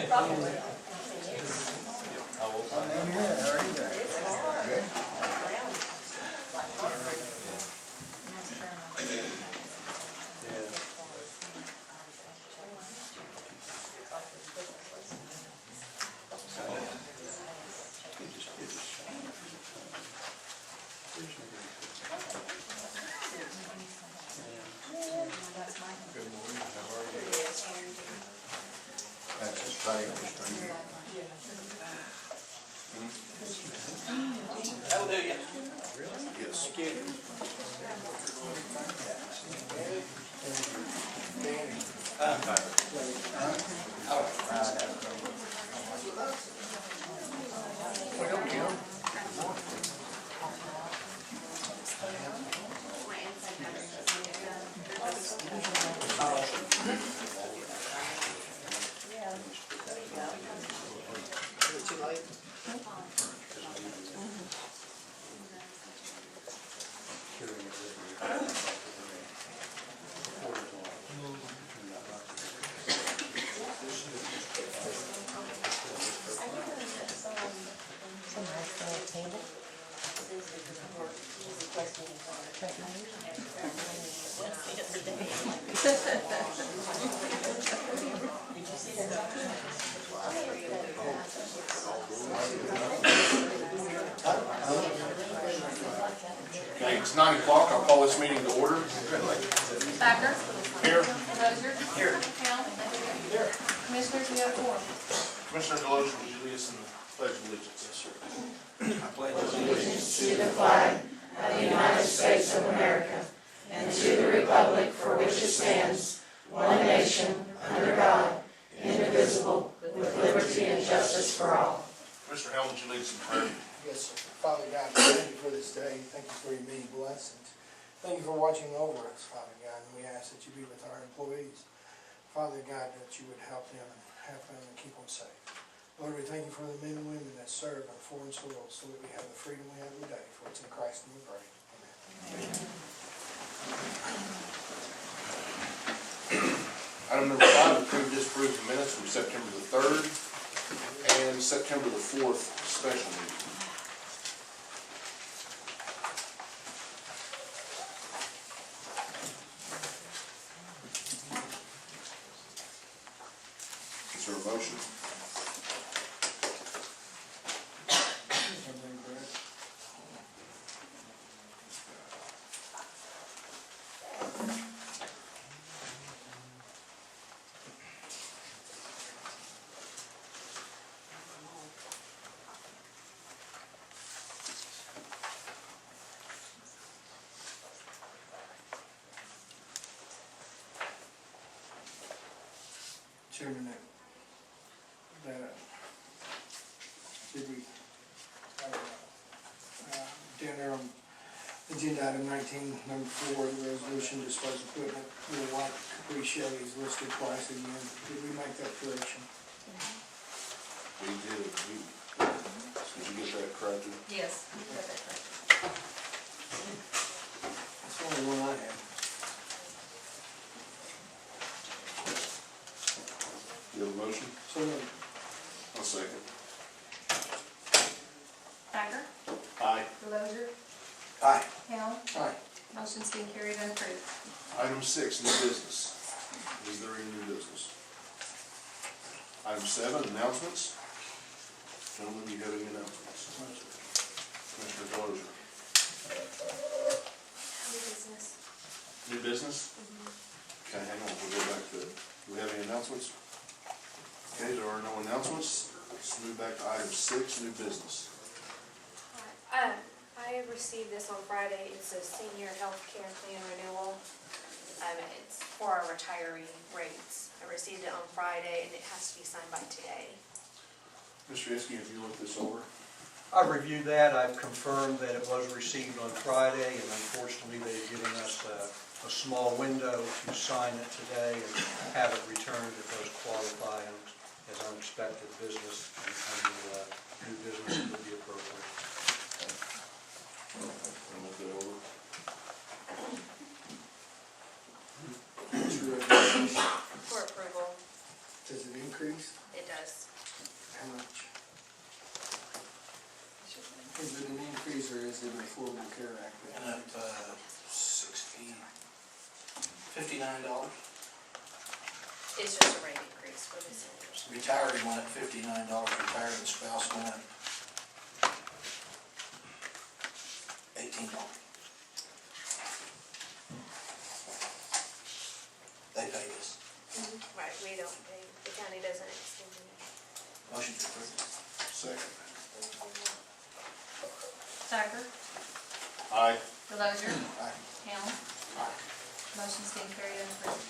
Probably. That's his title. That'll do you. Yes. Too late. Okay, it's 9 o'clock. I'll call this meeting to order. Thacker. Here. Delozer. Here. Helm. Here. Commissioners, we have four. Commissioner Delozer, will you lead us in the pledge of allegiance? Yes, sir. I pledge allegiance To the flag of the United States of America and to the republic for which it stands, one nation, under God, indivisible, with liberty and justice for all. Mr. Helm, would you lead us in prayer? Yes, sir. Father God, thank you for this day. Thank you for your many blessings. Thank you for watching over us, Father God, and we ask that you be with our employees. Father God, that you would help them and keep them safe. Lord, we thank you for the men and women that serve on foreign soil so that we have the freedom we have today. For it's in Christ and we pray. Amen. Item number 5, approve, disapprove the minutes from September the 3rd and September the 4th special meeting. Is there a motion? Everything correct? Chairman, did we, down there on agenda item 19, number 4, the resolution dispose equipment, the white Capri Chevy is listed twice again. Did we make that correction? We did. Did you get that corrected? Yes. That's the only one I have. You have a motion? So moved. I'll second. Thacker. Aye. Delozer. Aye. Helm. Aye. Motion's been carried and approved. Item 6, new business. Is there any new business? Item 7, announcements. Gentlemen, do you have any announcements? Commissioner Delozer. New business. New business? Okay, hang on, we'll go back to it. Do we have any announcements? Okay, there are no announcements. Let's move back to item 6, new business. I received this on Friday. It's a senior health care plan renewal. It's for our retiree rates. I received it on Friday and it has to be signed by today. Mr. Iskey, have you looked this over? I've reviewed that. I've confirmed that it was received on Friday, and unfortunately, they've given us a small window to sign it today and have it returned if those qualify as unexpected business and new business would be appropriate. I'll look it over. What's your recommendation? For approval, Does it increase? it does. how much? Is it an increase or is it an Affordable Care Act? And up, $59. It's just a rate increase for the seniors. Retiree went up $59, retired and spouse went up $18. They pay this. Right, we don't pay, the county doesn't extend it. Motion to approve. Second. Thacker, Aye. Delozer, Aye. Hamel. Motion's being carried and approved.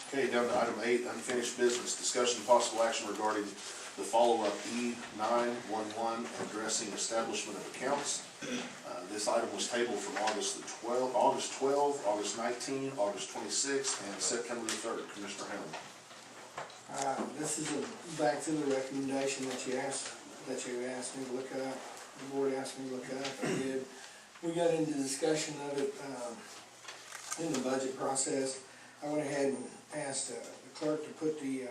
Okay, down to item 8, unfinished business, discussion and possible action regarding the follow-up E-911 addressing establishment of accounts. This item was tabled from August 12, August 19, August 26, and September the 3rd. Commissioner Hamlin. This is back to the recommendation that you asked me to look at, the board asked me to look at, I did. We got into discussion of it, in the budget process. I went ahead and asked the clerk to put the,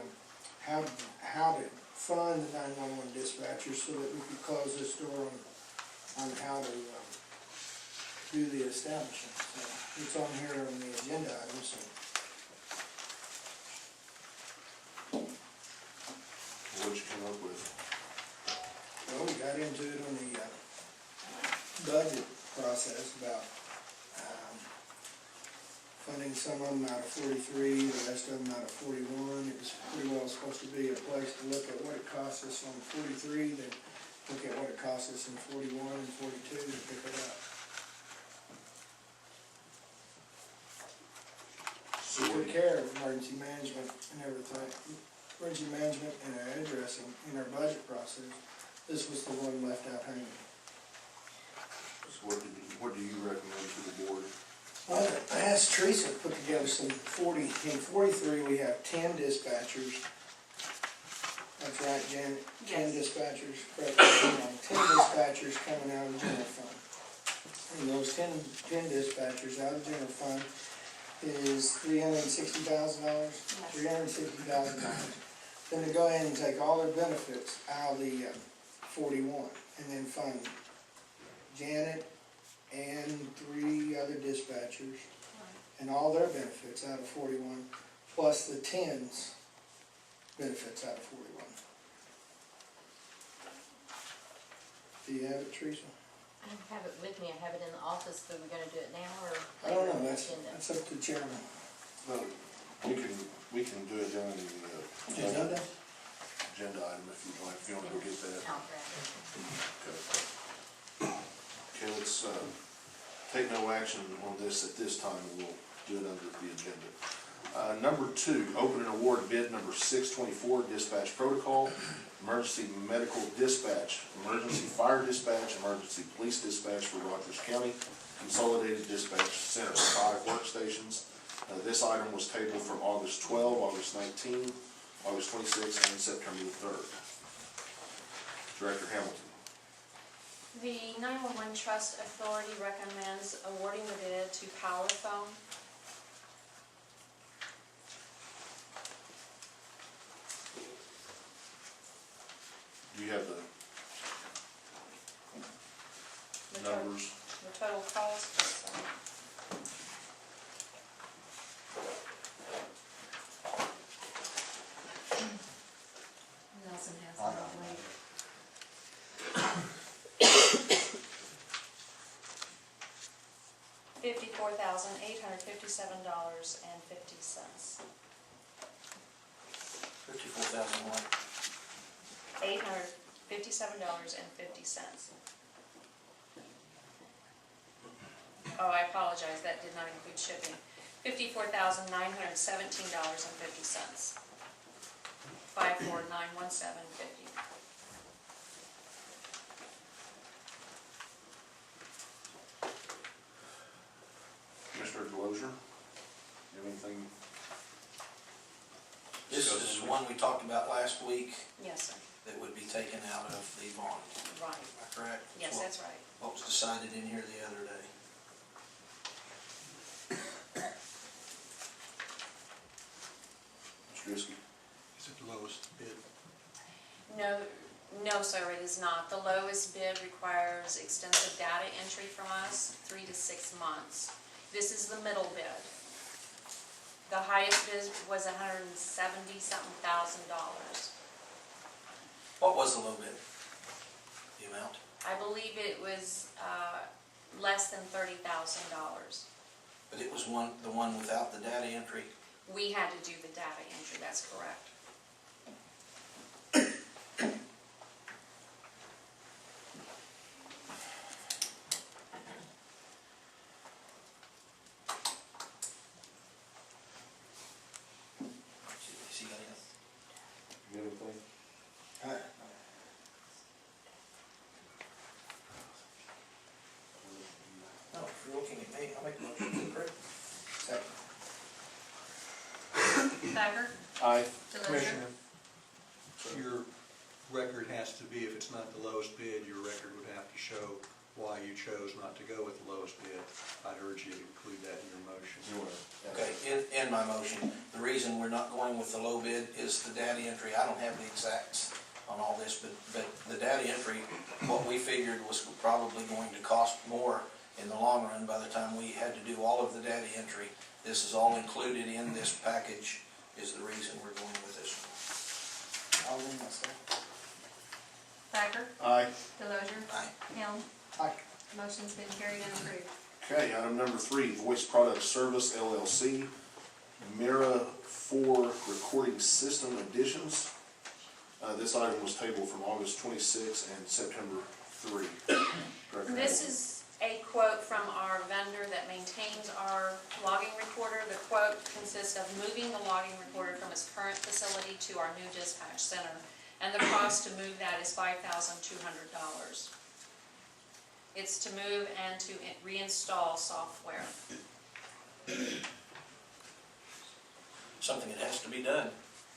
how to fund the 911 dispatchers so that we could close this door on how to, do the establishment. So it's on here on the agenda items, so. What'd you come up with? Well, we got into it on the budget process about funding some of them out of 43, the rest of them out of 41. It was pretty well supposed to be a place to look at what it costs us on 43, then look at what it costs us in 41 and 42 to pick it up. So We took care of emergency management and everything, emergency management and our addressing in our budget process. This was the one left out hanging. So what do you recommend to the board? Well, I asked Teresa to put together some in 43 we have 10 dispatchers. That's right, Janet, 10 dispatchers, correct, 10 dispatchers coming out of the general fund. And those 10 dispatchers out of the general fund is $360,000, $360,000. Then to go ahead and take all their benefits out of the 41 and then fund Janet and 3 other dispatchers and all their benefits out of 41, plus the 10's benefits out of 41. Do you have it, Teresa? I don't have it with me, I have it in the office, but we're gonna do it now or I later don't on know, the that's agenda? up to the chairman. Well, we can do it down in the Agenda? agenda item if you'd like, if you want to go get that. I'll grab it. Okay, let's take no action on this at this time, and we'll do it under the agenda. Number 2, open and award bid number 624, dispatch protocol, emergency medical dispatch, emergency fire dispatch, emergency police dispatch for Rogers County, Consolidated Dispatch Center, 5 workstations. This item was tabled from August 12, August 19, August 26, and September the 3rd. Director Hamilton. The 911 Trust Authority recommends awarding the bid to PowerPhone. Do you have the numbers? The total cost is, Nelson has that all later. $54,857.50. $54,000 what? $857.50. Oh, I apologize, that did not include shipping. $54,917.50. 54917.50. Commissioner Delozer, you have anything? This is one we talked about last week Yes, sir. that would be taken out of the bond. Right. Am I correct? Yes, that's right. What was decided in here the other day. Mr. Driscoll? lowest bid? No, sir, it is not. The lowest bid requires extensive data entry from us, 3 to 6 months. This is the middle bid. The highest bid was $170-something thousand. What was the low bid? The amount? I believe it was less than $30,000. But it was the one without the data entry. We had to do the data entry, that's correct. Has he got anything? You got anything? No, if you're looking at me, I'll make a motion to approve. Second. Thacker, Aye. Delozer, Commissioner, your record has to be, if it's not the lowest bid, your record would have to show why you chose not to go with the lowest bid. I'd urge you to include that in your motion. You wanna- Okay, in my motion, the reason we're not going with the low bid is the data entry. I don't have the exacts on all this, but the data entry, what we figured was probably going to cost more in the long run by the time we had to do all of the data entry. This is all included in this package, is the reason we're going with this one. I'll leave myself. Thacker, Aye. Delozer, Aye. Helm. Aye. Motion's been carried and approved. Okay, item number 3, Voice Product Service LLC, Mira 4 Recording System Additions. This item was tabled from August 26 and September 3. Director This Hamilton. is a quote from our vendor that maintains our logging recorder. The quote consists of moving the logging recorder from its current facility to our new dispatch center. And the cost to move that is $5,200. It's to move and to reinstall software. Something that has to be done.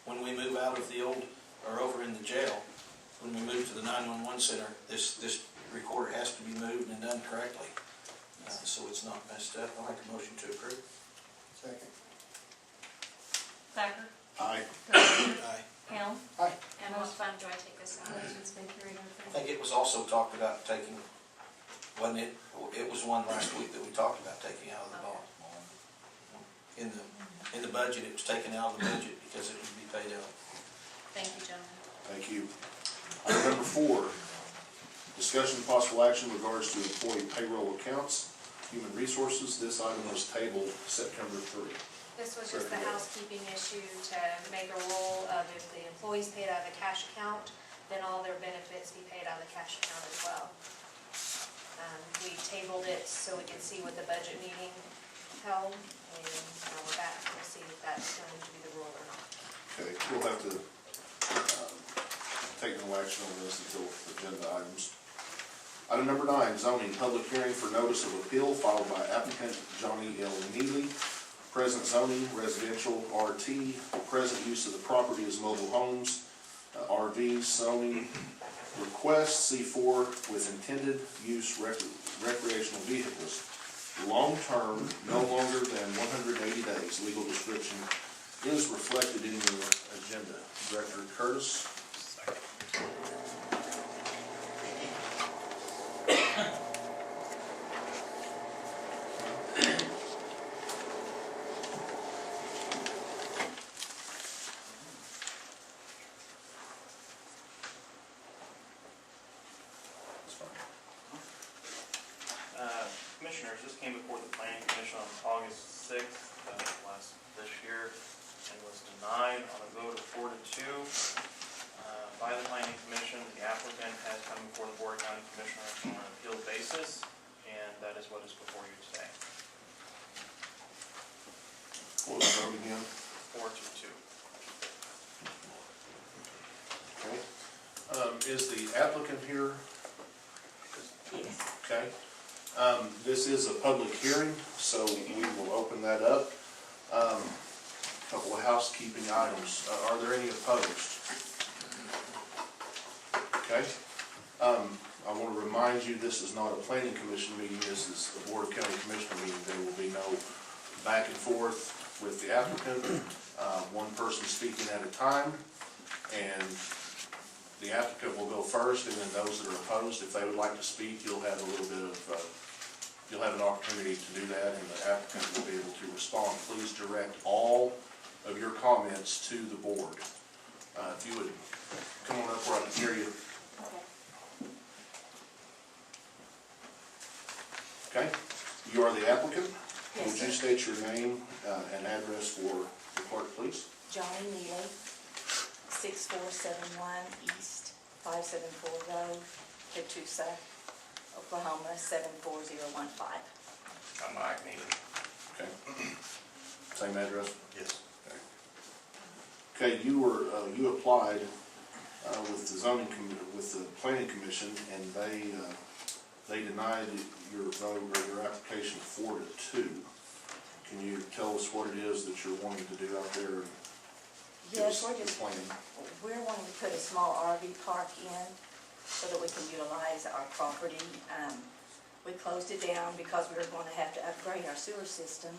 When we move out of the old, or over in the jail, when we move to the 911 center, this recorder has to be moved and done correctly. So it's not messed up. I'll make a motion to approve. Second. Thacker, Aye. Delozer, Aye. Helm. Aye. And what fund do I take this out of? Motion's been carried and I approved. think it was also talked about taking, wasn't it? It was one last week that we talked about taking out of the bond. In the budget, it was taken out of the budget because it would be paid out. Thank you, gentlemen. Thank you. Item number 4, discussion of possible action in regards to employee payroll accounts, human resources. This item was tabled September 3. This was just the housekeeping issue to make a rule of if the employees paid out of the cash account, then all their benefits be paid out of the cash account as well. We tabled it so we could see what the budget meeting held, and with that, we'll see if that's going to be the rule or not. Okay, we'll have to take no action on this until agenda items. Item number 9, zoning, public hearing for notice of appeal filed by applicant Johnny L. Neely. Present zoning, residential RT, present use of the property as mobile homes, RVs, zoning, request C4 with intended use recreational vehicles. Long-term, no longer than 180 days. Legal description is reflected in your agenda. Director Curtis. Commissioners, this came before the Planning Commission on August 6th, this year, and was denied on a vote of 4 to 2 by the Planning Commission. The applicant has come before the Board of County Commissioners on an appeal basis, and that is what is before you today. What was the vote again? 4 to 2. Okay. Is the applicant here? Yes. Okay. This is a public hearing, so we will open that up. Couple of housekeeping items. Are there any opposed? Okay. I want to remind you, this is not a planning commission meeting. This is the Board of County Commissioner meeting. There will be no back and forth with the applicant. One person speaking at a time. And the applicant will go first, and then those that are opposed, if they would like to speak, you'll have a little bit of, you'll have an opportunity to do that, and the applicant will be able to respond. Please direct all of your comments to the board. If you would come on up where I can hear you. Okay, you are the applicant? Yes, Would you sir. state your name and address for the clerk, please? Johnny Neely, 6471 East 574 Road, Catoosa, Oklahoma 74015. I'm Mike Neely. Okay. Same address? Yes. Okay, you applied with the with the planning commission, and they denied your vote or your application 4-2. Can you tell us what it is that you're wanting to do out there? And give Yes, us we're the just, plan? we're wanting to put a small RV park in so that we can utilize our property. We closed it down because we were going to have to upgrade our sewer system,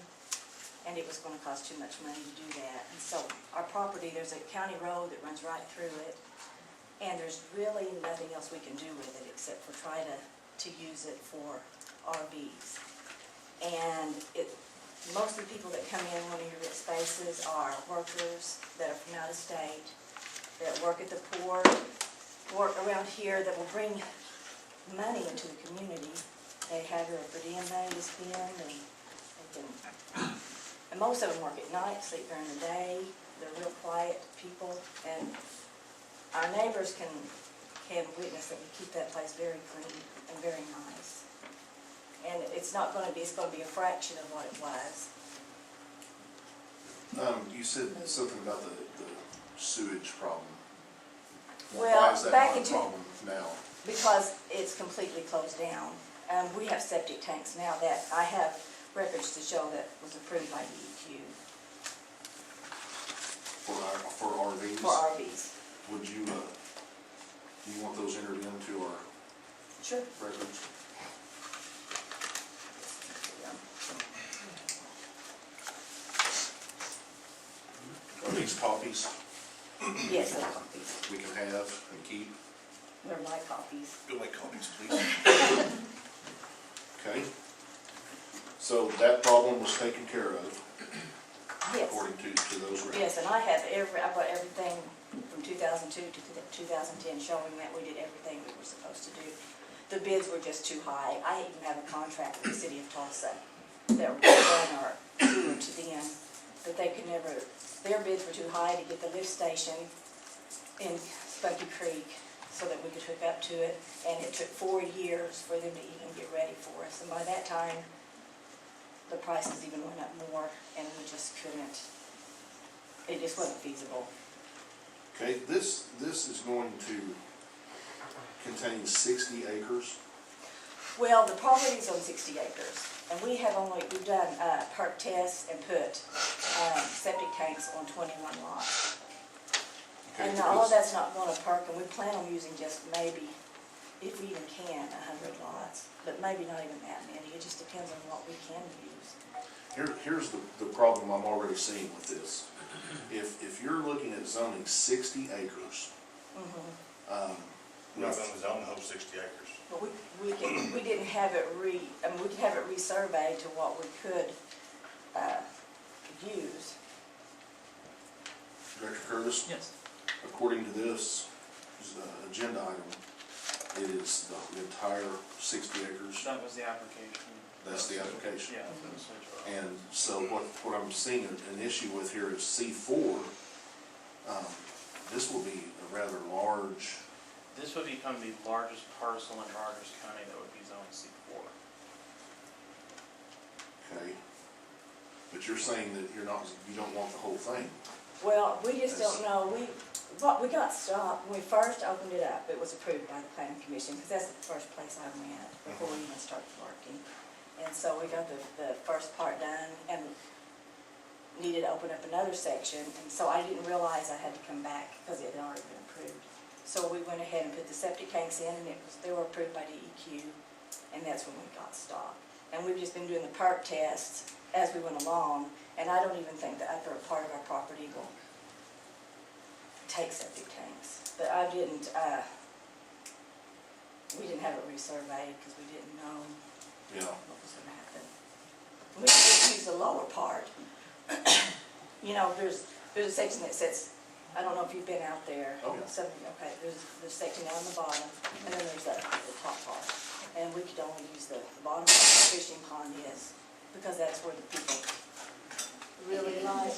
and it was going to cost too much money to do that. And so our property, there's a county road that runs right through it, and there's really nothing else we can do with it except for try to use it for RVs. And most of the people that come in one of your spaces are workers that are from out of state, that work at the port, work around here, that will bring money into the community. They have their per diem money to spend, and they can, and most of them work at night, sleep during the day. They're real quiet people, and our neighbors can witness that we keep that place very clean and very nice. And it's not going to be, it's going to be a fraction of what it was. You said something about the sewage problem. Well, why is that back not a in problem now? Because it's completely closed down. We have septic tanks now that I have records to show that was approved by DEQ For RVs? for RVs. Would you, do you want those entered into our Sure. records? Are these copies Yes, they're copies. we can have and keep? They're my copies. Go make copies, please. Okay. So that problem was taken care of, Yes. according to those records? Yes, and I've got everything from 2002 to 2010 showing that we did everything we were supposed to do. The bids were just too high. I even have a contract with the city of Tulsa that would run our sewer to them, but they could never, their bids were too high to get the lift station in Spunky Creek so that we could hook up to it, and it took 4 years for them to even get ready for us. And by that time, the prices even went up more, and we just couldn't, it just wasn't feasible. Okay, this is going to contain 60 acres. Well, the property's on 60 acres, and we've done perk tests and put septic tanks on 21 lots. Okay, And all of that's not going to perk, and we plan on using just maybe, if we even can, 100 lots, but maybe not even that many. It just depends on what we can use. Here's the problem I'm already seeing with this. If you're looking at zoning 60 acres, We're not gonna zone the whole 60 acres. But we didn't have it we could have it resurveyed to what we could use. Director Curtis? Yes. According to this agenda item, it is the entire 60 acres. That was the application. That's the application. Yeah, for the switch. And so what I'm seeing an issue with here is C4. This will be a rather large. This would become the largest parcel in Rogers County that would be zoned C4. Okay. But you're saying that you don't want the whole thing. Well, we just don't know. We got stopped when we first opened it up. It was approved by the planning commission because that's the first place I went before we even started working. And so we got the first part done and needed to open up another section. And so I didn't realize I had to come back because it had already been approved. So we went ahead and put the septic tanks in, and they were approved by DEQ, and that's when we got stopped. And we've just been doing the perk tests as we went along, and I don't even think the upper part of our property will take septic tanks, but I didn't, we didn't have it resurveyed because we didn't know Yeah, what was gonna happen. We just used the lower part. You know, there's a section that says, I don't know if you've been out there. Oh, yeah. Okay, there's the section down the bottom, and then there's the top part. And we could only use the bottom part where the fishing pond is, because that's where the people really like,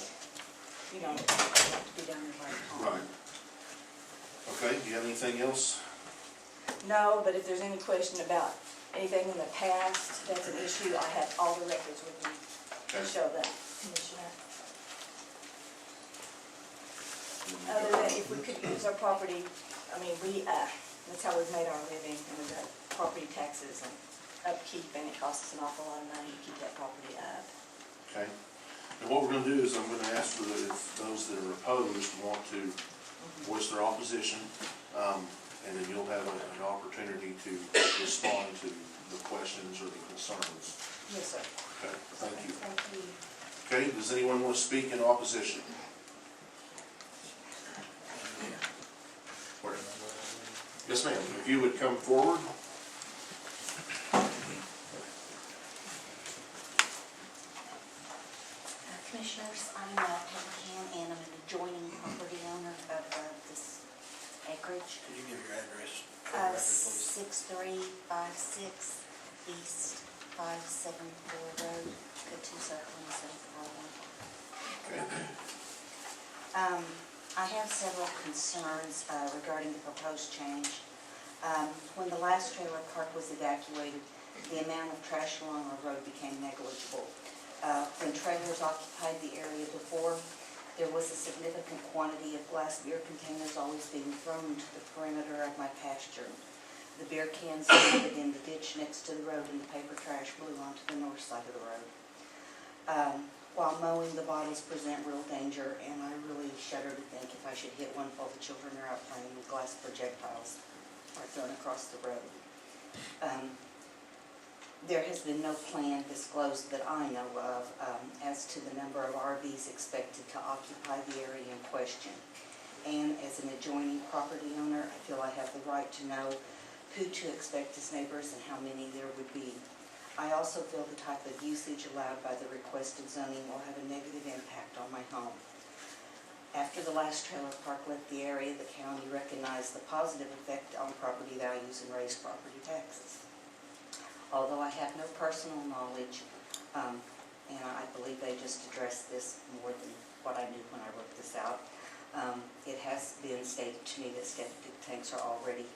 you know, like to be down there by the pond. right. Okay, do you have anything else? No, but if there's any question about anything in the past, that's an issue, I have all the records with me to Okay. show that, Commissioner. Other than if we could use our property, I mean, that's how we've made our living, and we've got property taxes and upkeep, and it costs us an awful lot of money to keep that property up. Okay. And what we're gonna do is I'm gonna ask for if those that are opposed want to voice their opposition, and then you'll have an opportunity to respond to the questions or the concerns. Yes, sir. Okay, thank you. Thank you. Okay, does anyone want to speak in opposition? Where? Yes, ma'am, if you would come forward. Commissioners, I'm Peggy Can, and I'm an adjoining property owner of this acreage. Could you give your address for the record, please? 6356 East 574 Road, Catoosa, 2741. I have several concerns regarding the proposed change. When the last trailer park was evacuated, the amount of trash along our road became negligible. When trailers occupied the area before, there was a significant quantity of glass beer containers always being thrown to the perimeter of my pasture. The beer cans landed in the ditch next to the road, and the paper trash blew onto the north side of the road. While mowing, the bottles present real danger, and I really shudder to think if I should hit one while the children are out playing with glass projectiles are thrown across the road. There has been no plan disclosed that I know of as to the number of RVs expected to occupy the area in question. And as an adjoining property owner, I feel I have the right to know who to expect as neighbors and how many there would be. I also feel the type of usage allowed by the requested zoning will have a negative impact on my home. After the last trailer park left the area, the county recognized the positive effect on property values and raised property taxes. Although I have no personal knowledge, and I believe they just addressed this more than what I knew when I wrote this out, it has been stated to me that septic tanks are already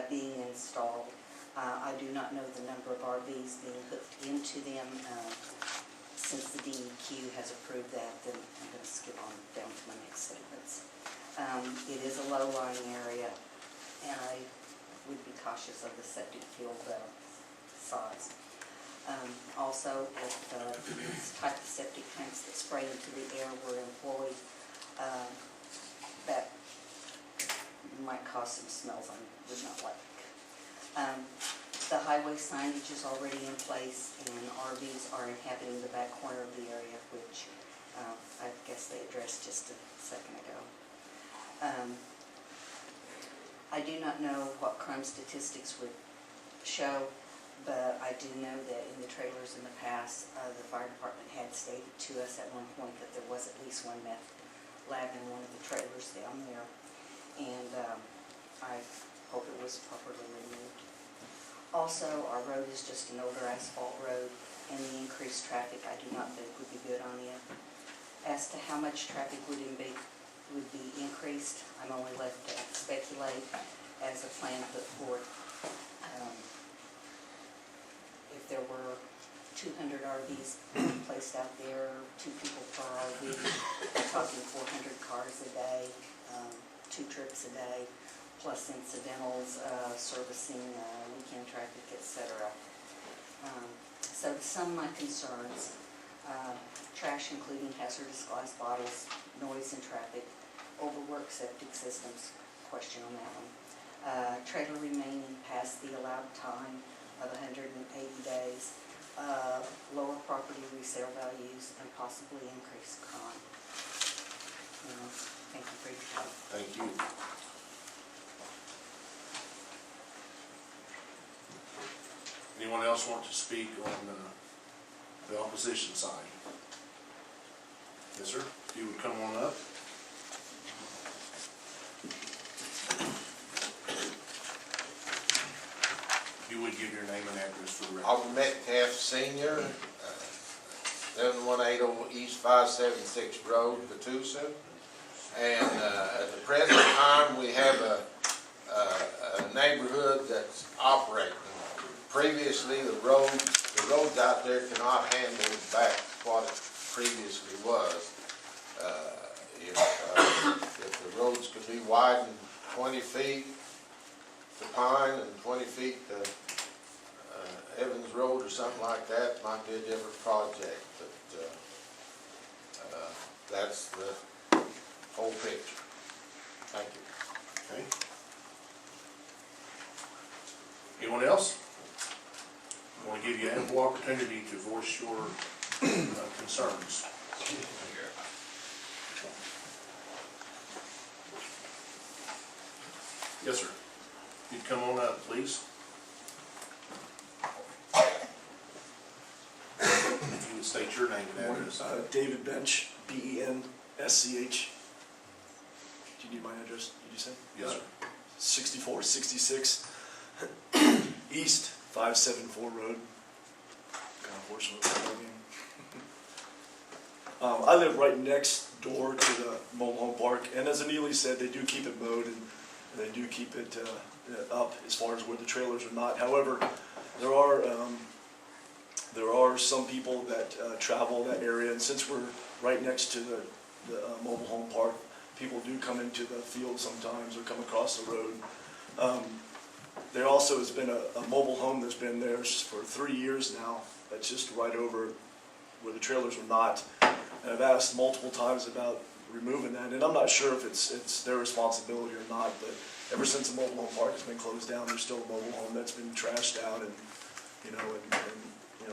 being installed. I do not know the number of RVs being hooked into them. Since the DEQ has approved that, then I'm going to skip on down to my next statements. It is a low-lying area, and I would be cautious of the septic field size. Also, if this type of septic tanks that spray into the air were employed, that might cause some smells I would not like. The highway signage is already in place, and RVs are inhabiting the back corner of the area, which I guess they addressed just a second ago. I do not know what crime statistics would show, but I do know that in the trailers in the past, the fire department had stated to us at one point that there was at least one meth lab in one of the trailers down there, and I hope it was properly removed. Also, our road is just an older asphalt road, and the increased traffic I do not think would be good on it. As to how much traffic would be increased, I'm only left to speculate as a plan put forth. If there were 200 RVs placed out there, 2 people per RV, we're talking 400 cars a day, 2 trips a day, plus incidentals, servicing, weekend traffic, etc. So to sum my concerns, trash including hazardous glass bottles, noise and traffic, overworked septic systems, question on that one. Trailer remaining past the allowed time of 180 days, lower property resale values, and possibly increased crime. Thank you for your time. Thank you. Anyone else want to speak on the opposition side? Yes, sir. If you would come on up. If you would give your name and address for the record. Alvin Metcalf Senior, 7180 East 576 Road, Catoosa. And at the present time, we have a neighborhood that's operating. Previously, the roads out there cannot handle back what it previously was. If the roads could be widened 20 feet to Pine and 20 feet to Evans Road or something like that, might be a different project, but that's the whole picture. Thank you. Okay. Anyone else? I want to give you ample opportunity to voice your concerns. Yes, sir. You'd come on up, please. If you would state your name and address. David Bench, B-E-N-S-C-H. Do you need my address, did you say? Yes, sir. 6466 East 574 Road. Kind of hoarse with that name. I live right next door to the mobile home park, and as Aneely said, they do keep it mowed and they do keep it up as far as where the trailers are not. However, there are some people that travel that area, and since we're right next to the mobile home park, people do come into the field sometimes or come across the road. There also has been a mobile home that's been there for 3 years now. That's just right over where the trailers are not. And I've asked multiple times about removing that, and I'm not sure if it's their responsibility or not, but ever since the mobile home park has been closed down, there's still a mobile home that's been trashed out and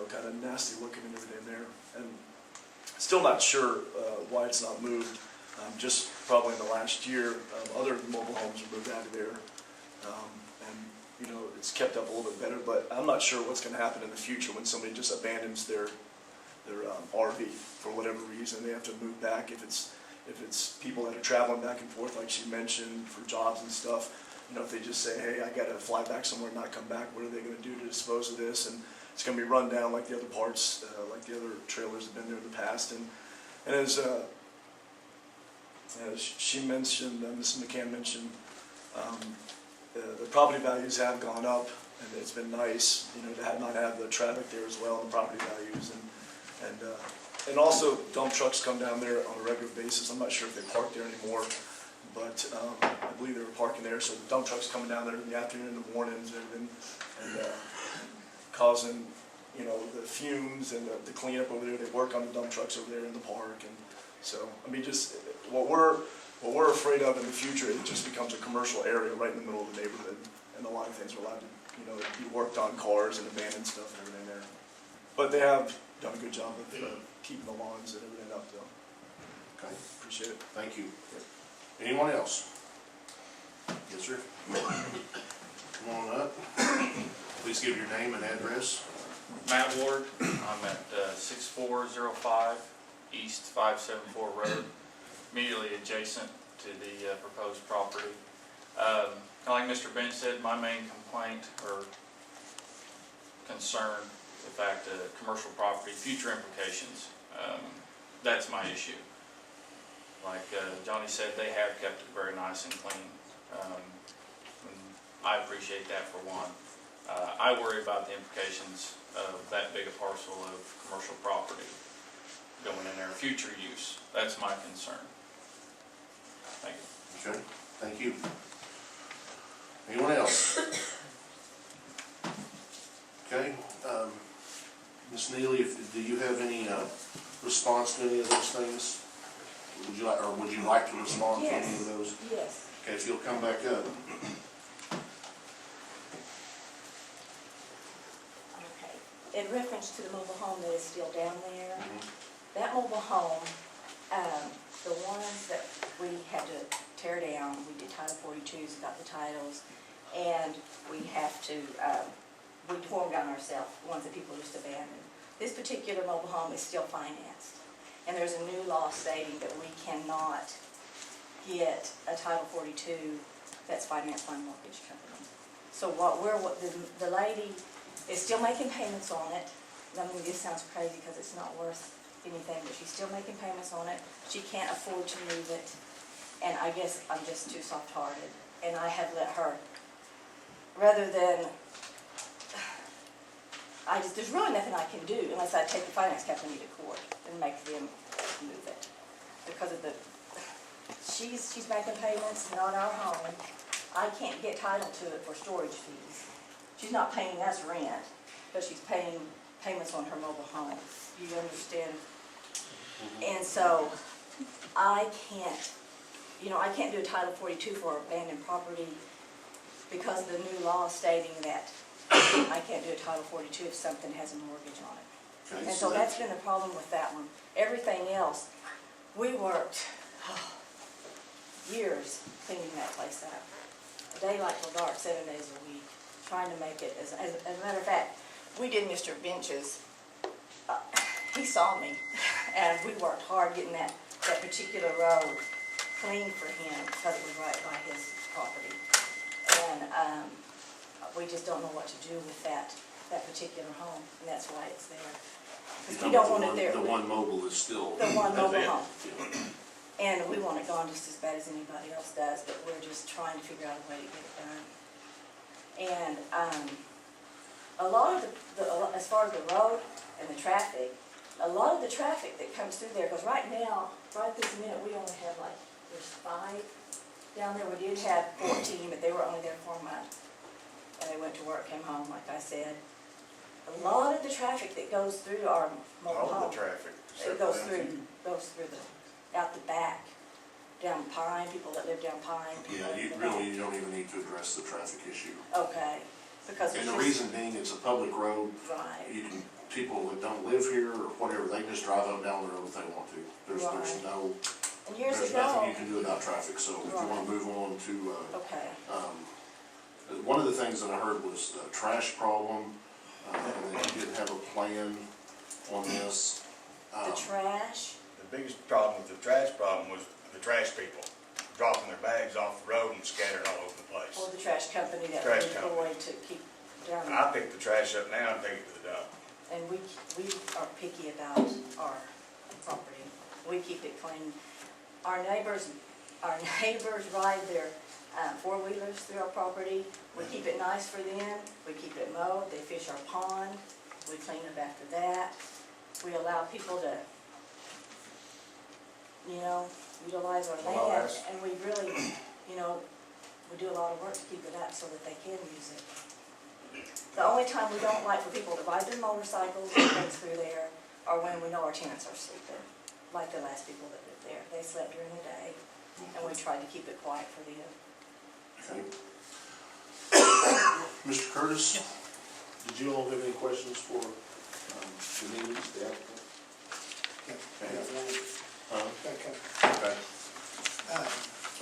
kind of nasty looking and everything there. And still not sure why it's not moved. Just probably in the last year, other mobile homes were moved out of there. It's kept up a little bit better, but I'm not sure what's going to happen in the future when somebody just abandons their RV for whatever reason. They have to move back if it's people that are traveling back and forth, like she mentioned, for jobs and stuff. If they just say, hey, I got to fly back somewhere and not come back, what are they going to do to dispose of this? And it's going to be run down like the other parts, like the other trailers have been there in the past. And as she mentioned, Mrs. McCann mentioned, the property values have gone up, and it's been nice, to not have the traffic there as well, and the property values, and also dump trucks come down there on a regular basis. I'm not sure if they park there anymore, but I believe they were parking there. So the dump trucks coming down there in the afternoon and the mornings, and causing the fumes and the cleanup over there. They work on the dump trucks over there in the park, and so just what we're afraid of in the future, it just becomes a commercial area right in the middle of the neighborhood, and a lot of things are allowed to be worked on, cars and abandoned stuff and everything there. But they have done a good job of keeping the lawns and everything up, though. Okay. Appreciate it. Thank you. Anyone else? Yes, sir. Come on up. Please give your name and address. Matt Ward, I'm at 6405 East 574 Road, immediately adjacent to the proposed property. Like Mr. Bench said, my main complaint or concern, the fact that commercial property, future implications, that's my issue. Like Johnny said, they have kept it very nice and clean. And I appreciate that for one. I worry about the implications of that big a parcel of commercial property going in there, future use. That's my concern. Thank you. Okay, thank you. Anyone else? Okay, Ms. Neely, do you have any response to any of those things? Would you like to respond to any of those? Yes. Okay, if you'll come back up. Okay. In reference to the mobile home that is still down there, that mobile home, the ones that we had to tear down, we did Title 42s, got the titles, and we have to we tore them down ourselves, the ones that people just abandoned. This particular mobile home is still financed, and there's a new law stating that we cannot get a Title 42 that's financed by a mortgage company. So the lady is still making payments on it. I mean, this sounds crazy because it's not worth anything, but she's still making payments on it. She can't afford to move it, and I guess I'm just too soft-hearted, and I have let her, rather than, there's really nothing I can do unless I take the finance company to court and make them move it. Because of she's making payments, not our home. I can't get title to it for storage fees. She's not paying us rent, but she's paying payments on her mobile home. You understand? And so I can't do a Title 42 for abandoned property because of the new law stating that I can't do a Title 42 if something has a mortgage on it. Okay, And so that's been the problem with that one. Everything else, we worked years cleaning that place up. Daylight till dark, 7 days a week, trying to make it, as a matter of fact, we did Mr. Bench's, he saw me, and we worked hard getting that particular road clean for him because it was right by his property. And we just don't know what to do with that particular home, and that's why it's there. Because we don't want it there. The one mobile is still. The one mobile home. And we want it gone just as bad as anybody else does, but we're just trying to figure out a way to get it done. And a lot of as far as the road and the traffic, a lot of the traffic that comes through there, because right now, right this minute, we only have there's 5 down there. We did have 14, but they were only there for a month. And they went to work, came home, like I said. A lot of the traffic that goes through our mobile home. All the traffic. It goes through out the back, down Pine, people that live down Pine. Yeah, you don't even need to address the traffic issue. Okay, because it's And the just, reason being, it's a public road. right, People that don't live here or whatever, they just drive up down the road if they want to. There's Right. nothing and years you ago, can do about traffic, so if you Right. wanna move on to, okay, one of the things that I heard was a trash problem, and that you didn't have a plan on this. the trash, The biggest problem with the trash problem was the trash people dropping their bags off the road and scattered all over the place. or the trash company that Trash we employ to keep down. I pick the trash up now and take it to the dump. And we are picky about our property. We keep it clean. Our neighbors ride their 4-wheelers through our property. We keep it nice for them. We keep it mowed. They fish our pond. We clean up after that. We allow people to, utilize our Well, land. that's- And we really, we do a lot of work to keep it up so that they can use it. The only time we don't like for people to ride their motorcycles and things through there are when we know our tenants are sleeping, like the last people that lived there. They slept during the day, and we tried to keep it quiet for them. Okay. Mr. Curtis, did you all have any questions for Denise, the applicant? Okay. Okay.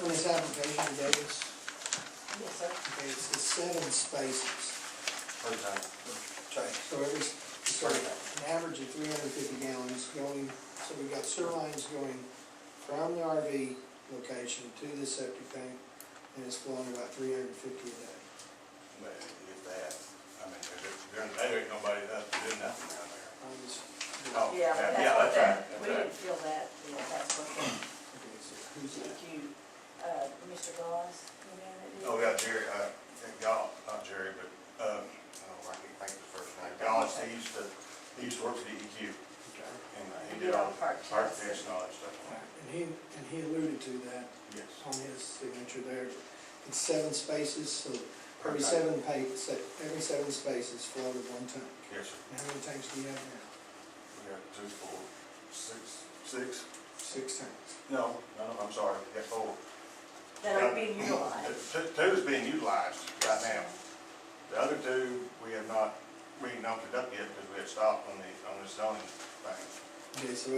On this application, Davis, Yes, sir. okay, it says 7 spaces. Okay. So an average of 350 gallons going, so we've got sewer lines going from the RV location to the septic tank, and it's flowing about 350 a day. But if that, I mean, during the day, there ain't nobody doing nothing down there. I'm just- Oh, Yeah, but yeah, that's what right, we that's didn't feel that, that's what Okay, so who's that? Mr. Goss, the man that did. Oh, yeah, Jerry, not Jerry, but, I can't think of the first name. Goss, he used to work for DEQ, and he did all the park tests and all that stuff. And he alluded to that Yes. on his signature there. It's 7 spaces, so every Okay. 7 spaces flow to 1 tank. Yes, sir. And how many tanks do you have now? We got 2, 4, 6. 6 tanks. No, I'm sorry, we got 4. That are being utilized. Two is being utilized right now. The other 2, we ain't knocked it up yet because we had stopped on the zoning thing. Okay, so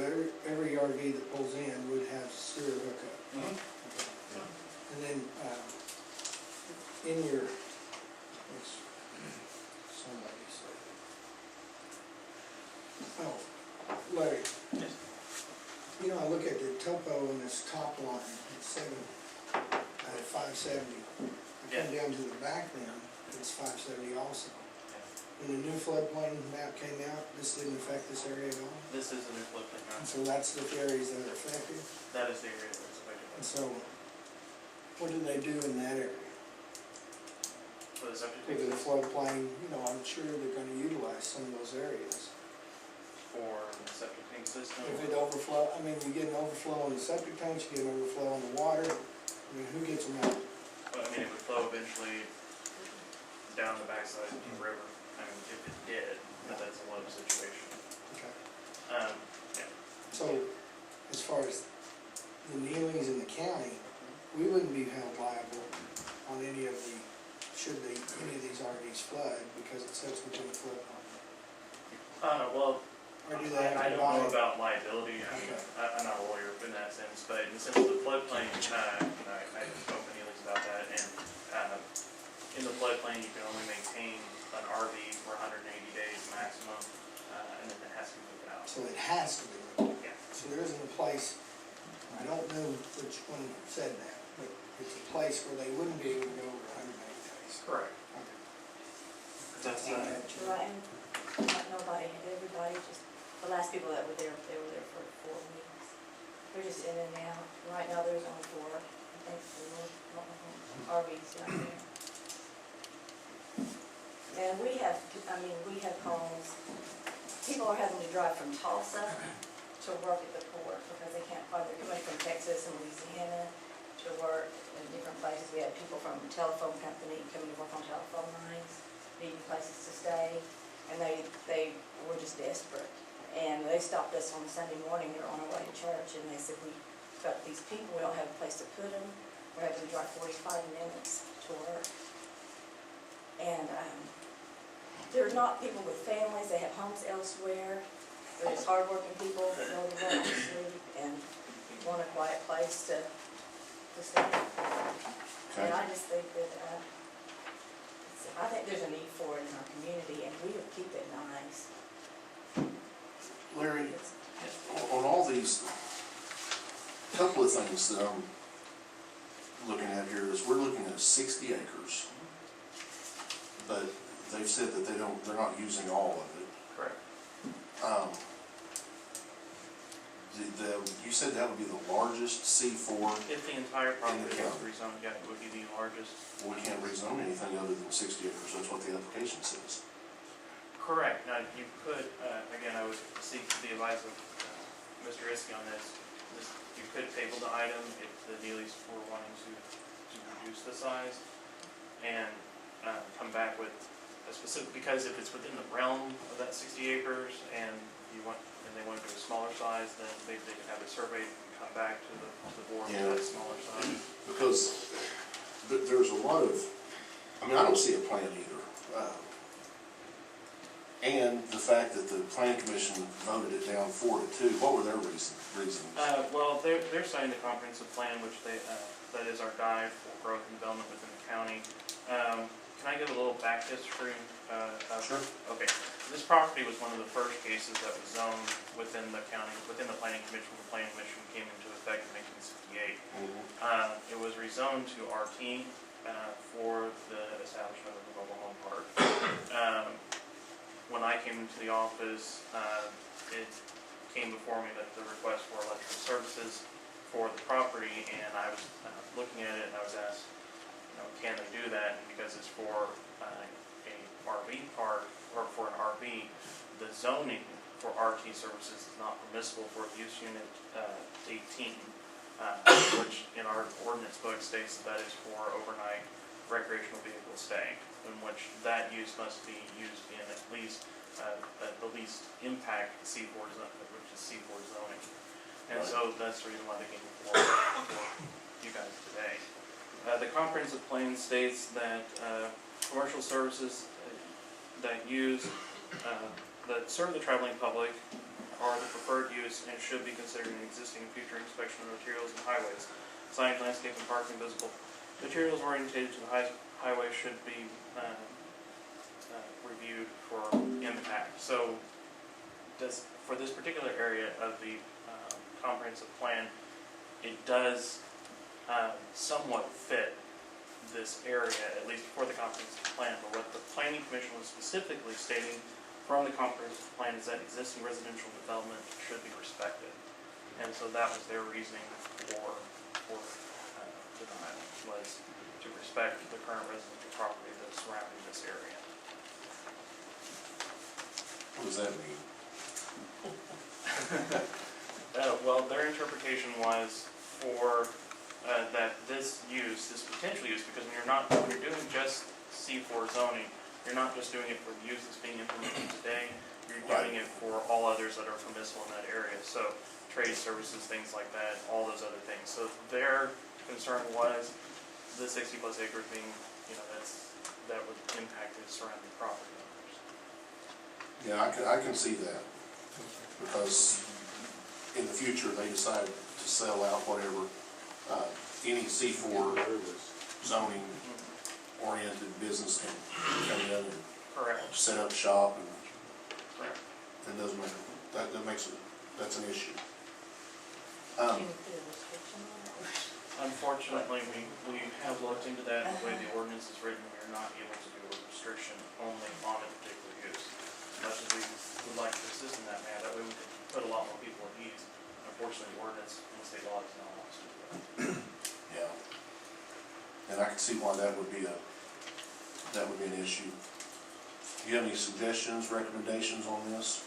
every RV that pulls in would have sewer hookup. Mm-hmm. Okay. And then, in your, somebody topo in this top line, it's 570. I come down to the back then, it's 570 also. When the new floodplain map came out, this didn't affect this area at all? This is a new floodplain And map. so that's the areas that are affected? That is the area that's affected. And so, what do they do in that area? For the septic With tank the floodplain, you know, I'm sure they're gonna utilize some of those areas. for the septic tank system. If it overflow, I mean, you get an overflow in the septic tanks, you get an overflow in the water, I mean, who gets them out? But I mean, it would flow eventually down the backside of the river. I mean, if it did, but that's a low situation. Okay. Yeah. So, as far as the Neelings in the county, we wouldn't be held liable on any of the, any of these RVs flood, because it sits within the floodplain. Well, Or do they have I to don't know buy? about liability. I mean, I'm not a lawyer in that sense, but in the sense of the floodplain, I spoke to Neely's about that, and in the floodplain, you can only maintain an RV for 180 days maximum, and then it has to be moved out. So it has to be moved. Yeah. So there isn't a place, I don't know which one said that, but it's a place where they wouldn't be able to go over 180 days. Correct. Okay. That's Right, and not nobody, everybody, just, the last people that were there, they were there for 4 weeks. They're just in and out. Right now, there's only 4, I think, RVs down there. And we have calls, people are having to drive from Tulsa to work at the port because they can't find, they're coming from Texas and Louisiana to work in different places. We had people from a telephone company coming to work on telephone lines, needing places to stay, and they were just desperate. And they stopped us on Sunday morning, they were on our way to church, and they said, we've got these people, we don't have a place to put them, we're having to drive 45 minutes to work. And they're not people with families, they have homes elsewhere, they're just hardworking people that know the work and sleep and want a quiet place to stay. And I just think that, I think there's a need for it in our community, and we would keep it nice. Larry, on all these, couple of things that I'm looking at here is we're looking at 60 acres. But they've said that they're not using all of it. correct. You said that would be the largest C4. If the entire property was county. rezoned, yeah, it would be the largest. We can't rezone anything other than 60 acres. That's what the application says. Correct. Now, you could, again, I would seek the advice of Mr. Iskey on this. You could table the item if the Neelys were wanting to reduce the size and come back with a specific, because if it's within the realm of that 60 acres and they want to do a smaller size, then they could have it surveyed and come back to the board with that smaller size. Because there's a lot of, I mean, I don't see a plan either. And the fact that the Plan Commission voted it down 4-2, what were their reasons? Well, they're citing the comprehensive plan, which that is our guide for growth and development within the county. Can I give a little back history? Sure. Okay. This property was one of the first cases that was zoned within the county, within the Planning Commission. The Planning Commission came into effect in 1968. It was rezoned to RT for the establishment of the mobile home park. When I came into the office, it came before me that the request for electrical services for the property, and I was looking at it and I was asked, can they do that? And because it's for a RV park, or for an RV, the zoning for RT services is not permissible for use unit 18, which in our ordinance book states that is for overnight recreational vehicle stay, in which that use must be used in at the least impact C4 zone, which is C4 zoning. And so that's the reason why they came forward for you guys today. The comprehensive plan states that commercial services that serve the traveling public are the preferred use and should be considered in existing and future inspection of materials and highways. Signage, landscape, and parking visible materials oriented to the highway should be reviewed for impact. So for this particular area of the comprehensive plan, it does somewhat fit this area, at least for the comprehensive plan. But what the planning commission was specifically stating from the comprehensive plan is that existing residential development should be respected. And so that was their reasoning for denial, was to respect the current residential property that's surrounding this area. What does that mean? Well, their interpretation was for that this use, this potential use, because when you're doing just C4 zoning, you're not just doing it for the use that's being implemented today, you're doing it for all others that are permissible in that area. So trade services, things like that, all those other things. So their concern was the 60 plus acres being, that would impact the surrounding property owners. Yeah, I can see that, because in the future, they decide to sell out whatever, any C4 zoning oriented business can come in and Correct. set up shop, and Correct. it doesn't make, that's an issue. Can you put a restriction on it? Unfortunately, we have looked into that, and the way the ordinance is written, we are not able to do a restriction only on a particular use. Much as we would like to assist in that manner, that way we could put a lot more people at ease. Unfortunately, the ordinance and state law does not allow us to do that. Yeah. And I can see why that would be an issue. Do you have any suggestions, recommendations on this?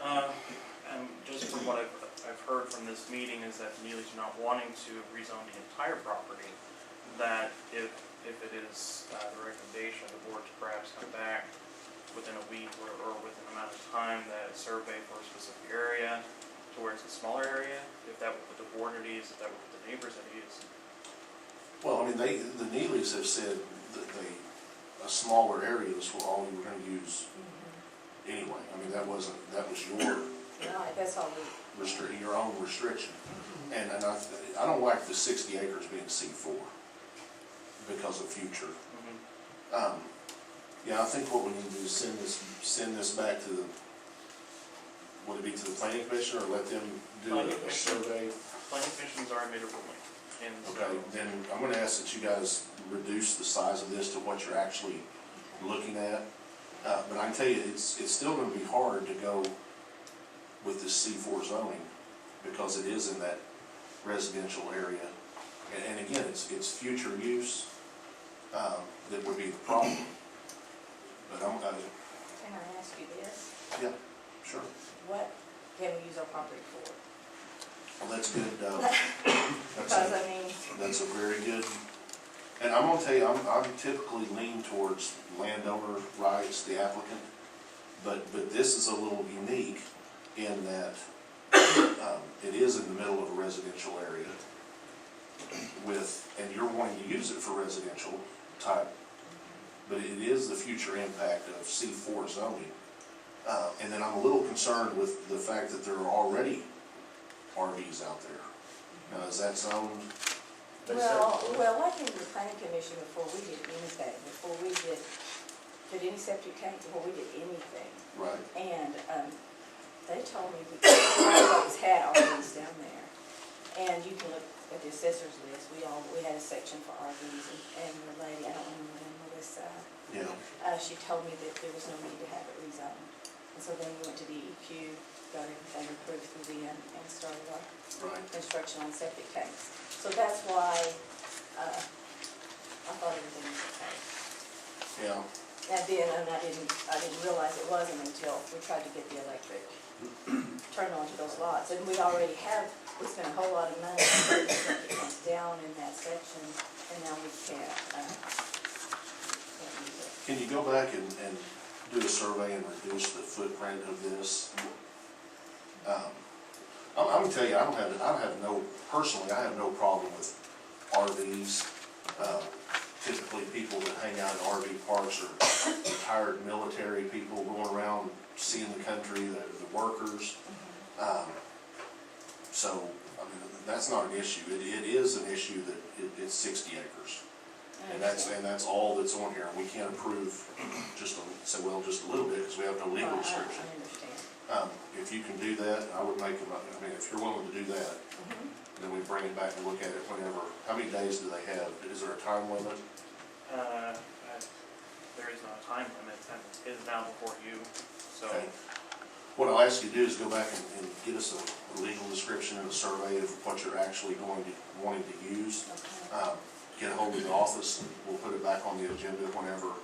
And just from what I've heard from this meeting is that Neely's not wanting to rezone the entire property, that if it is the recommendation of the board to perhaps come back within a week or within an amount of time, that a survey for a specific area to where it's a smaller area, if that would put the board at ease, if that would put the neighbors at ease. Well, I mean, the Neelys have said that a smaller area is all you were gonna use anyway. I mean, that was your Right, that's all we. your own restriction. And I don't like the 60 acres being C4 because of future. Yeah, I think what we need to do is send this back to the, would it be to the planning commission, or let them do a survey? Planning commission's already made a ruling. And Okay, then I'm gonna ask that you guys reduce the size of this to what you're actually looking at. But I can tell you, it's still gonna be hard to go with this C4 zoning, because it is in that residential area. And again, it's future use that would be the problem. But Can I ask you this? yeah, sure. What can we use our property for? Well, that's good. Because, I mean, That's a very good, and I'm gonna tell you, I'm typically lean towards landowner rights, the applicant, but this is a little unique in that it is in the middle of a residential area and you're wanting to use it for residential type, but it is the future impact of C4 zoning. And then I'm a little concerned with the fact that there are already RVs out there. Now, is that zoned? well, I came to the planning commission before we did anything, before we did any septic tank, before we did anything. Right. And, they told me we always had RVs down there. And you can look at the assessor's list, we had a section for RVs, and the lady, I don't remember the name, Melissa, Yeah. she told me that there was no need to have it rezoned. And so then we went to the EQ, got everything approved through them, and started our Right. construction on septic tanks. So that's why, I thought everything was okay. Yeah. And then, I didn't realize it wasn't until we tried to get the electric turned onto those lots. And we already we spent a whole lot of money to put the septic tanks down in that section, and now we can't use it. Can you go back and do a survey and reduce the footprint of this? I'm gonna tell you, personally, I have no problem with RVs. Typically, people that hang out in RV parks are retired military people going around seeing the country, the workers. So, I mean, that's not an issue. It is an issue that it's 60 acres. And that's all that's on here. We can't approve just a little bit, because we have no legal restriction. I understand. If you can do that, I would make them, I mean, if you're willing to do that, then we bring it back and look at it whenever, how many days do they have? Is there a time limit? There is no time limit, and it is now before you, so. Okay. What I'll ask you to do is go back and get us a legal description and a survey of what you're actually wanting to use. Okay. Get a hold of the office, and we'll put it back on the agenda whenever When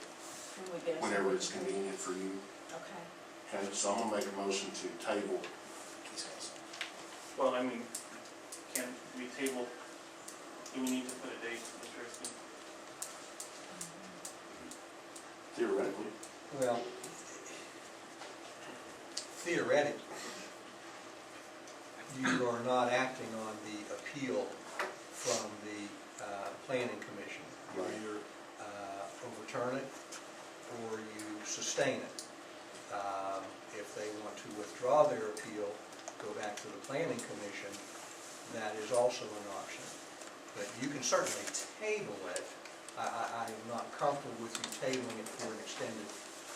we get a it's solution. convenient for you. Okay. Okay, so I'm gonna make a motion to table. Well, I mean, can we table, do we need to put a date, Mr. Riskin? Theoretically. Well, theoretically, you are not acting on the appeal from the planning commission. You either overturn it or you sustain it. If they want to withdraw their appeal, go back to the planning commission, that is also an option. But you can certainly table it. I am not comfortable with you tabling it for an extended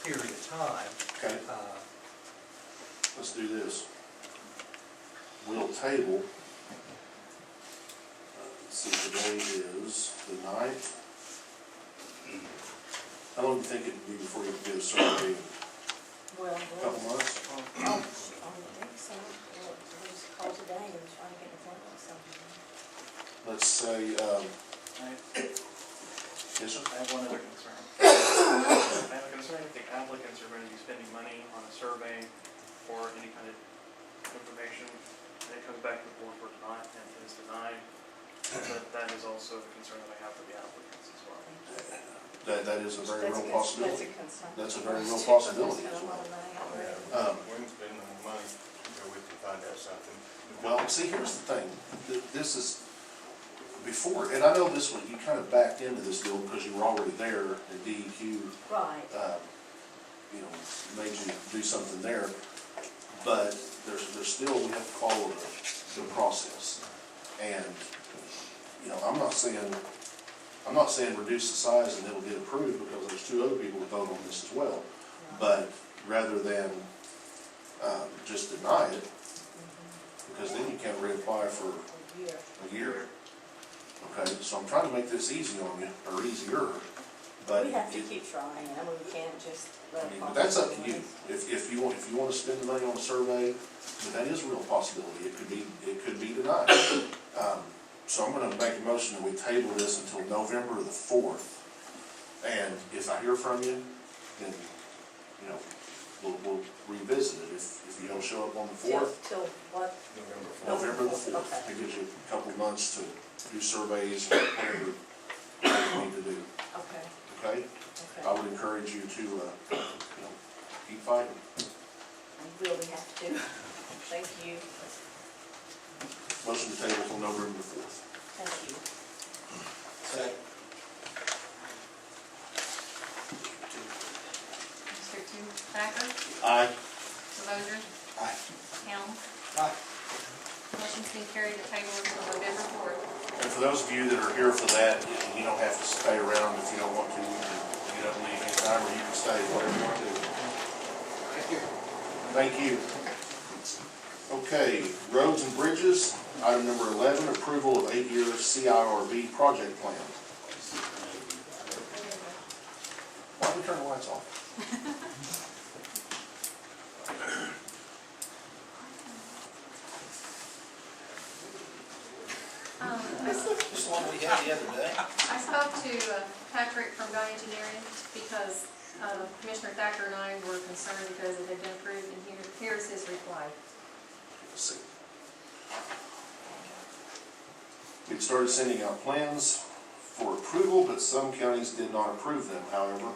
period of time. Okay. Let's do this. We'll table, let's see, today is the 9th. How long do you think it'd be before you can get a survey? Well, A couple months? I would think so. We'll just call today and try to get in front of something. Let's say, yes, sir? I have one other concern. I have a concern if the applicants are going to be spending money on a survey or any kind of information, and it comes back to the board for denied, and is denied, but that is also a concern that I have for the applicants as well. That is a very real possibility. That's a concern. That's a very real possibility as Spend a lot well. of money already. We can spend no more money, go with you, find out something. Well, see, here's the thing, this is, before, and I know this one, you kind of backed into this deal because you were already there, and DEQ, Right. made you do something there, but there's still, we have to follow the process. And, I'm not saying reduce the size and it'll get approved, because there's 2 other people that vote on this as well. But rather than, just deny it, because then you can't reapply for a year. Okay, so I'm trying to make this easy on you, or easier, but. We have to keep trying. I mean, we can't just let it. But that's up to you. If you want to spend the money on a survey, but that is a real possibility. It could be denied. So I'm gonna make a motion that we table this until November the 4th. And if I hear from you, then, we'll revisit it. If you don't show up on the 4th, Till what? November the 4th. Okay. It gives you a couple of months to do surveys and whatever you need to do. Okay, Okay? okay. I would encourage you to, keep fighting. I really have to. Thank you. Motion to table till November the 4th. Thank you. Second. Mr. Thacker, Aye. Delozer, Aye. Helm. Aye. Motion's been carried to table until November 4th. And for those of you that are here for that, you don't have to stay around if you don't want to. You can get up and leave anytime, or you can stay, whatever you want to do. Thank you. Okay, roads and bridges, item number 11, approval of 8-year CIRB project plan. Why don't we turn the lights off? Just the one we had the other day. I spoke to Patrick from Guy Engineering because Commissioner Thacker and I were concerned because it had been approved, and here's his reply. Let's see. We started sending out plans for approval, but some counties did not approve them. However,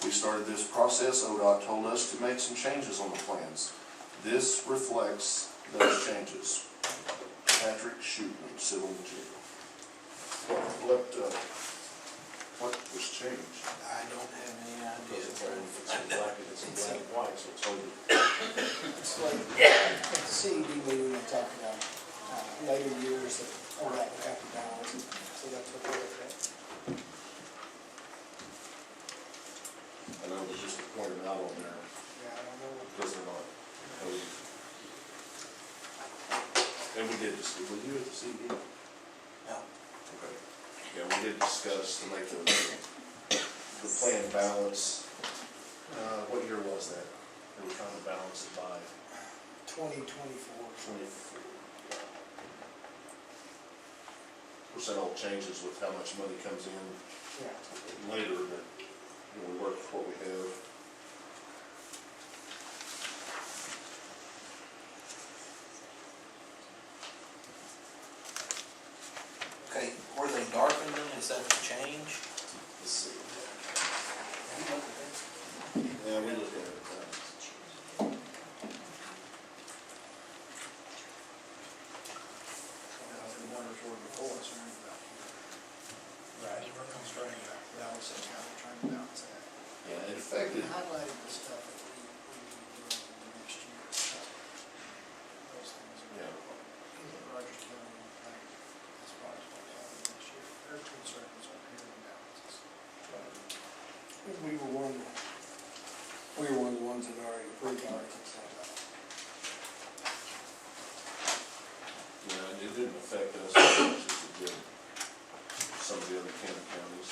we started this process. ODOT told us to make some changes on the plans. This reflects those changes. Patrick Shootman, civil engineer. What was changed? I don't have any idea. It's in black and white, so it's hard to. It's like, at the CED meeting, they talked about later years that all that would have to balance, so that's what they looked at. I know it was just pointed out on there, Yeah, I don't know. because they're not. And we did this, were you at the CD? discussed to make the plan balance. What year was that? They were trying to balance it by 2024. 24. Of course, that all changes with how much money comes in Yeah. later, but we work with what we have. Okay, were they darkened them? Is that the change? Let's see. Yeah, we look at it. Right, we're constrained, balancing how we're trying to balance that. Yeah, it affected. Highlighted the stuff that we need to do over the next year. Those things are, Yeah. in Rogers County, like, as far as what's happening this year, their concerns are here and balances. We were one of the ones that already approved ours and stuff. Yeah, it didn't affect us as much as it did some of the other counties.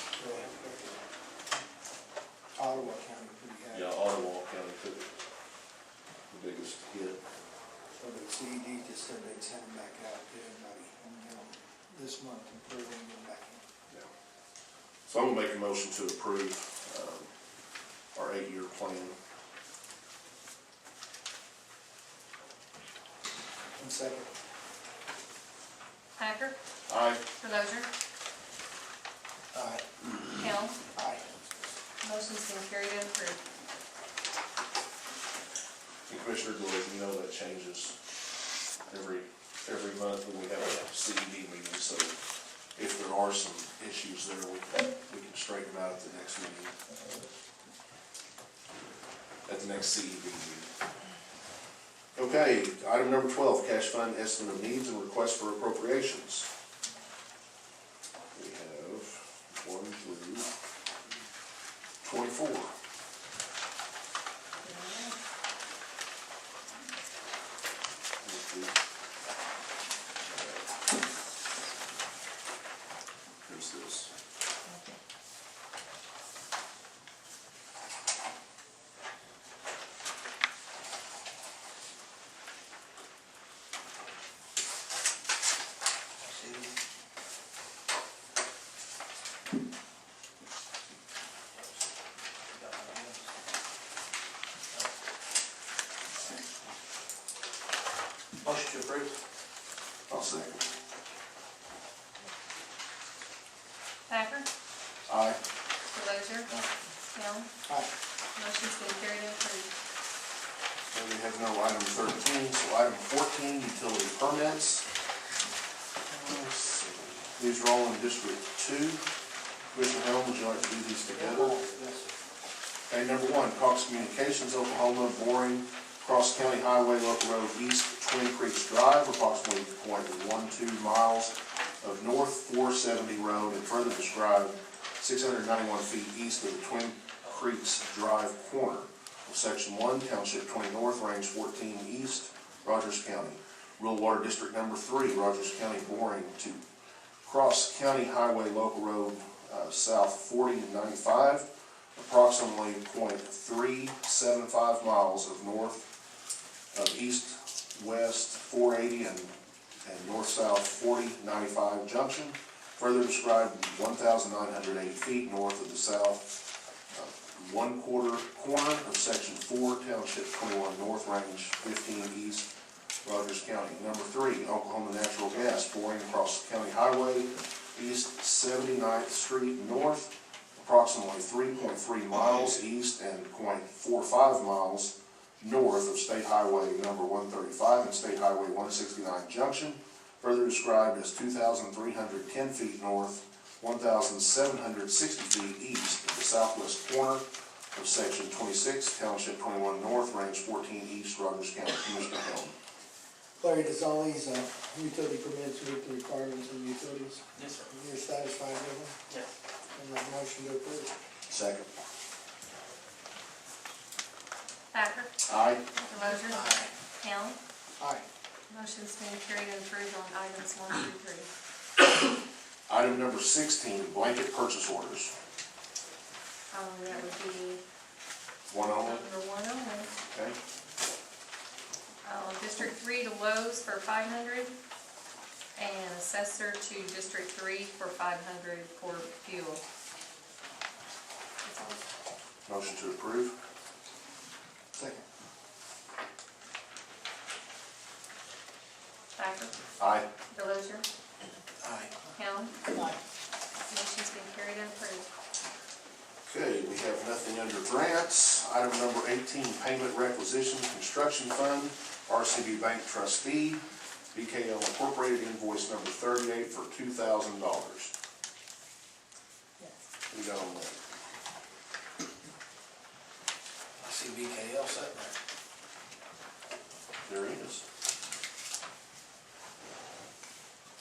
Ottawa County pretty happy. Yeah, Ottawa County took the biggest hit. So the CED just said they'd send them back out to everybody, and, this month, and put them back in. Yeah. So I'm gonna make a motion to approve, our 8-year plan. And second. Thacker, Aye. Delozer, Aye. Helm, Aye. motion's been carried and approved. And Commissioner Gordon, you know that changes every month when we have a CED meeting, so if there are some issues there, we can straighten them out at the next meeting. At the next CED meeting. Okay, item number 12, cash fund estimate of needs and request for appropriations. We have 1 through 24. Here's this. Motion to approve. I'll second. Thacker, Aye. Delozer, Helm, Aye. motion's been carried and approved. And we have no item 13, so item 14, utility permits. Let's see. These are all in District 2. Commissioner Helm, would you like to do these together? Okay, number 1, Cox Communications, Oklahoma, boring, Cross County Highway, local road east Twin Creeks Drive, approximately .12 miles of North 470 Road, and further described 691 feet east of the Twin Creeks Drive corner of Section 1, Township 20 North, Range 14 East, Rogers County. Rural Water District Number 3, Rogers County boring to Cross County Highway, local road south 40 and 95, approximately .375 miles of north of east-west 480 and north-south 40-95 junction, further described 1,980 feet north of the south 1/4 corner of Section 4, Township 21 North, Range 15 East, Rogers County. Number 3, Oklahoma Natural Gas, boring across County Highway, east 79th Street North, approximately 3.3 miles east and .45 miles north of State Highway number 135 and State Highway 169 junction, further described as 2,310 feet north, 1,760 feet east of the southwest corner of Section 26, Township 21 North, Range 14 East, Rogers County. Commissioner Helm. Larry, does all these utility permits meet the requirements of the utilities? Yes, sir. You're satisfied with them? Yes. And the motion to approve? Second. Thacker, Aye. Delozer, Helm, Aye. motion's been carried and approved on items 1 through 3. Item number 16, blanket purchase orders. That would be One only, number one only. okay? District 3 to Lowe's for 500, and assessor to District 3 for 500 for fuel. That's all. Motion to approve. Second. Thacker, Aye. Delozer, Aye. Helm, Aye. motion's been carried and approved. Okay, we have nothing under grants. Item number 18, payment requisition construction fund, RCB Bank trustee, BKL Incorporated invoice number 38 for $2,000. We got on that. I see BKL sitting there. There he is.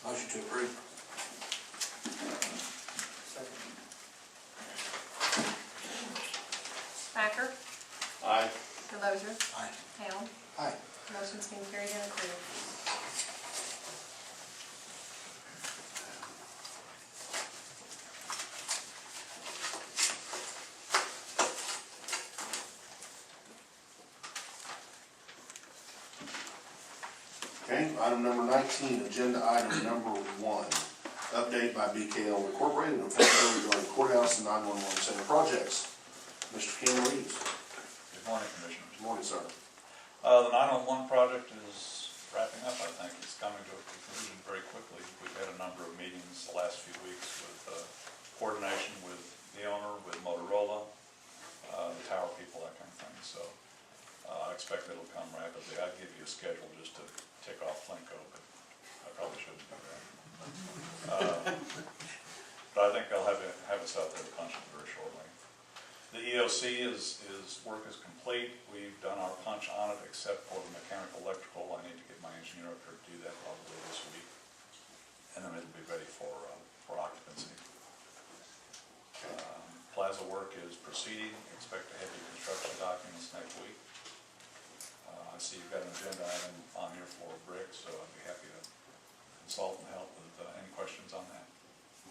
Motion to approve. Second. Thacker, Aye. Delozer, Aye. Helm, Aye. motion's been carried and approved. Okay, item number 19, agenda item number 1, update by BKL Incorporated and Official regarding courthouse and 911 center projects. Mr. Ken Reeves. Good morning, Commissioners. Good morning, sir. The 911 project is wrapping up, I think. It's coming to a conclusion very quickly. We've had a number of meetings the last few weeks with coordination with the owner, with Motorola, the tower people, that kind of thing. So I expect it'll come rapidly. I'd give you a schedule just to tick off Flinko, but I probably shouldn't do that. But I think they'll have us out there punching very shortly. The EOC work is complete. We've done our punch on it except for the mechanical electrical. I need to get my engineer up here to do that probably this week. And then it'll be ready for occupancy. Plaza work is proceeding. Expect to have the construction documents next week. I see you've got an agenda item on here for brick, so I'd be happy to consult and help with any questions on that.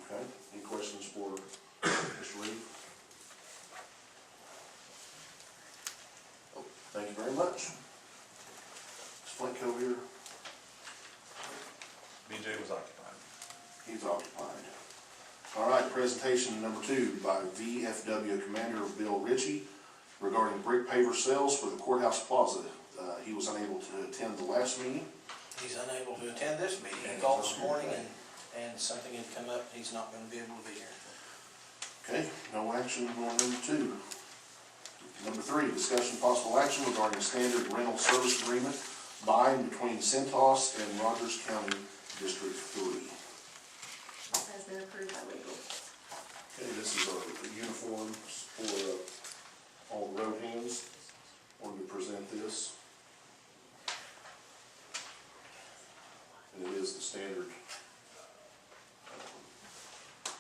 Okay, any questions for Mr. Reeves? Oh, thank you very much. Is Flinko here? BJ was occupied. He's occupied. All right, presentation number 2 by VFW Commander Bill Ritchie regarding brick paver sales for the courthouse plaza. He was unable to attend the last meeting. He's unable to attend this meeting. He called this morning and something had come up. He's not going to be able to be here. Okay, no action on number 2. Number 3, discussion possible action regarding standard rental service agreement by and between Centos and Rogers County District 3. Has been approved by legal. Okay, this is our uniforms for all the road hands. Wanted to present this. And it is the standard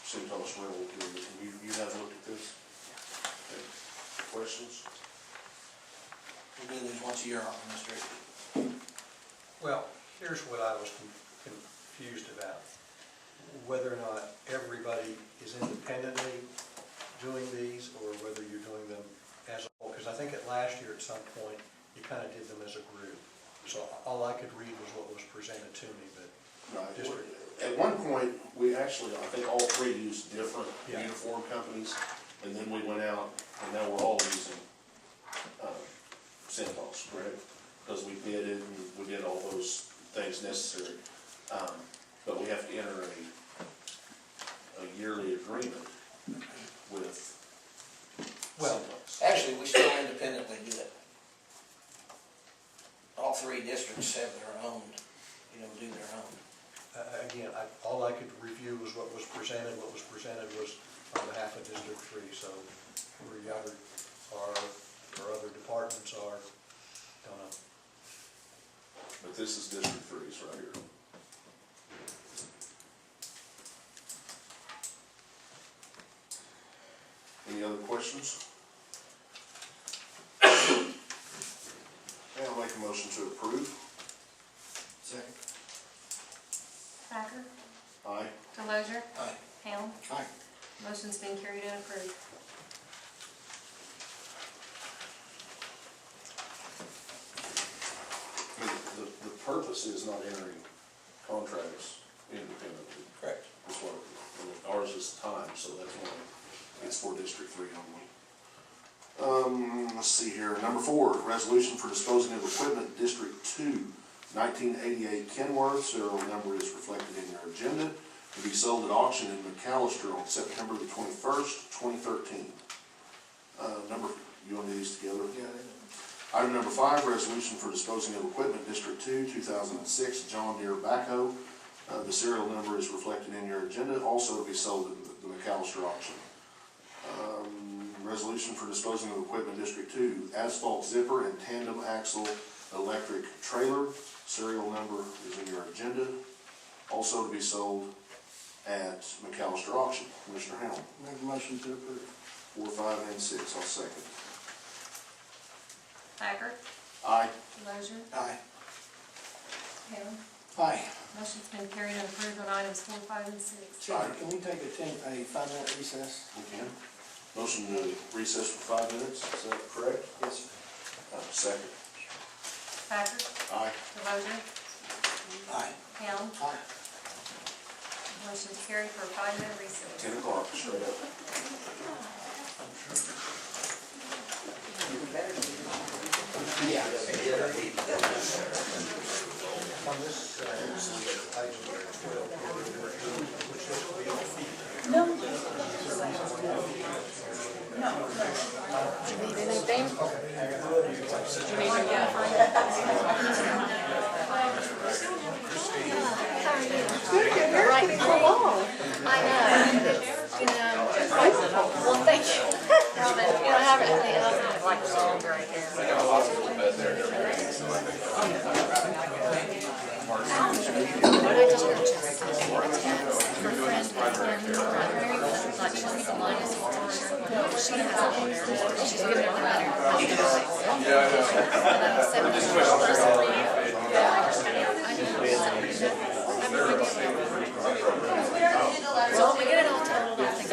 Centos rental agreement. You have looked at this? Okay. Questions? We do these once a year on the street. Well, here's what I was confused about. Whether or not everybody is independently doing these, or whether you're doing them as a whole. Because I think at last year at some point, you kind of did them as a group. So all I could read was what was presented to me, but Right. District. At one point, we actually, I think all 3 used different Yeah. uniform companies, and then we went out, and now we're all using Centos, correct? Because we bid it, and we did all those things necessary. But we have to enter a yearly agreement with Well, Centos. Actually, we still independently do it. All 3 districts have their own, do their own. again, all I could review was what was presented. What was presented was on behalf of District 3, so where the other are, or other departments are, don't know. But this is District 3's right here. Any other questions? Okay, I'll make a motion to approve. Second. Thacker, Aye. Delozer, Aye. Hamel. Aye. Motion's been carried and approved. The purpose is not entering contracts independently. Correct. That's what, ours is time, so that's why it's for District 3 only. Let's see here, number 4, resolution for disposing of equipment, District 2, 1988 Kenworth, serial number is reflected in your agenda, to be sold at auction in McAllister on September the 21st, 2013. You want to do these together? Yeah. Item number 5, resolution for disposing of equipment, District 2, 2006 John Deere backhoe. The serial number is reflected in your agenda, also to be sold at the McAllister auction. Resolution for disposing of equipment, District 2, asphalt zipper and tandem axle electric trailer. Serial number is in your agenda, also to be sold at McAllister auction. Commissioner Hamel. Make a motion to approve. 4, 5, and 6, I'll second. Thacker, Aye. Delozer, Aye. Hamel. Aye. Motion's been carried and approved on items 4, 5, and 6. Sorry, can we take a 5-minute recess? We can. Motion to recess for 5 minutes, is that correct? Yes, sir. Second. Thacker, Aye. Delozer, Aye. Hamel. Aye. Motion's carried for a 5-minute recess. 10 o'clock, straight up. Yeah. On this, item 12, which this will be on feet. No. Do you need anything? Do you need You're right along. I know. You know, well, thank you. I haven't, like longer, I guess. But I just got just her friend, like, she'll be the minus four. She has, she's giving her letter. So when we get it all totaled, I think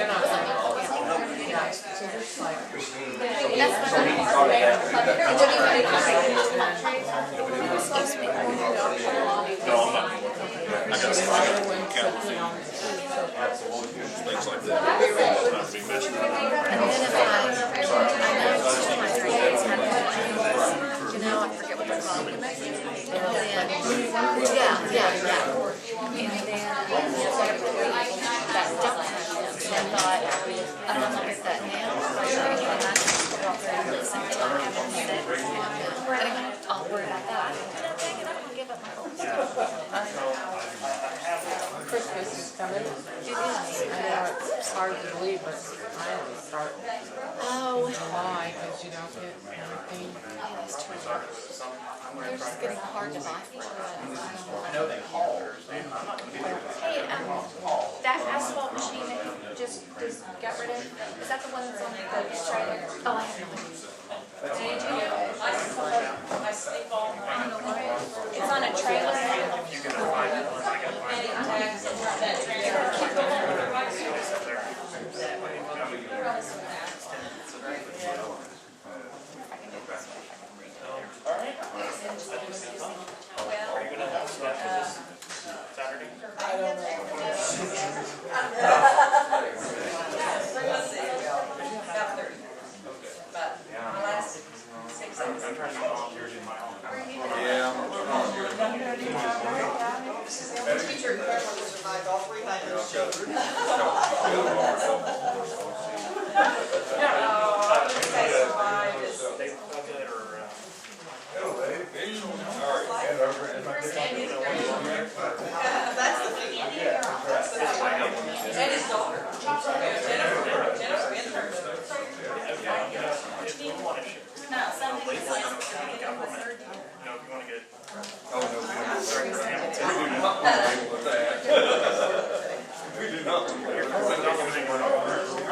that's what Things like that. Not to be messed up. and then if I know two of my 3 days had you know, I forget what they're called. And then, yeah. And then, that don't have them. So I thought, I don't know if that now. And I just put off there at the same time. Anyway, I'll worry about that. Dang it, I can give up my whole stuff. Christmas is coming. It is. I know it's hard to believe, but I have to start Oh. July because you don't get everything. Yeah, that's true. They're just getting hard to buy for. I know they haul. Hey, that asphalt machine that you just got rid of, is that the one that's on the trailer? Oh, I have no idea. Did you? It's on a trailer. Are you gonna have stuff Saturday? I don't know. But my last 6 hours. I'm trying to volunteer in my own. Yeah. Teacher in Fairmont survived all 300 children. They took it or, That's the thing. And his daughter. Jennifer interned. if you want to share. No, something If you want to get. Oh, no, we do not want to deal with that. We do not want to deal with that.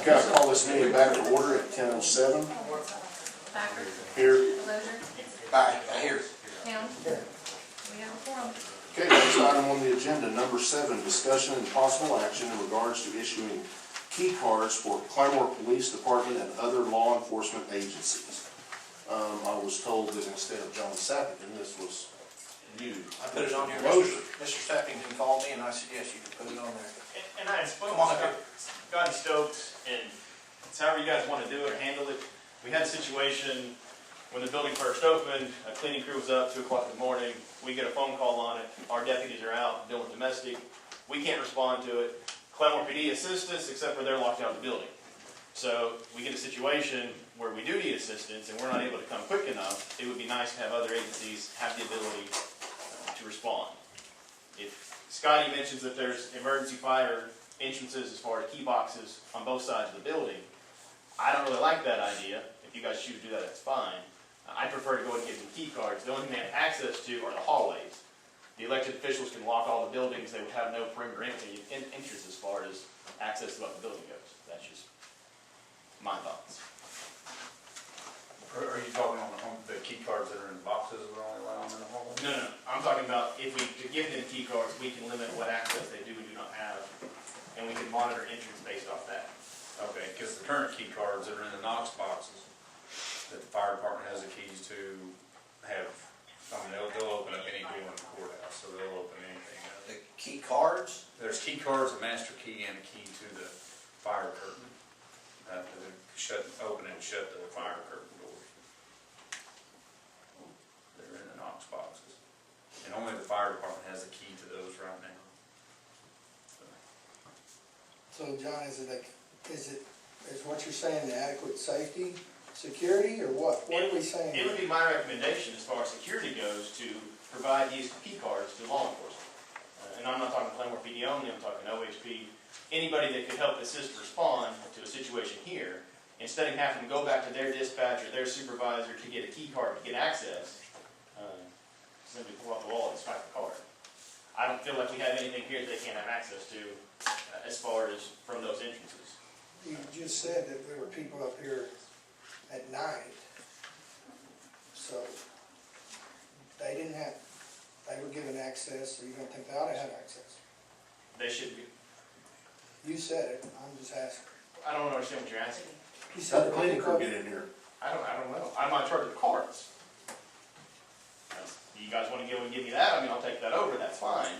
Gotta call this meeting back to order at 10:07. Packer, Here. Delozer, Aye, here. Helm. We have a forum. Okay, next item on the agenda, number 7, discussion and possible action in regards to issuing key cards for Claremore Police Department and other law enforcement agencies. I was told that instead of John Sappington, this was you. I put it on here. Delozer. Mr. Sappington called me and I said, yes, you can put it on there. And I had spoken Come on, to Scotty Stokes, and it's however you guys want to do it or handle it. We had a situation when the building first opened, a cleaning crew was up 2 o'clock in the morning. We get a phone call on it. Our deputies are out dealing with domestic. We can't respond to it. Claremore PD assists us, except for they're locked out of the building. So we get a situation where we do need assistance and we're not able to come quick enough. It would be nice to have other agencies have the ability to to respond. If Scotty mentions that there's emergency fire entrances as far as key boxes on both sides of the building, I don't really like that idea. If you guys choose to do that, that's fine. I prefer to go and give them key cards. The only thing they have access to are the hallways. The elected officials can lock all the buildings. They would have no perimeter entrance as far as access to what the building goes. That's just my thoughts. Are you talking on the key cards that are in boxes that are only allowed in the hallway? No, I'm talking about if we to give them key cards, we can limit what access they do and do not have, and we can monitor entrance based off that. Okay, because the current key cards that are in the Knox boxes, that the fire department has the keys to have, I mean, they'll open up any door in the courthouse, so they'll open anything up. The key cards? There's key cards, a master key, and a key to the fire curtain. To open and shut the fire curtain doors. They're in the Knox boxes. And only the fire department has a key to those right now. So John, is what you're saying the adequate safety, security, or what? What are we saying? It would be my recommendation as far as security goes to provide these key cards to law enforcement. And I'm not talking Glenmore PD only, I'm talking OHP, anybody that could help assist respond to a situation here, instead of having to go back to their dispatch or their supervisor to get a key card to get access, simply pull out the wall and swipe the card. I don't feel like we have anything here that they can't have access to as far as from those entrances. You just said that there were people up here at night, so they were given access, so you don't think they ought to have access? They should be. You said it, I'm just asking. I don't understand what you're asking. You How said did the cleaning crew get in here? I don't know. I'm not in charge of the cards. You guys want to go and give me that? I mean, I'll take that over, that's fine.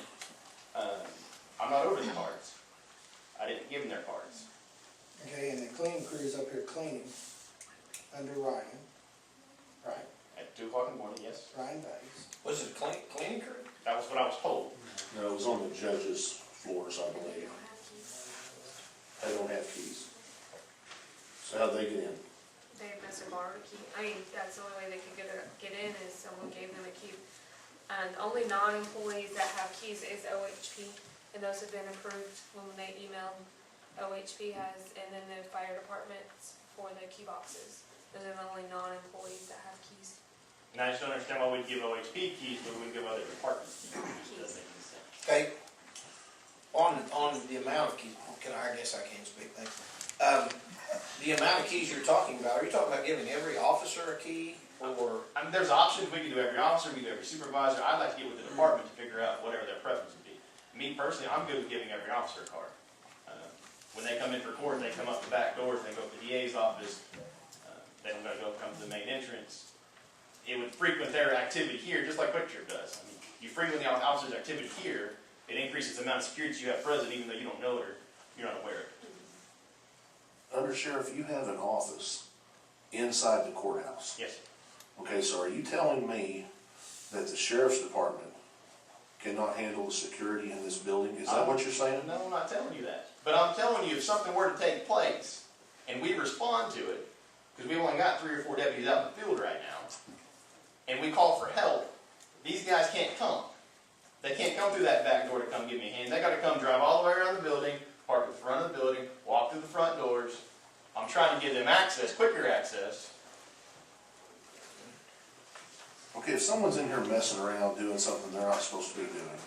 I'm not over the cards. I didn't give them their cards. Okay, and the cleaning crew is up here cleaning under Ryan, right? At 2 o'clock in the morning, yes. Ryan Bates. Was it a cleaning crew? That was what I was told. No, it was on the judge's floors, I believe. They don't have keys. So how'd they get in? They must have borrowed a key. I mean, that's the only way they could get in is someone gave them a key. And only non-employees that have keys is OHP, and those have been approved when they emailed. OHP has, and then the fire departments for the key boxes. Those are the only non-employees that have keys. And I just don't understand why we'd give OHP keys, but we'd give other departments keys. Doesn't make any sense. Okay, on the amount of keys, I guess I can't speak, thanks. The amount of keys you're talking about, are you talking about giving every officer a key, or? I mean, there's options, we can do every officer, we can do every supervisor, I'd like to get with the department to figure out whatever their preference would be. Me personally, I'm good with giving every officer a card. When they come in for court, they come up the back doors, they go to the DA's office, they don't gotta come to the main entrance. It would frequent their activity here, just like QuickTrip does. I mean, you frequent the officer's activity here, it increases the amount of security you have present, even though you don't know it or you're not aware of it. Under Sheriff, you have an office inside the courthouse. Yes, sir. Okay, so are you telling me that the sheriff's department cannot handle the security in this building? Is that what you're saying? No, I'm not telling you that. But I'm telling you, if something were to take place, and we respond to it, because we've only got 3 or 4 deputies out in the field right now, and we call for help, these guys can't come. They can't come through that back door to come give me a hand. They gotta come drive all the way around the building, park at the front of the building, walk through the front doors. I'm trying to give them access, quicker access. Okay, if someone's in here messing around doing something they're not supposed to be doing,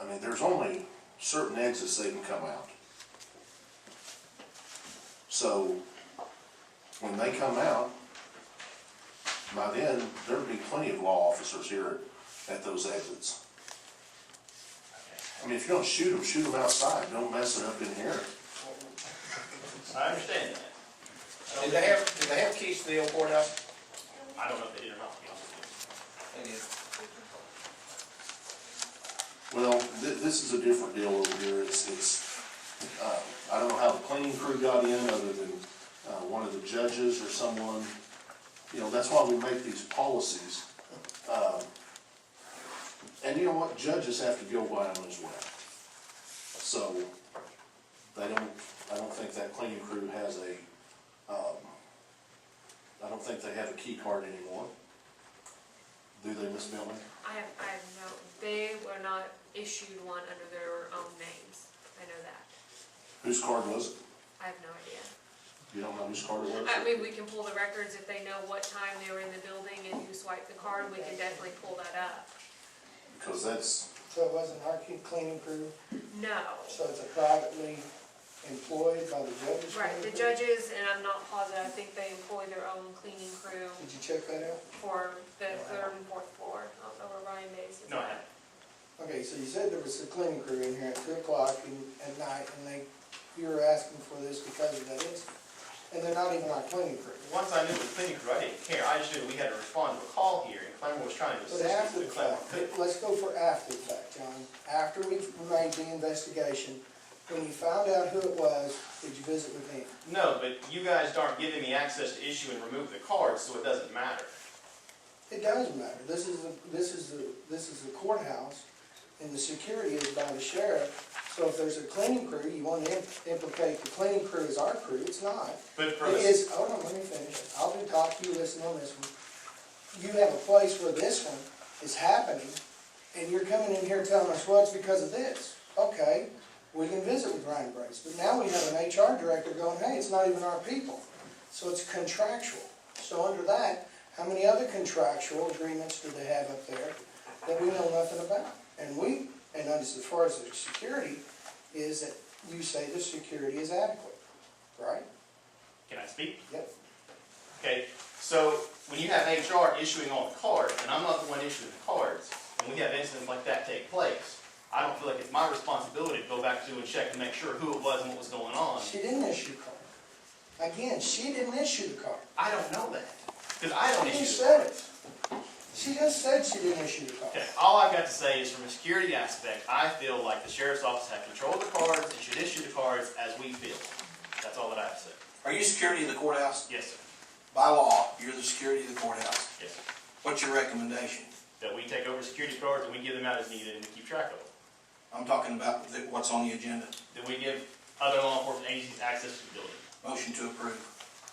I mean, there's only certain exits they can come out. So, when they come out, by then, there'd be plenty of law officers here at those exits. I mean, if you're gonna shoot them outside, don't mess it up in here. I understand that. Did they have keys to the old courthouse? I don't know if they did or not, to be honest with you. They did. Well, this is a different deal over here. I don't know how the cleaning crew got in, other than one of the judges or someone. You know, that's why we make these policies. And you know what? Judges have to go by them as well. So, I don't think that cleaning crew has I don't think they have a key card anymore. Do they, Ms. Bentley? I have no, they were not issued one under their own names. I know that. Whose card was it? I have no idea. You don't know whose card it was? I mean, we can pull the records if they know what time they were in the building and who swiped the card, we can definitely pull that up. Because that's, So it wasn't our cleaning crew, No. so it's a privately employed by the judges? Right, the judges, and I'm not positive, I think they employ their own cleaning crew Did you check that out? for the third and fourth floor. I don't know where Ryan Mays is No, I at. haven't. Okay, so you said there was a cleaning crew in here at 2 o'clock at night, and you were asking for this because of that incident. And they're not even our cleaning crew. Once I knew it was cleaning crew, I didn't care. I just knew we had to respond to a call here, and Claremore was trying to But assist after me, the but Claremore fact, couldn't. let's go for after the fact, John. After we've made the investigation, when you found out who it was, did you visit with him? No, but you guys aren't giving me access to issue and remove the cards, so it doesn't matter. It does matter. This is the courthouse, and the security is by the sheriff. So if there's a cleaning crew, you want to implicate the cleaning crew as our crew, it's not. But from It is, hold on, let me finish. I'll do talk, you listen on this one. You have a place where this one is happening, and you're coming in here telling us, well, it's because of this. Okay, we can visit with Ryan Brace, but now we have an HR director going, hey, it's not even our people. So it's contractual. So under that, how many other contractual agreements do they have up there that we know nothing about? And as far as the security, is that you say the security is adequate, right? Can I speak? Yep. Okay, so when you have HR issuing all the cards, and I'm not the one issuing the cards, and we have incidents like that take place, I don't feel like it's my responsibility to go back to and check and make sure who it was and what was going on. She didn't issue the card. Again, she didn't issue the card. I don't know that, because I don't She issue the said cards. it. She just said she didn't issue the card. Okay, all I've got to say is from a security aspect, I feel like the sheriff's office has control of the cards and should issue the cards as we feel. That's all that I have to say. Are you security of the courthouse? Yes, sir. By law, you're the security of the courthouse. Yes, sir. What's your recommendation? That we take over security cards and we give them out as needed and we keep track of them. I'm talking about what's on the agenda. That we give other law enforcement agencies access to the building. Motion to approve.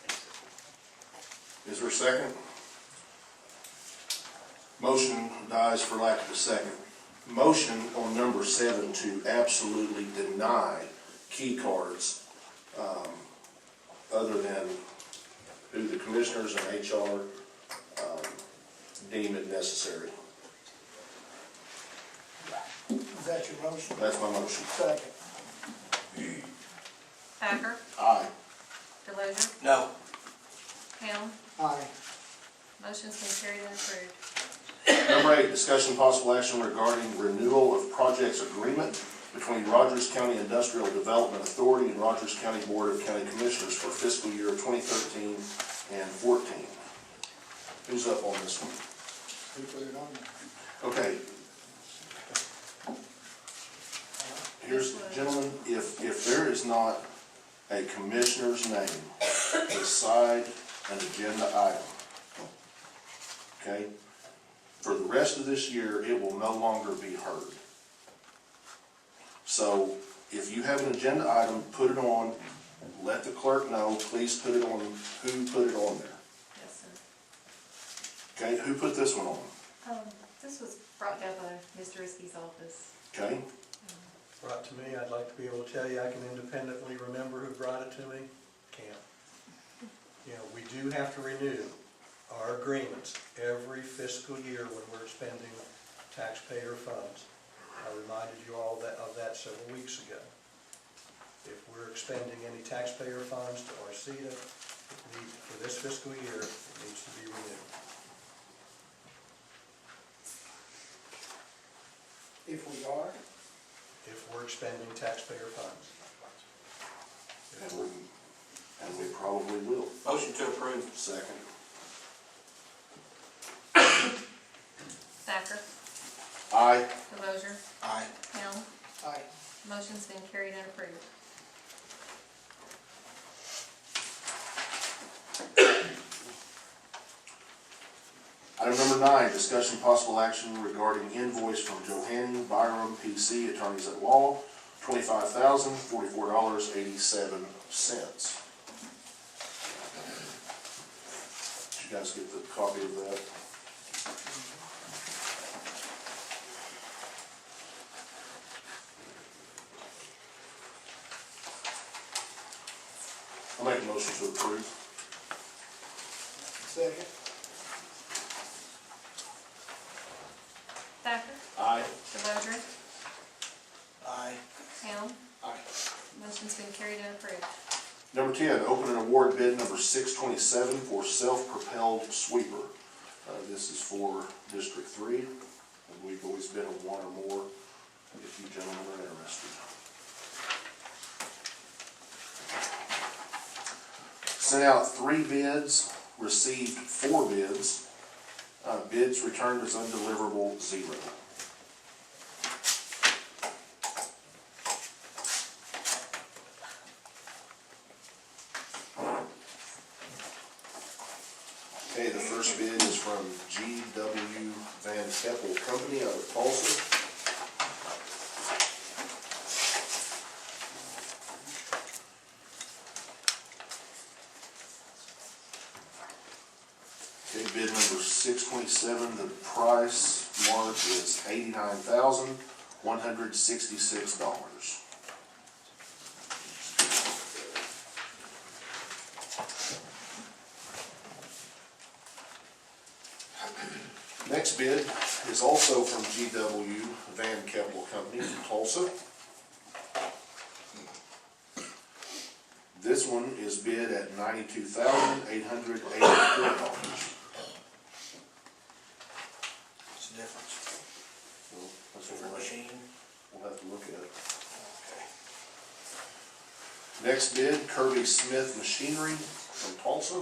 Thank you, sir. Is there a second? Motion dies for lack of a second. Motion on number 7 to absolutely deny key cards, other than who the commissioners and HR deem it necessary. Is that your motion? That's my motion. Second. Thacker, Aye. Delozer, No. Helm, Aye. motion's been carried and approved. Number 8, discussion possible action regarding renewal of projects agreement between Rogers County Industrial Development Authority and Rogers County Board of County Commissioners for fiscal year 2013 and 14. Who's up on this one? Who put it on there? Okay. Here's, gentlemen, if there is not a commissioner's name beside an agenda item, okay, for the rest of this year, it will no longer be heard. So if you have an agenda item, put it on, let the clerk know, please put it on, who put it on there. Yes, sir. Okay, who put this one on? This was brought down by Mr. Iskey's office. Okay, Brought to me, I'd like to be able to tell you I can independently remember who brought it to me. Can't. You know, we do have to renew our agreements every fiscal year when we're expending taxpayer funds. I reminded you all of that several weeks ago. If we're expending any taxpayer funds to RCEDA, for this fiscal year, it needs to be renewed. If we are, If we're expending taxpayer funds. and we probably will. Motion to approve. Second. Thacker, Aye. Delozer, Aye. Helm, aye. motion's been carried and approved. Item number 9, discussion possible action regarding invoice from Johanny Byram PC, attorneys at law, $25,044.87. Did you guys get the copy of that? motion to approve. Second. Thacker, Aye. Delozer, Aye. Helm, Aye. motion's been carried and approved. Number 10, open and award bid number 627 for self-propelled sweeper. This is for District 3, and we've always bid on one or more, if you gentlemen are interested. Sent out 3 bids, received 4 bids. Bids returned as undeliverable, 0. Okay, the first bid is from G.W. Van Keppel Company out of Tulsa. Okay, bid number 627, the price mark is $89,166. Next bid is also from G.W. Van Keppel Company from Tulsa. This one is bid at $92,884. What's the difference? Well, that's what Different machine? we'll have to look at it. Next bid, Kirby Smith Machinery from Tulsa.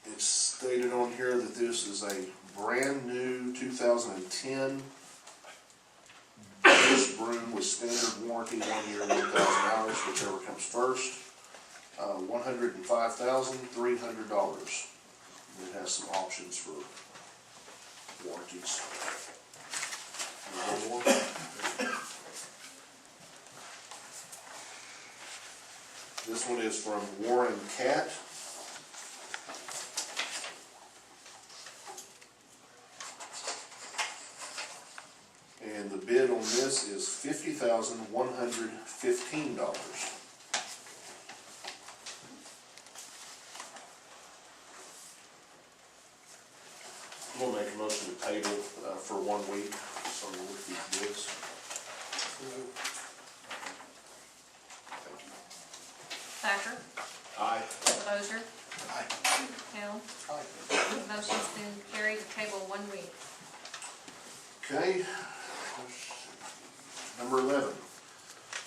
It's stated on here that this is a brand new 2010 disc broom with standard warranty, 1 year, 1,000 hours, whichever comes first. $105,300. It has some options for warranties. One more. This one is from Warren Cat. And the bid on this is $50,115. I'm gonna make a motion to table for 1 week, so we'll look at these bids. Thank you. Thacker, Aye. Delozer, Aye. Helm, Aye. motion's been carried to table 1 week. Okay. Number 11,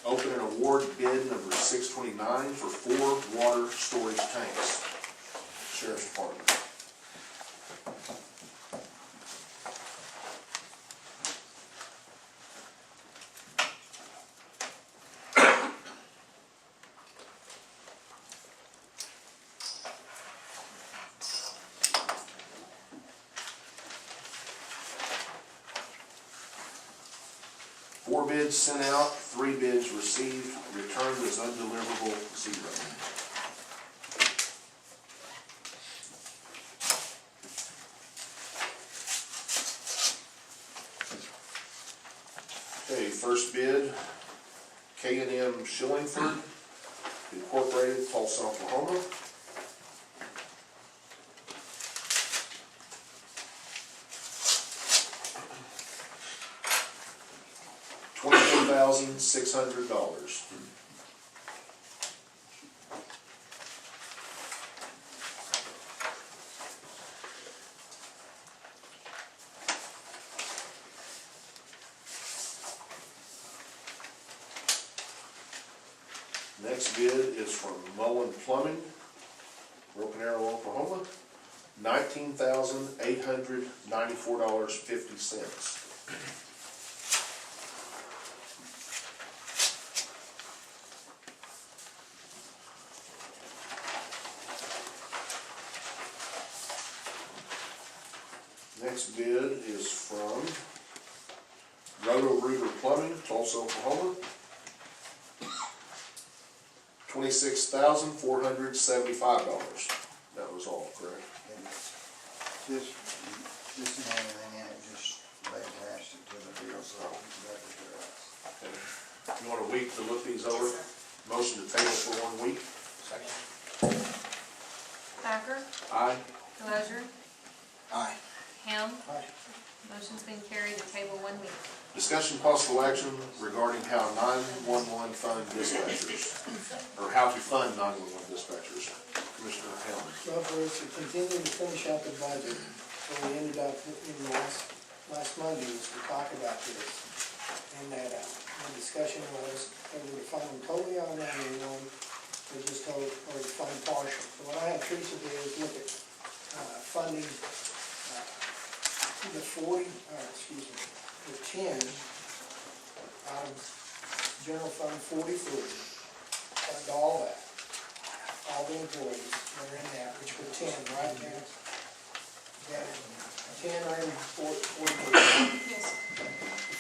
open and award bid number 629 for 4 water storage tanks. Sheriff's Department. Four bids sent out, 3 bids received, returned as undeliverable, 0. Okay, first bid, K&M Shillingford Incorporated, Tulsa, Oklahoma. $24,600. Next bid is from Mullen Plumbing, Broken Arrow, Oklahoma, $19,894.50. Next bid is from Roto-Rooter Plumbing, Tulsa, Oklahoma. $26,475. That was all, correct? This isn't anything in it, just So, okay. You want a week to look these over? Yes, sir. Motion to table for 1 week? Second. Thacker, Aye. Delozer, Aye. Helm. Aye. Motion's been carried to table 1 week. Discussion possible action regarding how 911 fund dispatchers, or how to fund 911 dispatchers. Commissioner Helm. Well, for us to continue to finish out the budget, so we ended up in the last Monday was to talk about this. And that, the discussion was, whether to fund them totally on 911, or just total, or to fund partial. So what I had Teresa do is look at, funding, the 10 out of general fund 43, fund all that, all the employees are in that, which were 10, right, Jan? Yeah, 10 are in 43. Yes.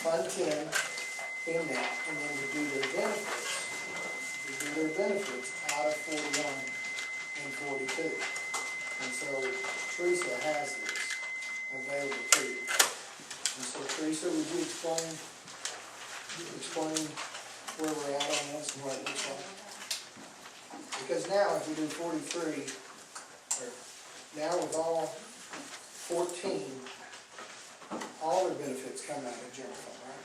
Fund 10 in that, and then we do their benefits. We do their benefits out of 41 and 42. And so Teresa has this available to you. And so Teresa, would you explain where we're at on this and what it looks like? Because now, if we do 43, or now with all 14, all their benefits come out of general fund, right?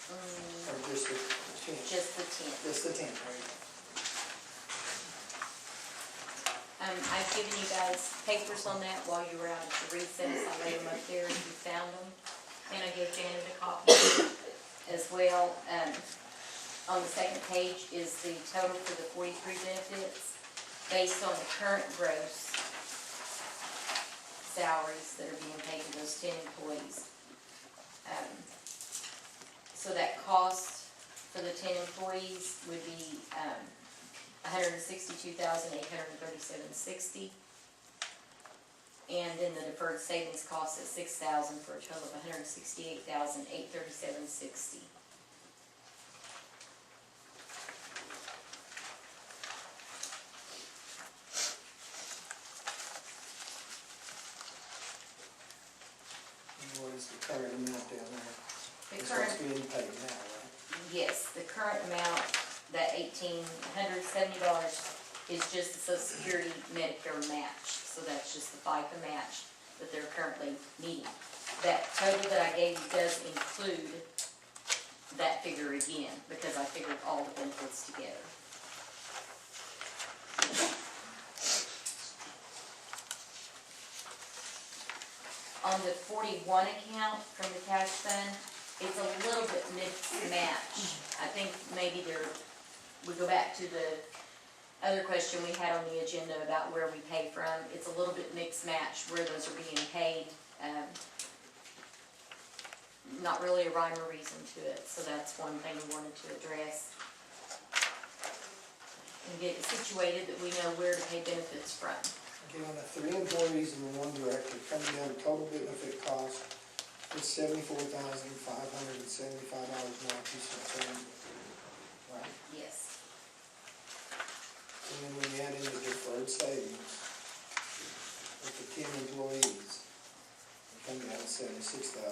Or just the 10? Just the 10. Just the 10, right? I've given you guys papers on that while you were out at the recess. I laid them up there and you found them. And I gave Janet a copy as well. On the second page is the total for the 43 benefits based on the current gross salaries that are being paid to those 10 employees. So that cost for the 10 employees would be $162,837.60, and then the deferred savings cost at $6,000 for a total of $168,837.60. And what is the current amount down there? The It's current, what's being paid now, right? yes, the current amount, that $1,870, is just the Social Security Medicare match. So that's just the FICA match that they're currently needing. That total that I gave you does include that figure again, because I figured all the benefits together. On the 41 account from the cash fund, it's a little bit mixed match. I think maybe we go back to the other question we had on the agenda about where we pay from. It's a little bit mixed match where those are being paid. Not really a rhyme or reason to it, so that's one thing we wanted to address. And get it situated that we know where to pay benefits from. Okay, on the 3 employees and the 1 director, coming down to total benefit cost, it's $74,575.92. Right? Yes. And then when you add in the deferred savings, with the 10 employees, it comes down to $76,975.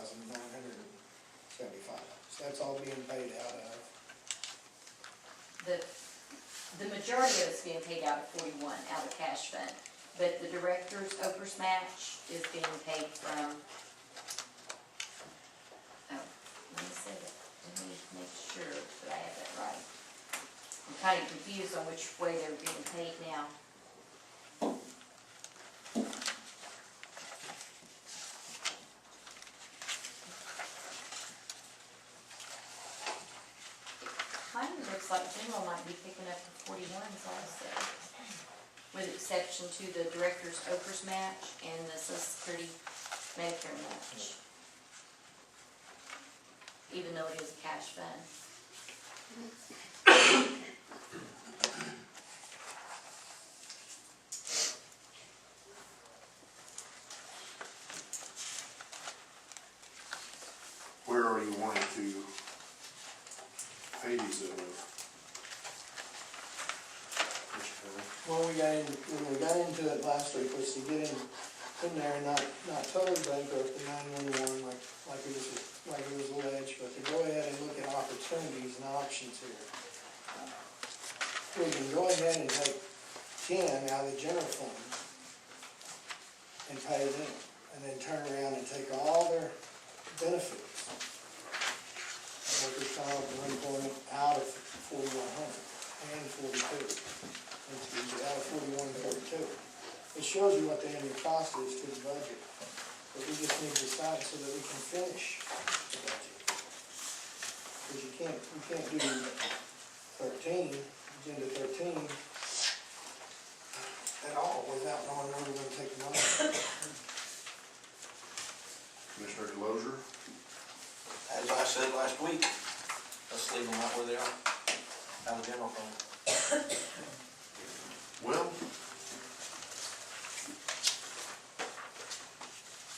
So that's all being paid out of. The majority of it's being paid out of 41, out of cash fund. But the director's OPERS match is being paid from, let me make sure that I have that right. I'm kind of confused on which way they're being paid now. Kind of looks like general might be picking up the 41s also, with exception to the director's OPERS match and the Social Security Medicare match, even though it is a cash fund. Where are you wanting to pay these in with? Well, when we got into it last week, was to get in in there, not totally bankrupt the 911 like it was alleged, but to go ahead and look at opportunities and options here. We can go ahead and take 10 out of the general fund and pay them, and then turn around and take all their benefits, workers' comp and unemployment, out of 4,100 and 42. Excuse me, out of 41 and 42. It shows you what the annual cost is to the budget, but we just need to decide so that we can finish the budget. Because we can't do 13, agenda 13, at all without knowing where we're gonna take the money. Commissioner Delozer? As I said last week, let's leave them right where they are, out of the general fund. Well,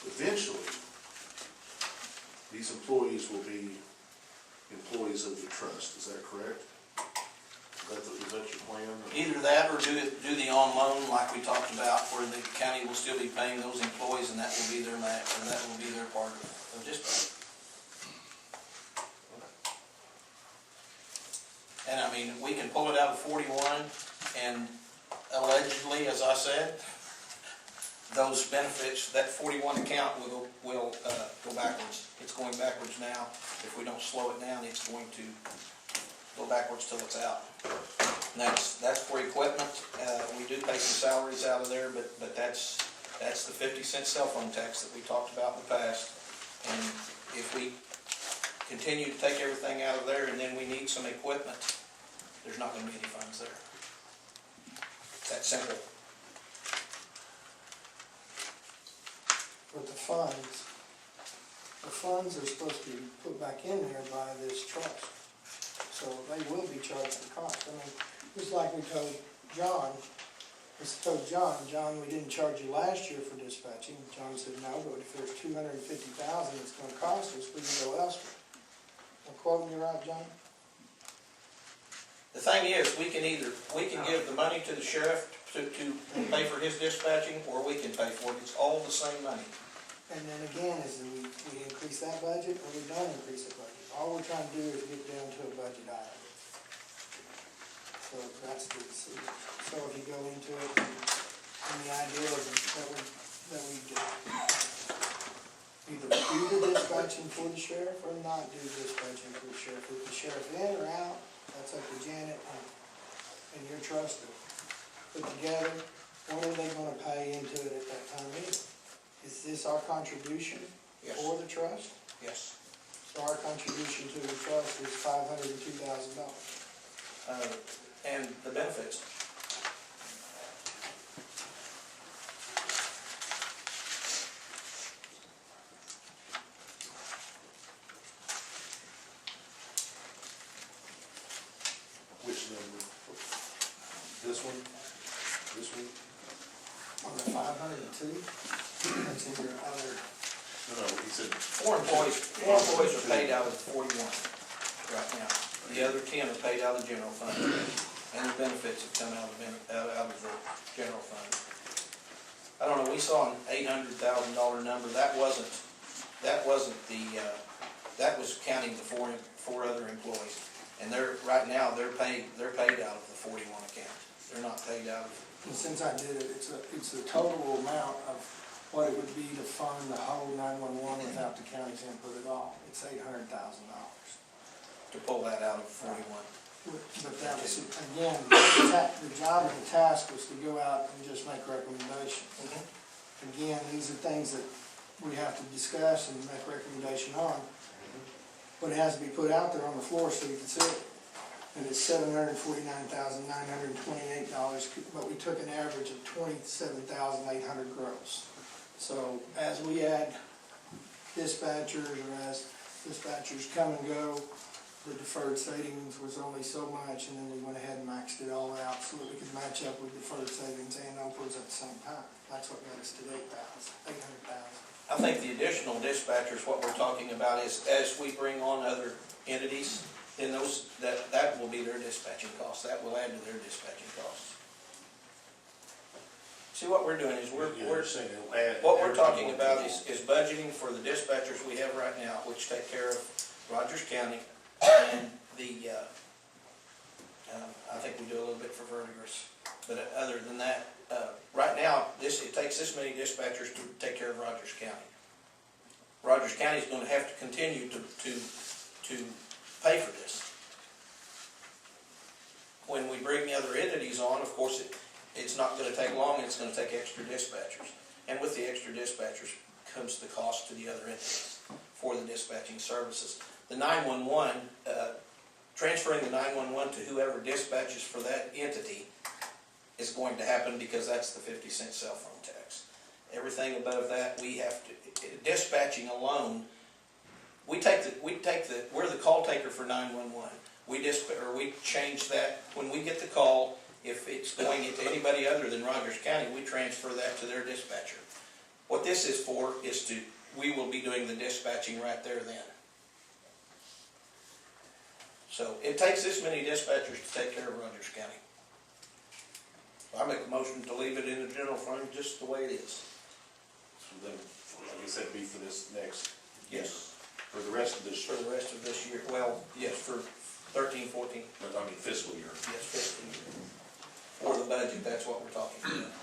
eventually, these employees will be employees of the trust, is that correct? Is that your plan? Either that or do the on loan like we talked about, where the county will still be paying those employees and that will be their match, and that will be their part of dispatch. And I mean, we can pull it out of 41 and allegedly, as I said, those benefits, that 41 account will go backwards. It's going backwards now. If we don't slow it down, it's going to go backwards till it's out. And that's for equipment. We do pay some salaries out of there, but that's the 50-cent cell phone tax that we talked about in the past. And if we continue to take everything out of there and then we need some equipment, there's not going to be any funds there. It's that simple. But the funds are supposed to be put back in there by this trust. So they will be charged the cost. I mean, just like we told John, John, we didn't charge you last year for dispatching. John said, no, but if there's $250,000 it's going to cost us, we can go elsewhere. Am I quoting you right, John? The thing is, we can give the money to the sheriff to pay for his dispatching, or we can pay for it. It's all the same money. And then again, is we increase that budget or we don't increase the budget. All we're trying to do is get down to a budget item. So that's the decision. So if you go into it, and the idea is that we do either do the dispatching for the sheriff or not do dispatching for the sheriff. If the sheriff in or out, that's up to Janet and your trust to put together. What are they going to pay into it at that time either? Is this our contribution for the trust? Yes. So our contribution to the trust is $502,000. And the benefits. Which number? This one? This one? On the 502, that's in your other. No, he said. Four employees are paid out of 41 right now. The other 10 are paid out of the general fund, and the benefits have come out of the general fund. I don't know, we saw an $800,000 number. That was counting the four other employees. And right now, they're paid out of the 41 account. They're not paid out of. And since I did it, it's the total amount of what it would be to fund the whole 911 without the county's input at all. It's $800,000. To pull that out of 41. But that was, again, the job of the task was to go out and just make recommendations. Again, these are things that we have to discuss and make recommendation on. But it has to be put out there on the floor so you can see it. And it's $749,928, but we took an average of $27,800 gross. So as we add dispatchers, or as dispatchers come and go, the deferred savings was only so much, and then we went ahead and maxed it all out so that we could match up with deferred savings and OPERS at the same time. That's what got us to $800,000. I think the additional dispatchers, what we're talking about is as we bring on other entities, then that will be their dispatching costs. That will add to their dispatching costs. See, what we're doing is You're saying it'll add. what we're every time talking one about people- is budgeting for the dispatchers we have right now, which take care of Rogers County and the, I think we do a little bit for Verdigris. But other than that, right now, it takes this many dispatchers to take care of Rogers County. Rogers County is gonna have to continue to pay for this. When we bring the other entities on, of course, it's not gonna take long, it's gonna take extra dispatchers. And with the extra dispatchers comes the cost to the other entities for the dispatching services. The 911, transferring the 911 to whoever dispatches for that entity is going to happen because that's the 50-cent cell phone tax. Everything above that, we have to, dispatching alone, we're the call taker for 911. We change that, when we get the call, if it's going into anybody other than Rogers County, we transfer that to their dispatcher. What this is for is we will be doing the dispatching right there then. So it takes this many dispatchers to take care of Rogers County. I make a motion to leave it in the general fund just the way it is. So then, I guess that'd be for this next. Yes. For the rest of this For year. the rest of this year, well, yes, for 13, 14, I mean fiscal year. yes, fiscal year. For the budget, that's what we're talking about.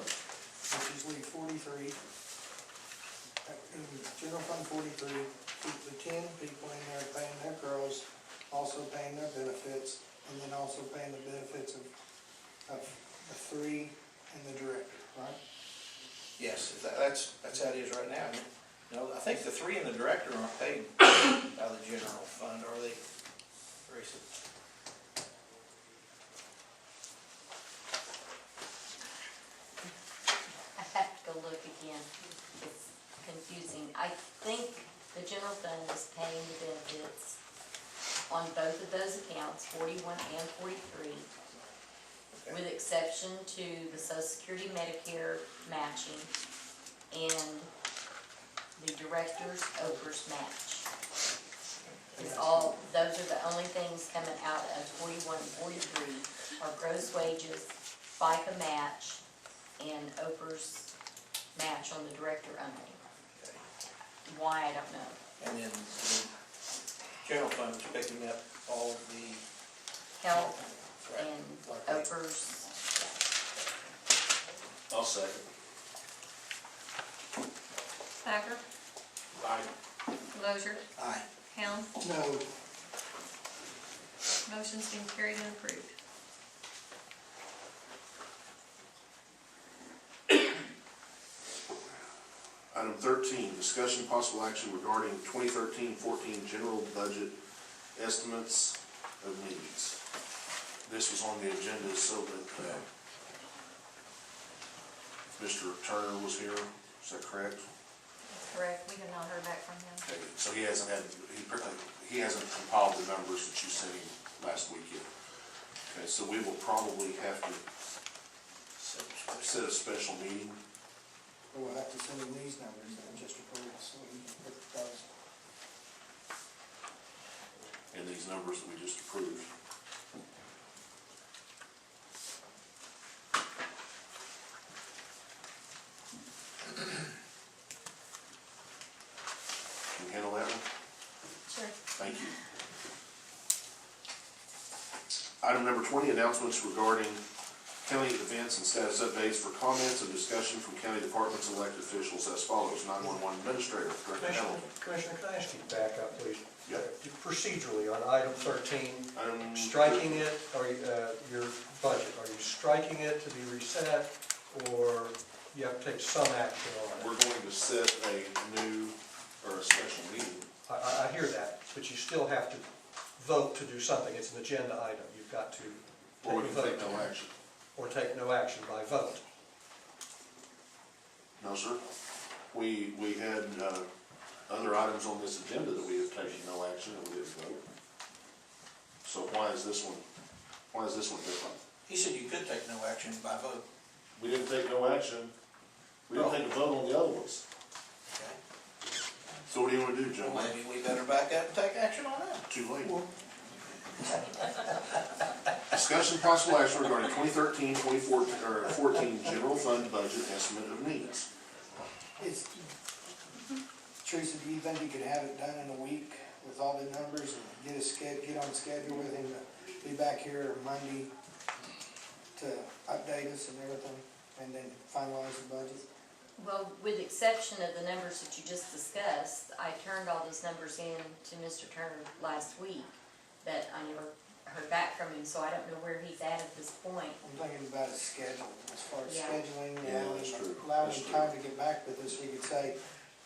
Which is leave 43. In general fund 43, keep the 10 people in there paying their girls, also paying their benefits, and then also paying the benefits of the 3 and the director, right? Yes, that's how it is right now. No, I think the 3 and the director aren't paid by the general fund, are they, Teresa? I have to go look again. It's confusing. I think the general fund is paying the benefits on both of those accounts, 41 and 43, with exception to the Social Security Medicare matching and the director's OPERS match. Is all, those are the only things coming out of 41 and 43 are gross wages, FICA match, and OPERS match on the director only. Why, I don't know. And then the general fund is picking up all of the Health Right. and Like that. OPERS. I'll second. Thacker, Aye. Lozier, Aye. Helm, No, motion's been carried and approved. Item 13, discussion possible action regarding 2013-14 general budget estimates of needs. This was on the agenda so that Mr. Turner was here, is that correct? That's correct, we have not heard back from him. Okay, so he hasn't compiled the numbers that you sent him last week yet. Okay, so we will probably have to set a special meeting. we'll have to send him these numbers and just approve it, so he can put those. And these numbers that we just approved. Can you handle that one? Sure. Thank you. Item number 20, announcements regarding county events and status updates for comments and discussion from county departments and elected officials as follows. 911 Administrator, Director Hamilton. Commissioner, can I ask you to back up, please? Yep. Procedurally, on item 13, Item- striking it, or your budget, are you striking it to be reset, or you have to take some action on it? We're going to set a new, or a special meeting. I hear that, but you still have to vote to do something. It's an agenda item. You've got to take Or a we can vote. take no action. Or take no action by vote. No, sir. We had other items on this agenda that we have taken no action and we didn't vote. So why is this one different? He said you could take no action by vote. We didn't take no action. We didn't take a vote on the other ones. Okay. So what do you want to do, Joe? Well, maybe we better back up and take action on that. Too late. Discussion possible action regarding 2013-2014 general fund budget estimate of needs. Teresa, do you think you could have it done in a week with all the numbers and get on schedule with him to be back here Monday to update us and everything, and then finalize the budget? Well, with the exception of the numbers that you just discussed, I turned all those numbers in to Mr. Turner last week, that I never heard back from him, so I don't know where he's at this point. I'm thinking about his schedule, as far as Yeah. scheduling, Yeah, that's true. allowing That's him time to get back with us. We could say,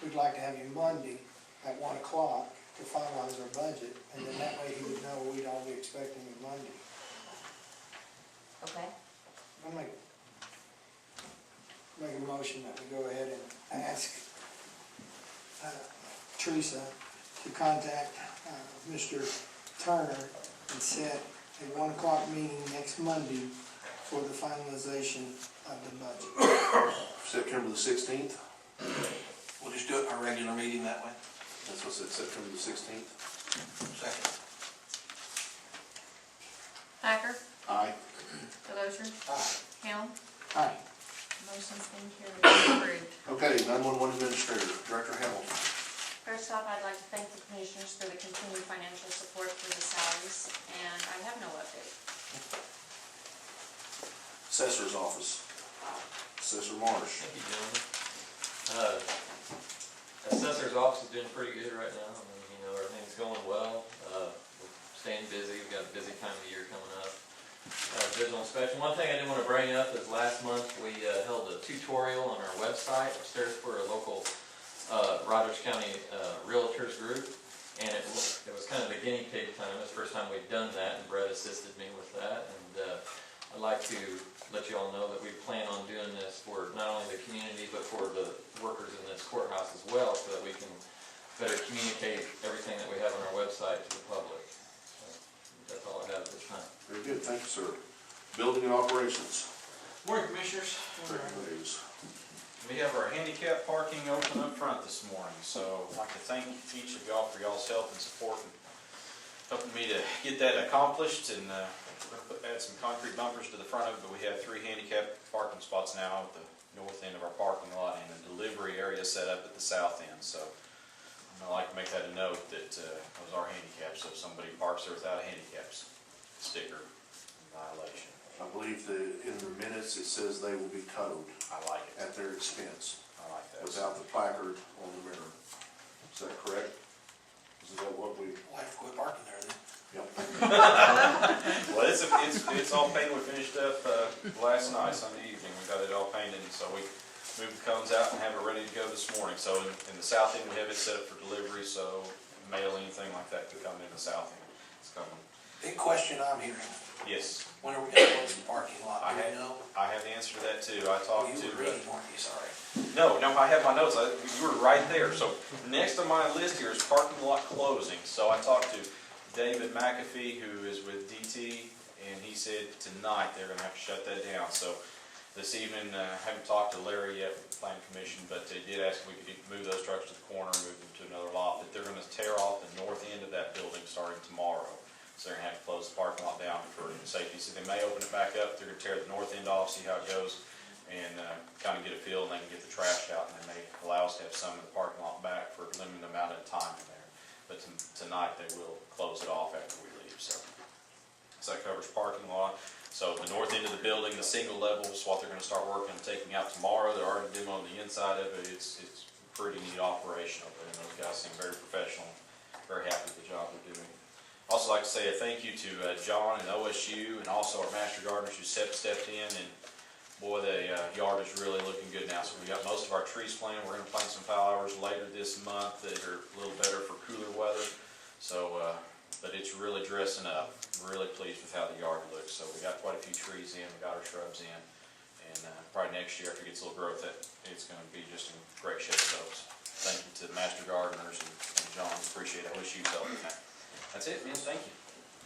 we'd like to have you Monday at 1 o'clock to finalize our budget, and then that way he would know we'd all be expecting him Monday. Okay? I'll make a motion that we go ahead and ask Teresa to contact Mr. Turner and set a 1 o'clock meeting next Monday for the finalization of the budget. September the 16th, We'll just do it in our regular meeting that way. that's what's it, September the 16th. Second. Thacker, Aye. Delozer, Helm, Aye. motion's been carried, approved. Okay, 911 Administrator, Director Hamilton. First off, I'd like to thank the commissioners for the continued financial support for the salaries, and I have no update. Assessor's Office, Assessor Marsh. Thank you, gentlemen. Assessor's office is doing pretty good right now. I mean, you know, everything's going well. We're staying busy. We've got a busy time of year coming up. Visual inspection. One thing I did want to bring up is last month we held a tutorial on our website upstairs for a local Rogers County Realtors group, and it was kind of a guinea pig time. It's the first time we've done that, and Brett assisted me with that. And I'd like to let you all know that we plan on doing this for not only the community, but for the workers in this courthouse as well, so that we can better communicate everything that we have on our website to the public. So that's all I have at this time. Very good, thank you, sir. Building and Operations, Morning, Commissioners. Director Davis. We have our handicap parking open up front this morning, so I'd like to thank each of y'all for y'all's help and support and helping me to get that accomplished. And we're going to add some concrete bumpers to the front of it, but we have 3 handicap parking spots now at the north end of our parking lot and a delivery area set up at the south end. So I'd like to make that a note that those are handicaps, so if somebody parks there without a handicap sticker, violation. I believe that in the minutes it says they will be towed. I like it. At their expense. I like that. Without the placard on the mirror. Is that correct? Is that what we? We'll have to quit parking there then. Yep. Well, it's all painted. We finished up last night, Sunday evening. We got it all painted, and so we moved the cones out and have it ready to go this morning. So in the south end, we have it set up for delivery, so mail, anything like that could come in the south end. It's coming. Big question I'm hearing, Yes, when are we gonna close the parking lot? I Do you have, know? I have the answer to that too. I Oh, talked you to. were reading, weren't you? Sorry. No, I have my notes. You were right there. So next on my list here is parking lot closing. So I talked to David McAfee, who is with DT, and he said tonight they're going to have to shut that down. So this evening, I haven't talked to Larry yet with the Planning Commission, but they did ask if we could move those trucks to the corner, move them to another lot. But they're going to tear off the north end of that building starting tomorrow. So they're going to have to close the parking lot down for safety. So they may open it back up. They're going to tear the north end off, see how it goes, and kind of get a feel, and they can get the trash out, and they may allow us to have some of the parking lot back for a limited amount of time in there. But tonight, they will close it off after we leave. So that covers parking lot. So the north end of the building, the single level is what they're going to start working on taking out tomorrow. They're already demoing the inside of it. It's a pretty neat operation over there, and those guys seem very professional, very happy with the job they're doing. Also like to say a thank you to John and OSU and also our master gardeners who stepped in, and boy, the yard is really looking good now. So we got most of our trees planted. We're going to plant some flowers later this month that are a little better for cooler weather. So, but it's really dressing up. I'm really pleased with how the yard looks. So we got quite a few trees in, we got our shrubs in, and probably next year after it gets a little growth, it's going to be just in great shape. So thank you to the master gardeners and John. Appreciate it. OSU's help with that. That's it, man. Thank you.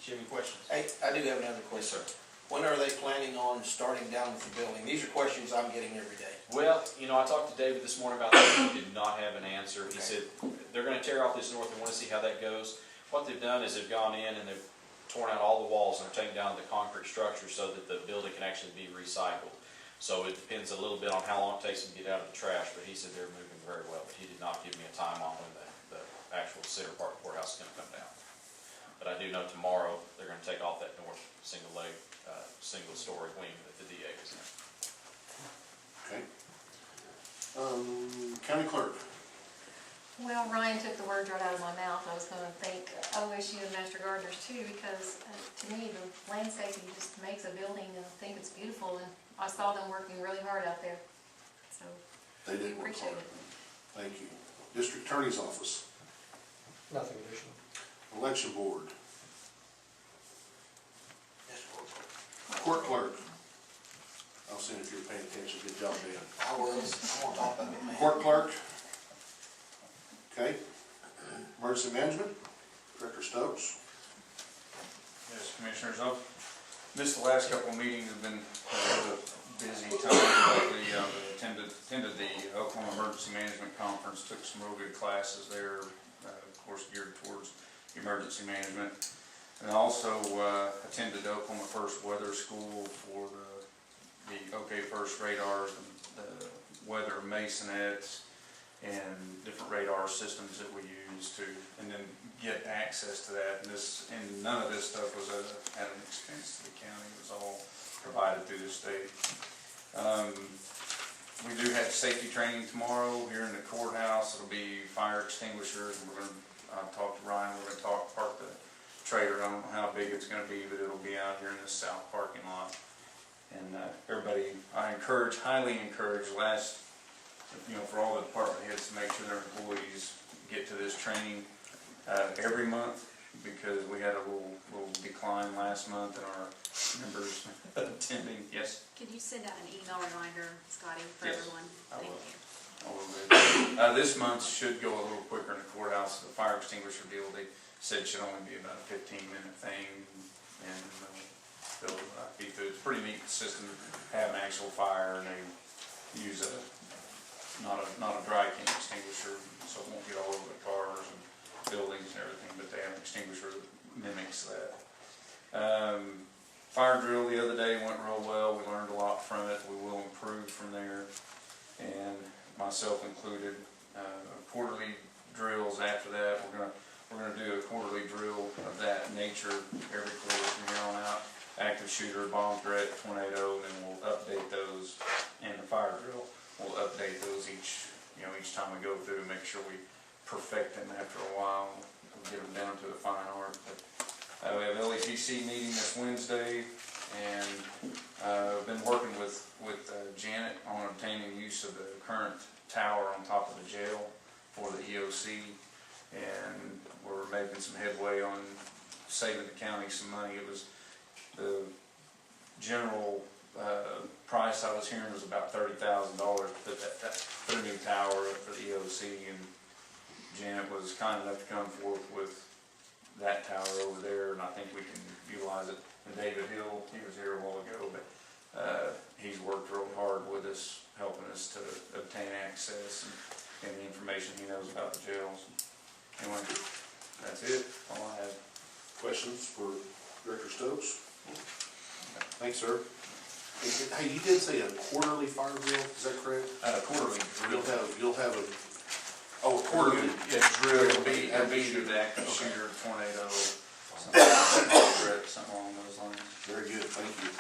Do you have any questions? Hey, I do have another question. Yes, sir. When are they planning on starting down with the building? These are questions I'm getting every day. Well, you know, I talked to David this morning about that. He did not have an answer. He said they're going to tear off this north and want to see how that goes. What they've done is they've gone in and they've torn out all the walls and are taking down the concrete structure so that the building can actually be recycled. So it depends a little bit on how long it takes them to get out of the trash, but he said they're moving very well. But he did not give me a time on when the actual Cedar Park courthouse is gonna come down. But I do know tomorrow, they're gonna take off that north single-story wing that the DA was in. Okay. County clerk. Well, Ryan took the words right out of my mouth. I was gonna thank OSU and Master Gardeners too, because to me, the landscaping just makes a building, and I think it's beautiful, and I saw them working really hard out there, so They did work appreciate hard. it. Thank you. District Attorney's Office. Nothing additional. Election Board. Court Clerk. I'll see if you're paying attention. Good job, Dan. I was, I'm on top of it, man. Court Clerk. Okay. Emergency Management. Director Stokes. Yes, Commissioners, I've missed the last couple of meetings, have been a busy time, but attended the Oklahoma Emergency Management Conference, took some real good classes there, of course geared towards emergency management. And I also attended the Oklahoma First Weather School for the OK First radars, the weather masonettes, and different radar systems that we use to, and then get access to that. And none of this stuff was at an expense to the county. It was all provided through the state. We do have safety training tomorrow here in the courthouse. It'll be fire extinguishers, and we're going to talk to Ryan. We're going to park the trailer. I don't know how big it's going to be, but it'll be out here in the south parking lot. And everybody, I highly encourage for all the department heads to make sure their employees get to this training every month, because we had a little decline last month in our members attending. Yes? Could you send out an email reminder, Scotty, for Yes, everyone? I Thank will. you. I will do. This month should go a little quicker in the courthouse. The fire extinguisher deal, they said it should only be about a 15-minute thing, and they'll be through. It's a pretty neat system to have an actual fire, and they use not a dry can extinguisher, so it won't get all over the cars and buildings and everything, but they have an extinguisher that mimics that. Fire drill the other day went real well. We learned a lot from it. We will improve from there, and myself included. Quarterly drills after that. We're gonna do a quarterly drill of that nature every quarter from here on out. Active shooter, bomb threat, tornado, and then we'll update those. And the fire drill, we'll update those each time we go through and make sure we perfect them after a while. We'll get them down to the fine art. But, we have LEPC meeting this Wednesday, and I've been working with Janet on obtaining use of the current tower on top of the jail for the EOC, and we're making some headway on saving the county some money. It was the general price I was hearing was about $30,000 to put a new tower up for the EOC, and Janet was kind enough to come forth with that tower over there, and I think we can utilize it. And David Hill, he was here a while ago, but he's worked real hard with us, helping us to obtain access and the information he knows about the jails. Anyway, that's it. All I have. Questions for Director Stokes? Thanks, sir. Hey, you did say a quarterly fire drill, is that correct? Quarterly drill. You'll have a quarterly. Yeah, drill. It'll be the active shooter, tornado, something along those lines. Very good, thank you.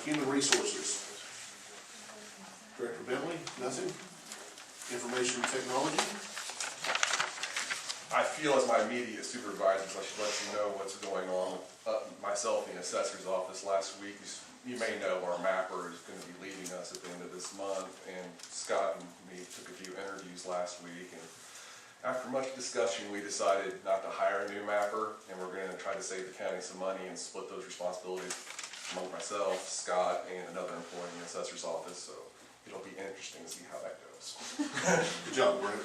Human Resources. Director Bentley, nothing? Information Technology? I feel as my immediate supervisors, I should let you know what's going on. Myself in the assessor's office last week, you may know our mapper is going to be leaving us at the end of this month, and Scott and me took a few interviews last week, and after much discussion, we decided not to hire a new mapper, and we're going to try to save the county some money and split those responsibilities among myself, Scott, and another employee in the assessor's office, so it'll be interesting to see how that goes. Good job, Brett.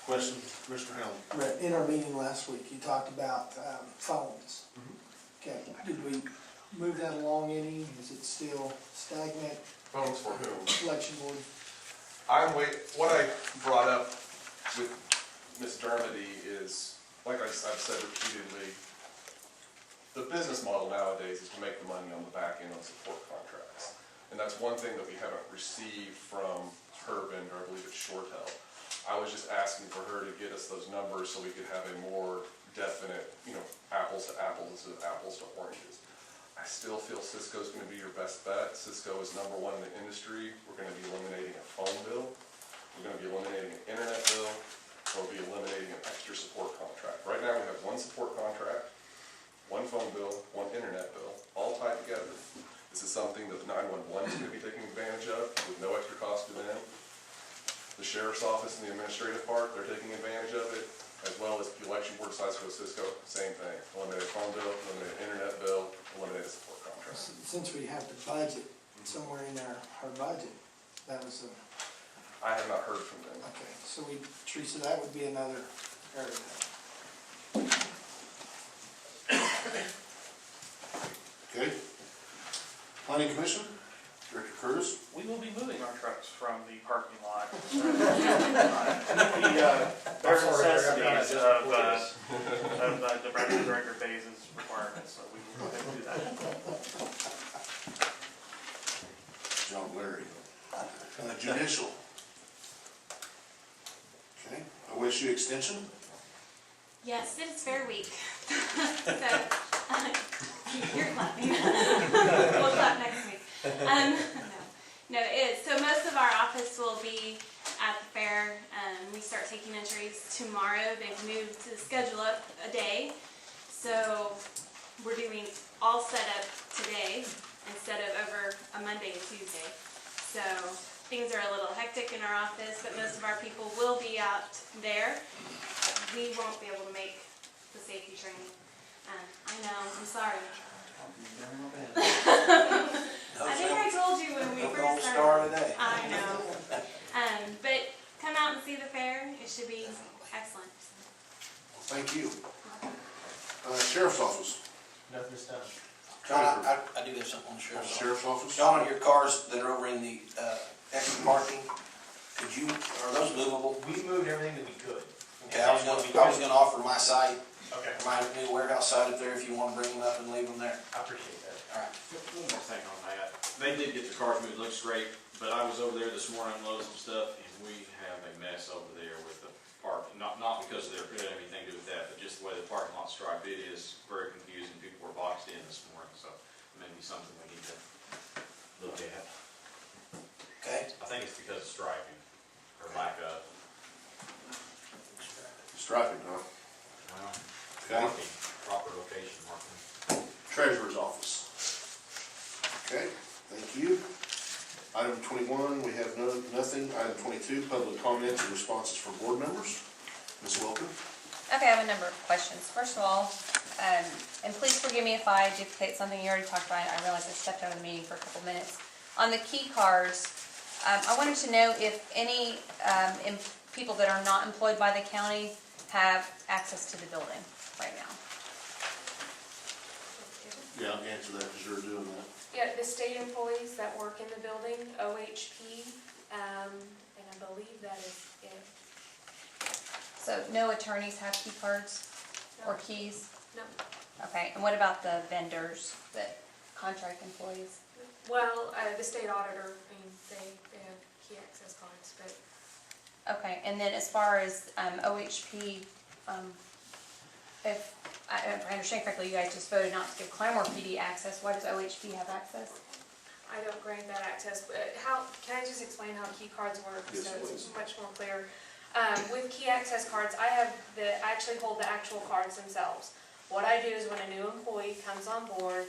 Question, Mr. Helm? Brett, in our meeting last week, you talked about phones. Okay, did we move that along any? Is it still stagnant? Phones for whom? Election board? What I brought up with Ms. Dermody is, like I've said repeatedly, the business model nowadays is to make the money on the back end on support contracts. And that's one thing that we haven't received from her vendor, I believe it's ShoreTel. I was just asking for her to get us those numbers so we could have a more definite, apples to apples instead of apples to oranges. I still feel Cisco's gonna be your best bet. Cisco is #1 in the industry. We're gonna be eliminating a phone bill. We're gonna be eliminating an internet bill. We'll be eliminating an extra support contract. Right now, we have one support contract, one phone bill, one internet bill, all tied together. This is something that the 911 is gonna be taking advantage of with no extra cost to them. The sheriff's office and the administrative part, they're taking advantage of it, as well as the election board, Cisco, same thing. Eliminate a phone bill, eliminate an internet bill, eliminate a support contract. Since we have the budget, somewhere in our budget, that was I have not heard from them. okay, so Teresa, that would be another area. Okay. Planning Commission, Director Curtis. We will be moving our trucks from the parking lot. There are necessities of the Director Bays' requirements, so we will go ahead and do that. John Larry. Judicial. Okay, OSU Extension. Yes, it is Fair Week. So, you're clapping. We'll clap next week. No, it is. So most of our office will be at the fair. We start taking entries tomorrow. They've moved the schedule up a day. So we're doing all setup today instead of over a Monday and Tuesday. So things are a little hectic in our office, but most of our people will be out there. We won't be able to make the safety training. I know, I'm sorry. I think I told you when we first started. I know. But come out and see the fair. It should be excellent. Thank you. Sheriff's Office. Nothing's done. John, I do have something on the Sheriff's Office. John, on your cars that are over in the extra parking, are those movable? We moved everything that we could. Okay, I was gonna offer my site, Okay. my new warehouse site up there, if you wanna bring them up and leave them there. I appreciate that. All right. One more thing on that. They did get the cars moved, looks great, but I was over there this morning unloading some stuff, and we have a mess over there with the park. Not because they're doing anything to do with that, but just the way the parking lot's striped. It is very confusing. People were boxed in this morning, so maybe something we need to look at. Okay. I think it's because of striping, or lack of. Striping, huh? Well, Okay. marking, proper location marking. Treasurer's Office. Okay, thank you. Item 21, we have nothing. Item 22, public comments and responses from board members. Ms. Wilkin. Okay, I have a number of questions. First of all, and please forgive me if I duplicate something you already talked about. I realize I stepped out of the meeting for a couple minutes. On the key cards, I wanted to know if any people that are not employed by the county have access to the building right now. Yeah, I'll answer that because you're doing that. Yeah, the state employees that work in the building, OHP, and I believe that is it. So no attorneys have key cards or keys? No. Okay, and what about the vendors, the contract employees? Well, the state auditor, I mean, they have key access cards, but Okay, and then as far as OHP, if I understand correctly, you guys just voted not to give Claremore PD access. Why does OHP have access? I don't grant that access. But can I just explain how key cards work? Yes, so please. it's much more clear. With key access cards, I actually hold the actual cards themselves. What I do is when a new employee comes on board,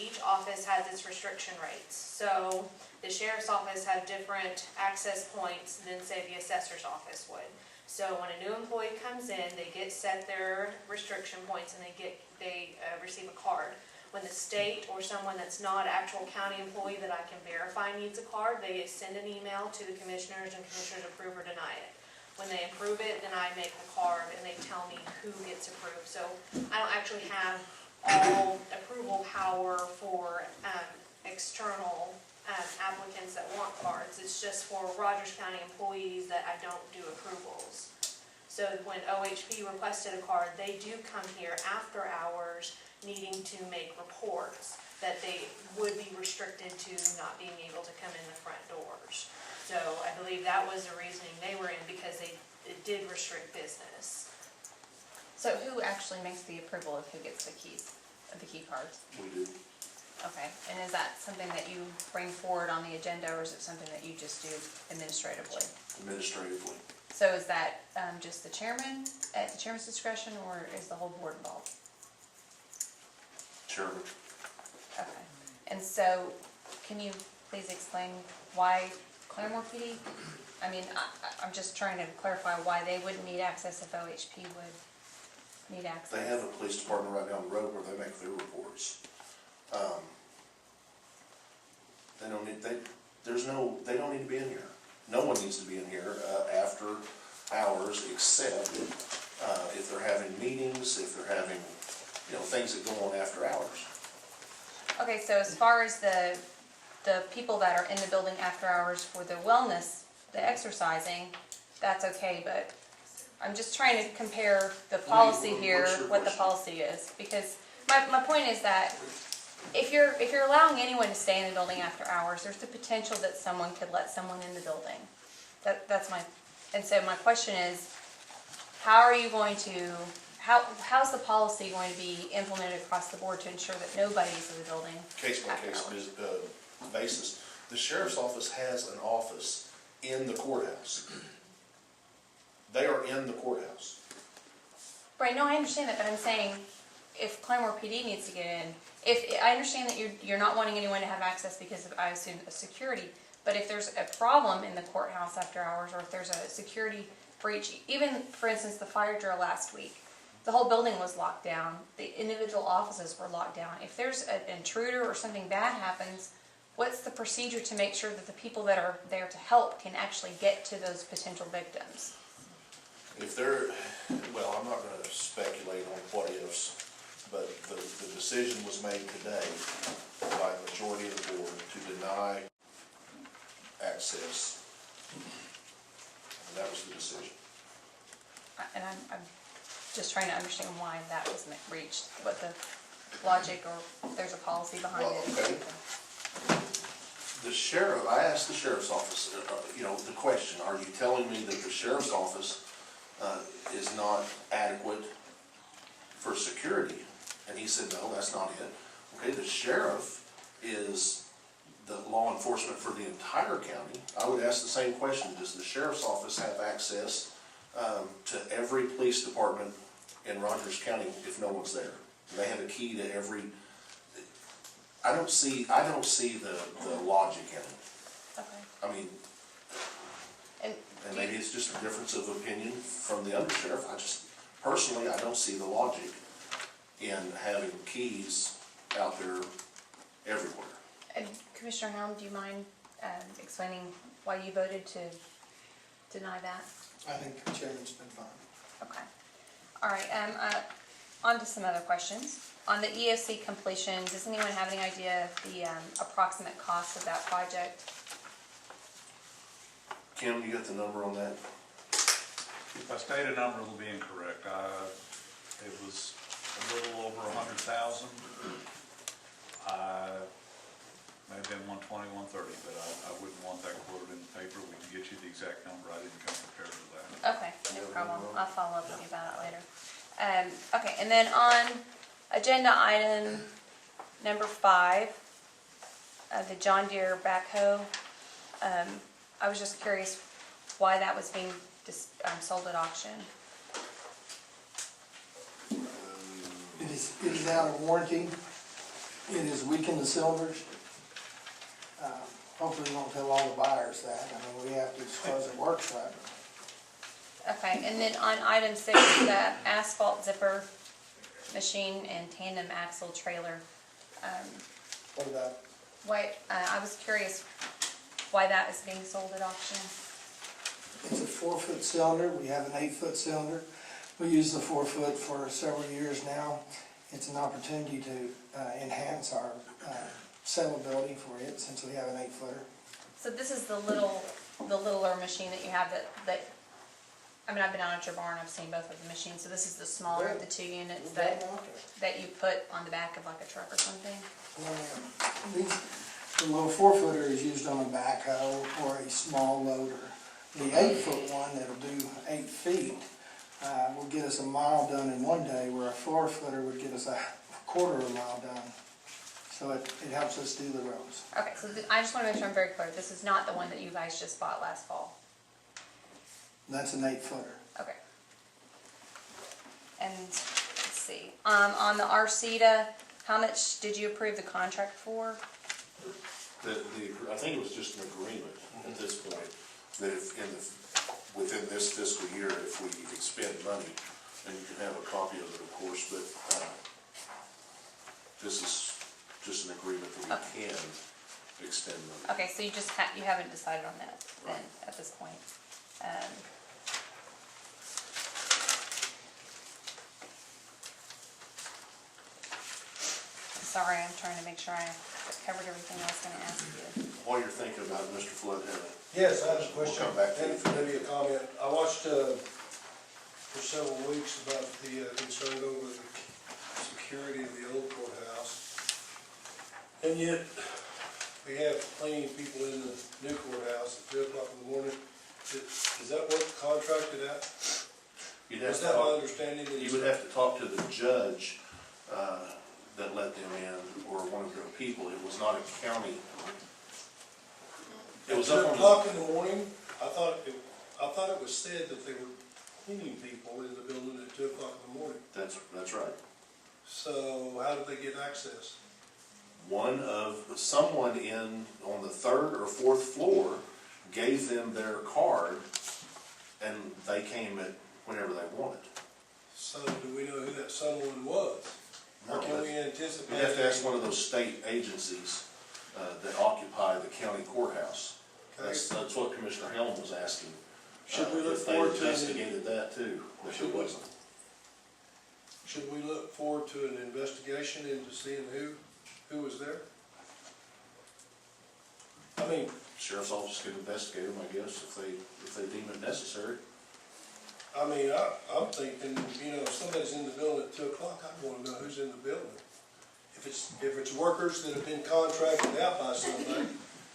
each office has its restriction rates. So the sheriff's office have different access points than say the assessor's office would. So when a new employee comes in, they get set their restriction points and they receive a card. When the state or someone that's not an actual county employee that I can verify needs a card, they send an email to the commissioners and commissioners approve or deny it. When they approve it, then I make the card and they tell me who gets approved. So I don't actually have all approval power for external applicants that want cards. It's just for Rogers County employees that I don't do approvals. So when OHP requested a card, they do come here after hours, needing to make reports, that they would be restricted to not being able to come in the front doors. So I believe that was the reasoning they were in, because it did restrict business. So who actually makes the approval of who gets the keys, the key cards? We do. Okay, and is that something that you bring forward on the agenda, or is it something that you just do administratively? Administratively. So is that just the chairman, at the chairman's discretion, or is the whole board involved? Chairman. Okay, and so, can you please explain why Claremore PD? I mean, I'm just trying to clarify why they wouldn't need access if OHP would need access. They have a police department right down the road where they make their reports. They don't need, they don't need to be in here. No one needs to be in here, after hours, except, if they're having meetings, if they're having, things that go on after hours. Okay, so as far as the people that are in the building after hours for the wellness, the exercising, that's okay, but I'm just trying to compare the policy here, what's your what the question? policy is, because my point is that if you're allowing anyone to stay in the building after hours, there's the potential that someone could let someone in the building. That's my, and so my question is, how are you going to, how's the policy going to be implemented across the board to ensure that nobody's in the building? Case by case basis. The sheriff's office has an office in the courthouse. They are in the courthouse. Right, no, I understand that, but I'm saying, if Claremore PD needs to get in, I understand that you're not wanting anyone to have access because of, I assume, of security, but if there's a problem in the courthouse after hours, or if there's a security breach, even, for instance, the fire drill last week, the whole building was locked down, the individual offices were locked down. If there's an intruder or something bad happens, what's the procedure to make sure that the people that are there to help can actually get to those potential victims? If they're, well, I'm not gonna speculate on what ifs, but the decision was made today by the majority of the board to deny access. And that was the decision. And I'm just trying to understand why that was reached, what the logic, or if there's a policy behind Well, it. okay. The sheriff, I asked the sheriff's office, the question, are you telling me that the sheriff's office is not adequate for security? And he said, no, that's not it. Okay, the sheriff is the law enforcement for the entire county. I would ask the same question, does the sheriff's office have access to every police department in Rogers County if no one's there? Do they have a key to every? I don't see the logic in it. Okay. I mean, and maybe it's just a difference of opinion from the undersheriff. Personally, I don't see the logic in having keys out there everywhere. And Commissioner Helm, do you mind explaining why you voted to deny that? I think the chairman's been fine. Okay. All right, on to some other questions. On the EOC completion, does anyone have any idea of the approximate cost of that project? Kim, you got the number on that? If I state a number, it'll be incorrect. It was a little over 100,000. May have been 120, 130, but I wouldn't want that quoted in the paper. We can get you the exact number. I didn't come prepared with that. Okay, no problem. I'll follow up with you about that later. Okay, and then on agenda item number 5, the John Deere backhoe, I was just curious why that was being sold at auction. It is out of warranty. It has weakened the cylinders. Hopefully we won't tell all the buyers that. I mean, we have to disclose it works right. Okay, and then on item 6, the asphalt zipper machine and tandem axle trailer. What about? I was curious why that is being sold at auction. It's a 4-foot cylinder. We have an 8-foot cylinder. We use the 4-foot for several years now. It's an opportunity to enhance our sellability for it since we have an 8-footer. So this is the littler machine that you have that I mean, I've been out at your barn, I've seen both of the machines, so this is the smaller of the two units that you put on the back of like a truck or something? The little 4-footer is used on a backhoe or a small loader. The 8-foot one that'll do 8 feet will get us a mile done in one day, where a 4-footer would get us a quarter of a mile done. So it helps us do the roads. Okay, so I just wanna make sure I'm very clear, this is not the one that you guys just bought last fall? That's an 8-footer. Okay. And, let's see, on the Arceta, how much did you approve the contract for? I think it was just an agreement at this point, that if within this fiscal year, if we expend money, and you can have a copy of it, of course, but this is just an agreement that we can extend money. Okay, so you haven't decided on that then, at this point? Sorry, I'm trying to make sure I covered everything I was gonna ask you. While you're thinking about it, Mr. Flood had a... Yes, I have a question, We'll come back to and you. maybe a comment. I watched for several weeks about the concern over the security of the old courthouse. And yet, we have cleaning people in the new courthouse at 3 o'clock in the morning. Is that what contracted at? Is that my understanding? You would have to talk to the judge that let them in, or one of their people. It was not a county. It was At 2 up on o'clock in the morning, I thought it was said that they were cleaning people in the building at 2 o'clock in the morning. That's right. So how did they get access? Someone on the 3rd or 4th floor gave them their card, and they came at whenever they wanted. So do we know who that someone was? Or can we anticipate? You'd have to ask one of those state agencies that occupy the county courthouse. Okay. That's what Commissioner Helm was asking. Should we look if they forward to investigated that too, if it wasn't. Should we look forward to an investigation into seeing who was there? I mean, Sheriff's office could investigate them, I guess, if they deem it necessary. I'm thinking, if somebody's in the building at 2 o'clock, I want to know who's in the building. If it's workers that have been contracted out by somebody,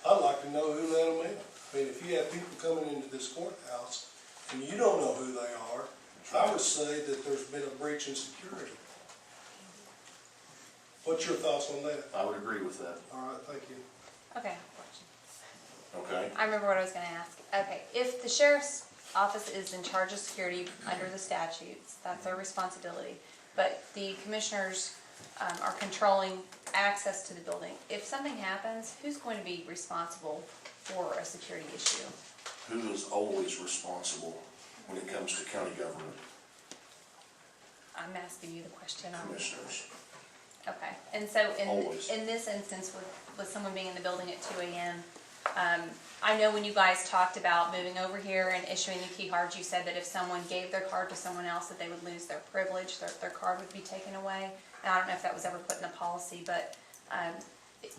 I'd like to know who let them in. I mean, if you have people coming into this courthouse and you don't know who they are, I would say that there's been a breach in security. What's your thoughts on that? I would agree with that. All right, thank you. Okay. Okay. I remember what I was gonna ask. Okay, if the sheriff's office is in charge of security under the statutes, that's their responsibility. But the commissioners are controlling access to the building. If something happens, who's going to be responsible for a security issue? Who is always responsible when it comes to county government? I'm asking you the question. Commissioners. Okay, and so Always. in this instance, with someone being in the building at 2 a.m., I know when you guys talked about moving over here and issuing the key cards, you said that if someone gave their card to someone else, that they would lose their privilege, their card would be taken away. And I don't know if that was ever put in the policy, but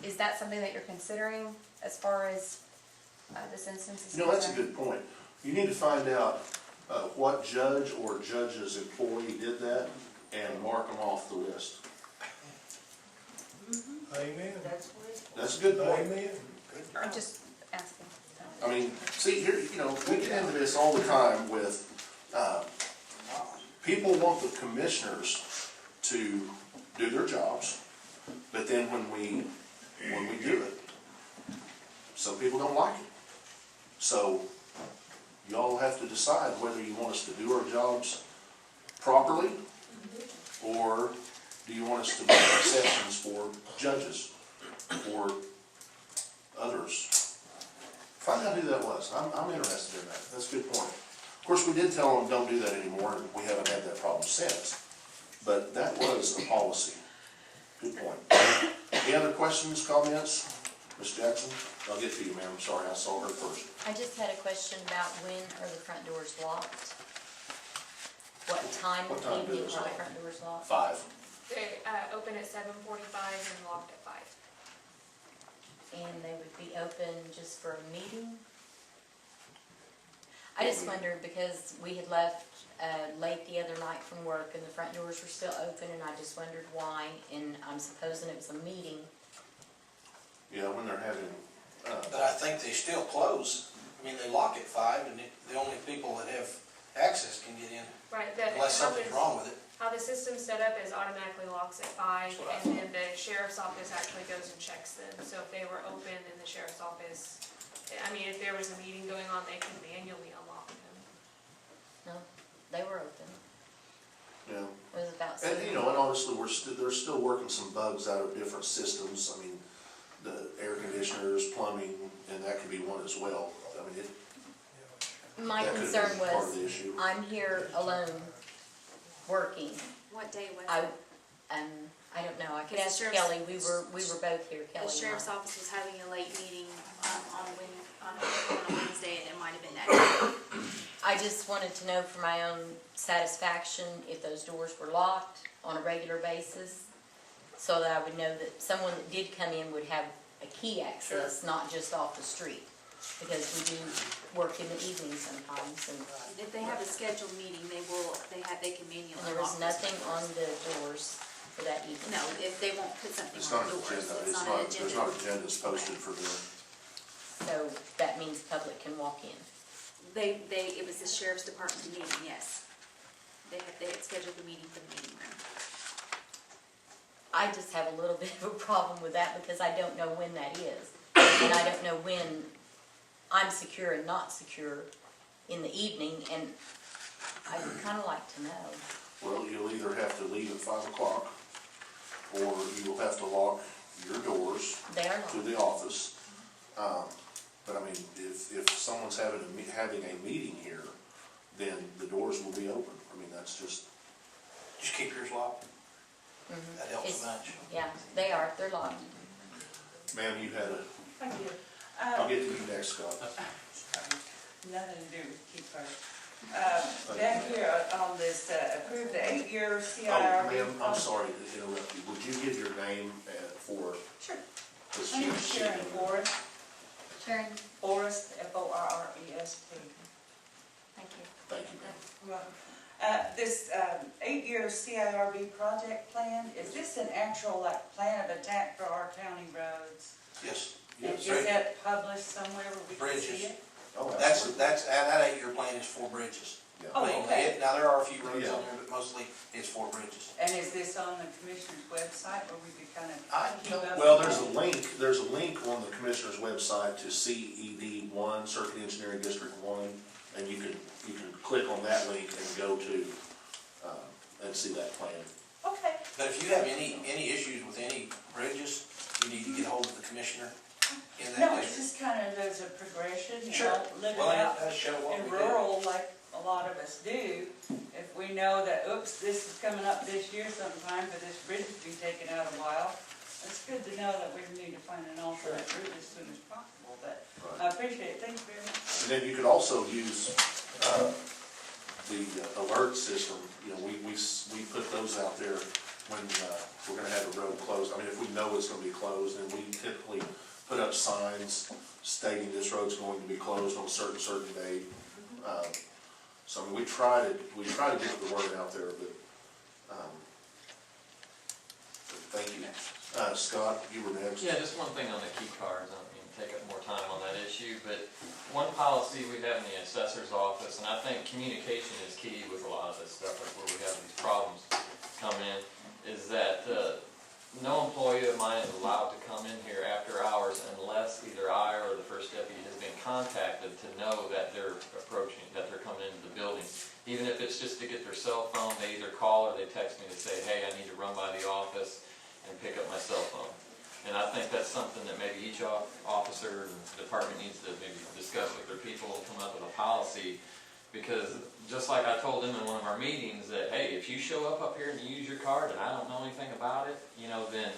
is that something that you're considering as far as this instance is concerned? That's a good point. You need to find out what judge or judge's employee did that and mark them off the list. Amen. That's a good point. Amen. I'm just asking. I mean, see, here, we get into this all the time with, people want the commissioners to do their jobs, but then when we do it, some people don't like it. So, y'all have to decide whether you want us to do our jobs properly, or do you want us to make exceptions for judges or others? Find out who that was. I'm interested in that. That's a good point. Of course, we did tell them don't do that anymore, and we haven't had that problem since. But that was a policy. Good point. Any other questions, comments? Ms. Jackson, I'll get to you, ma'am. I'm sorry, I saw her first. I just had a question about when are the front doors locked? What time of do evening those are the lock? front doors locked? 5. They open at 7:45 and locked at 5. And they would be open just for a meeting? I just wondered, because we had left late the other night from work and the front doors were still open, and I just wondered why, and I'm supposing it was a meeting. Yeah, when they're having, But I think they still close. I mean, they lock at 5 and the only people that have access can get in Right, unless something's wrong with it. how the system's set up is automatically locks at 5, That's what I and then the sheriff's office actually goes and checks them. So if they were open in the sheriff's office, I mean, if there was a meeting going on, they can manually unlock them. No, they were open. yeah. It was about And, 7. you know, and honestly, they're still working some bugs out of different systems. I mean, the air conditioners, plumbing, and that could be one as well. I mean, My that could be concern part of was, the issue. I'm here alone, working. What day was I, it? I don't know, I could The ask sheriff's- Kelly, we were both here, Kelly The and sheriff's I. office was having a late meeting on a Wednesday, and it might have been that day. I just wanted to know for my own satisfaction if those doors were locked on a regular basis, so that I would know that someone that did come in would have a key access, not just off the street. Because we do work in the evening sometimes, and If they have a scheduled meeting, they can manually and there was unlock those nothing doors. on the doors for that evening. No, if they won't put something It's on not the an doors, agenda, it's not an there's agenda. not agendas posted for them. So that means public can walk in. It was the sheriff's department meeting, yes. They had scheduled the meeting for the meeting room. I just have a little bit of a problem with that because I don't know when that is. And I don't know when I'm secure and not secure in the evening, and I would kind of like to know. Well, you'll either have to leave at 5 o'clock, or you will have to lock your doors They are to locked. the office. But I mean, if someone's having a meeting here, then the doors will be open. I mean, that's just, Just keep yours locked. Mhm. That helps It's- a bunch. Yeah, they are, they're locked. ma'am, you had a, Thank you. I'll get to you next, Scott. Nothing to do with Keep First. Down here on this, approve the 8-year Oh, CIRB. ma'am, I'm sorry to interrupt you. Would you give your name for Sure. this? My name is Sharon Forrest. Sharon, Forrest, Forrest. thank you. Thank you, ma'am. Well, this 8-year CIRB project plan, is this an actual like plan of attack for our county roads? Yes. And Yes. is that published somewhere where we can see Bridges. it? Oh, That's, absolutely. that 8-year plan is for bridges. Yeah. Oh, Mainly. okay. Now, there are a few roads Yeah. on there, but mostly it's for bridges. And is this on the commissioner's website where we could kind of I keep don't- up? Well, with there's a link on the commissioner's website to CED1, Circuit Engineering District 1, and you can click on that link and go to, and see that plan. it? Okay. But if you have any issues with any bridges, you need to get hold of the commissioner in that No, it's district. just kind of, there's a progression, you Sure. know, living Well, out it does show what in we do. rural like a lot of us do. If we know that, oops, this is coming up this year sometime, but this bridge has been taking out a while, it's good to know that we need to find an alternate route as soon as possible, but I appreciate it, thank you very much. And then you could also use the alert system. You know, we put those out there when we're gonna have a road closed. I mean, if we know it's gonna be closed, then we typically put up signs stating this road's going to be closed on a certain date. So I mean, we try to get the word out there, but thank you. Scott, you were next. Yeah, just one thing on the key cards, I don't mean to take up more time on that issue, but one policy we have in the assessor's office, and I think communication is key with a lot of this stuff, like where we have these problems come in, is that no employee of mine is allowed to come in here after hours unless either I or the first deputy has been contacted to know that they're approaching, that they're coming into the building. Even if it's just to get their cell phone, they either call or they text me to say, hey, I need to run by the office and pick up my cell phone. And I think that's something that maybe each officer and department needs to maybe discuss with their people and come up with a policy. Because just like I told them in one of our meetings that, hey, if you show up here and you use your card and I don't know anything about it, then,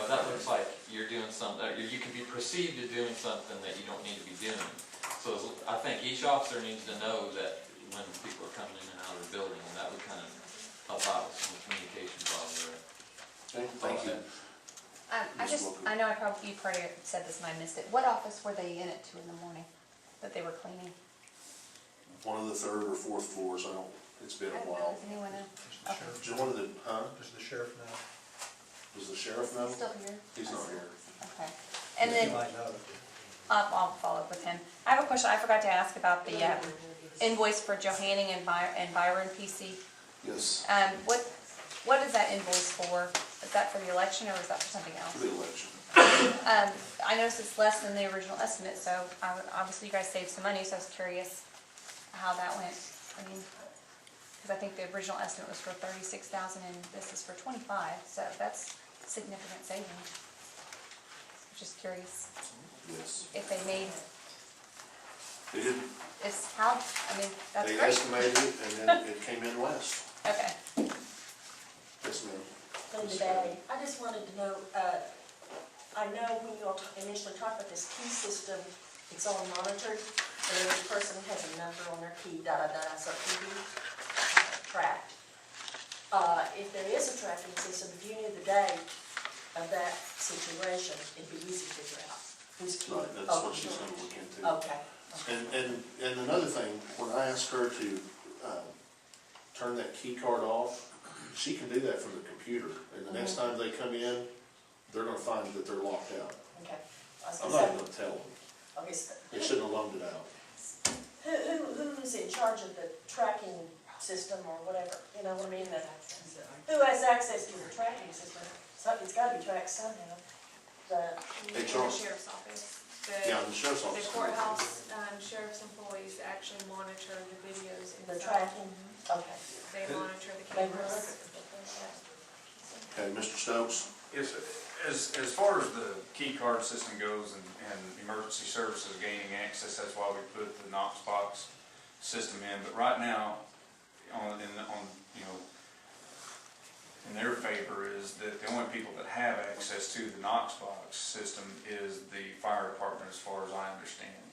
that looks like you're doing something, you could be perceived as doing something that you don't need to be doing. So I think each officer needs to know that when people are coming in and out of the building, and that would kind of help out with some communication problems there. Okay, thank you. I know you probably said this and I missed it. What office were they in at 2 in the morning that they were cleaning? one of the third or fourth floors, it's been a while. Does anyone know? Does the sheriff- Just one of the, Does the sheriff know? does the sheriff know? He's still here? He's not here. Okay. And He then, might know. I'll follow up with him. I have a question I forgot to ask about the invoice for Johanning and Byron PC. Yes, What is that invoice for? Is that for the election or is that for something else? for the election. I noticed it's less than the original estimate, so obviously you guys saved some money, so I was curious how that went. I mean, because I think the original estimate was for 36,000 and this is for 25, so that's significant savings. Just curious Yes. if they made, They did, it's how, I mean, that's they great. estimated it and then it came in less. Okay. Yes, ma'am. Linda Daddy, I just wanted to know, I know when you all initially talked about this key system, it's all monitored, and every person has a number on their key, so it can be tracked. If there is a tracking system, if you knew the date of that situation, it'd be easy to figure out whose key. Right, that's what she's gonna look into. Okay. And another thing, when I asked her to, turn that key card off, she can do that from the computer, and the next time they come in, they're gonna find that they're locked out. Okay. I'm not even gonna tell them, Okay, so they shouldn't have loaned it out. who's in charge of the tracking system or whatever, you know what I mean? Who has access to the tracking system? So it's gotta be tracked somehow. The HR. Sheriff's office. Yeah, the sheriff's The office. courthouse, sheriff's employees actually monitor the videos the inside. tracking, okay. They monitor the They cameras. Okay, Mr. Stokes? Yes, as far as the key card system goes and emergency services gaining access, that's why we put the Knox box system in. But right now, in their favor is that the only people that have access to the Knox box system is the fire department, as far as I understand.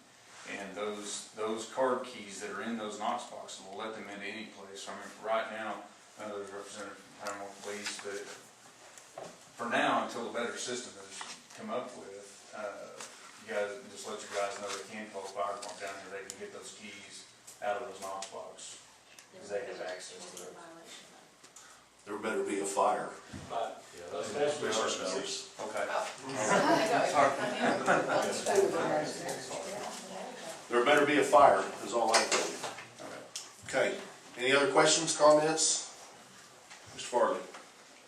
And those card keys that are in those Knox boxes will let them into any place. So I mean, right now, there's a representative from Paramount Police, but for now, until a better system is come up with, you guys, just let you guys know they can call the fire department down here, they can get those keys out of those Knox boxes, because they have access to those. There better be a fire. Mr. Stokes. Okay. There better be a fire, is all I tell you. Okay, any other questions, comments? Mr. Farley?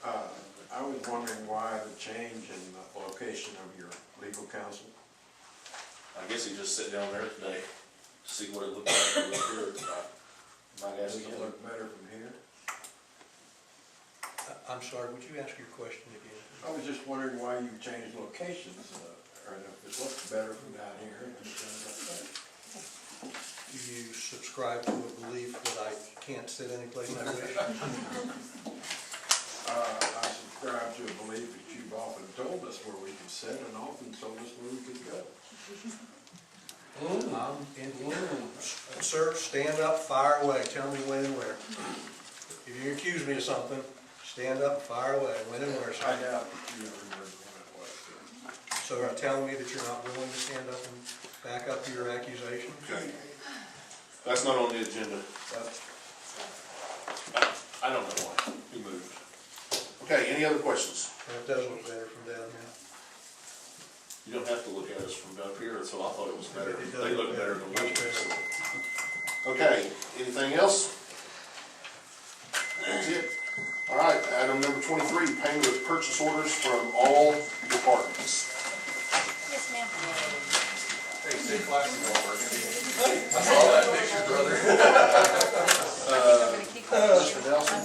I was wondering why the change in the location of your legal counsel? I guess he just sat down there today to see what it looked like from up here. Might ask Does it him. look better from here? I'm sorry, would you ask your question again? I was just wondering why you changed locations, or if it looks better from down here than it does up there. Do you subscribe to a belief that I can't sit anyplace I wish? I subscribe to a belief that you've often told us where we can sit and often told us where we could go. Sir, stand up, fire away, tell me when and where. If you accuse me of something, stand up and fire away, when and where, sir. I doubt that you ever remember when it was. So you're telling me that you're not willing to stand up and back up your accusation? Okay. That's not on the agenda. I don't know why. He moved. Okay, any other questions? It does look better from down here. You don't have to look at us from up here, so I thought it was better. It does They look look better than we much do. better. Okay, anything else? That's it. All right, item number 23, payment of purchase orders from all departments. Yes, ma'am. Hey, stay classy, I saw that picture, brother. Mr. Nelson,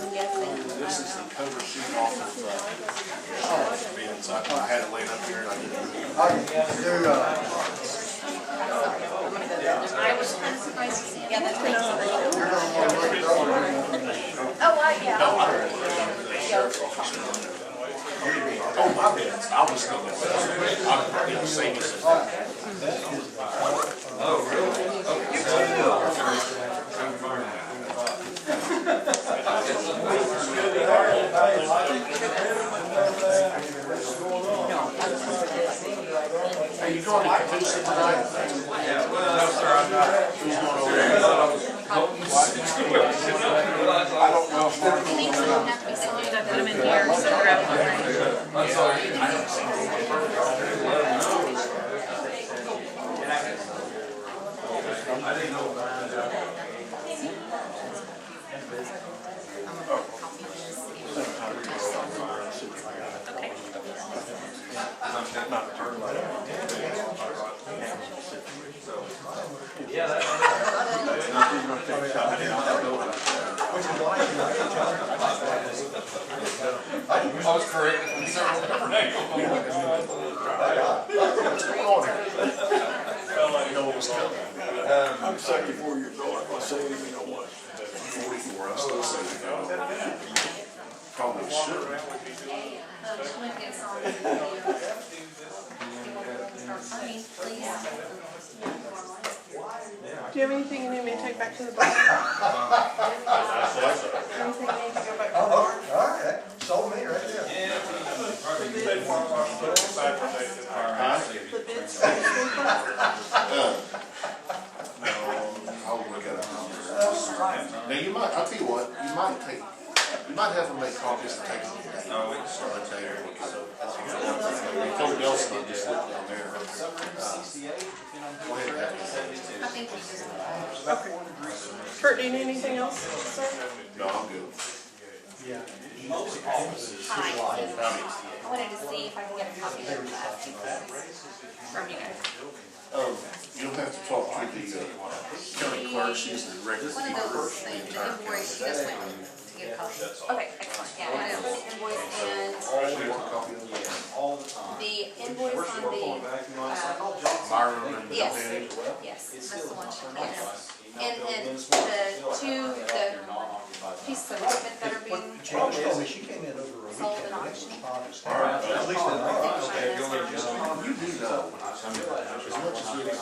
this is the cover sheet off of, minutes. I had it laid up here and I didn't. Yeah, that's great. Oh, yeah. Oh, my bad. I was thinking, I'm, same as. Oh, really? Hey, you going to Tuesday tonight? Yeah, well, no, sir, I'm not. Who's going over there? I'm sorry, I haven't seen I didn't know about that. Yeah, that's. I was corrected from several different angles. I'm 74 years old, I'm not saying, you know what? 44, I'm still saying, probably should. Do you have anything you need me to take back to the barn? Anything you need to go back to the barn? All right, sold me right there. The bids? I'll look at it. Now, you might, I'll tell you what, you might have them make copies and take them today. No, we can start later. I told Nelson, I just looked down there. Go ahead and have it. I think we just. Okay. Kurt, do you need anything else, sir? No, I'm good. Yeah. Hi. I wanted to see if I can get a copy of that from you guys. You don't have to talk to the county clerk, she's the regular One of keeper those of the things, the entire invoice, county. you just went to get a copy. Okay, excellent, yeah, I know, the invoice and You want a copy of it? the invoice on the, Myron and yes, Danny? yes, that's the one, yes. And then the pieces of equipment that are being James told me she came in over a sold weekend. at auction. At least in ours. You do know, as much as it is,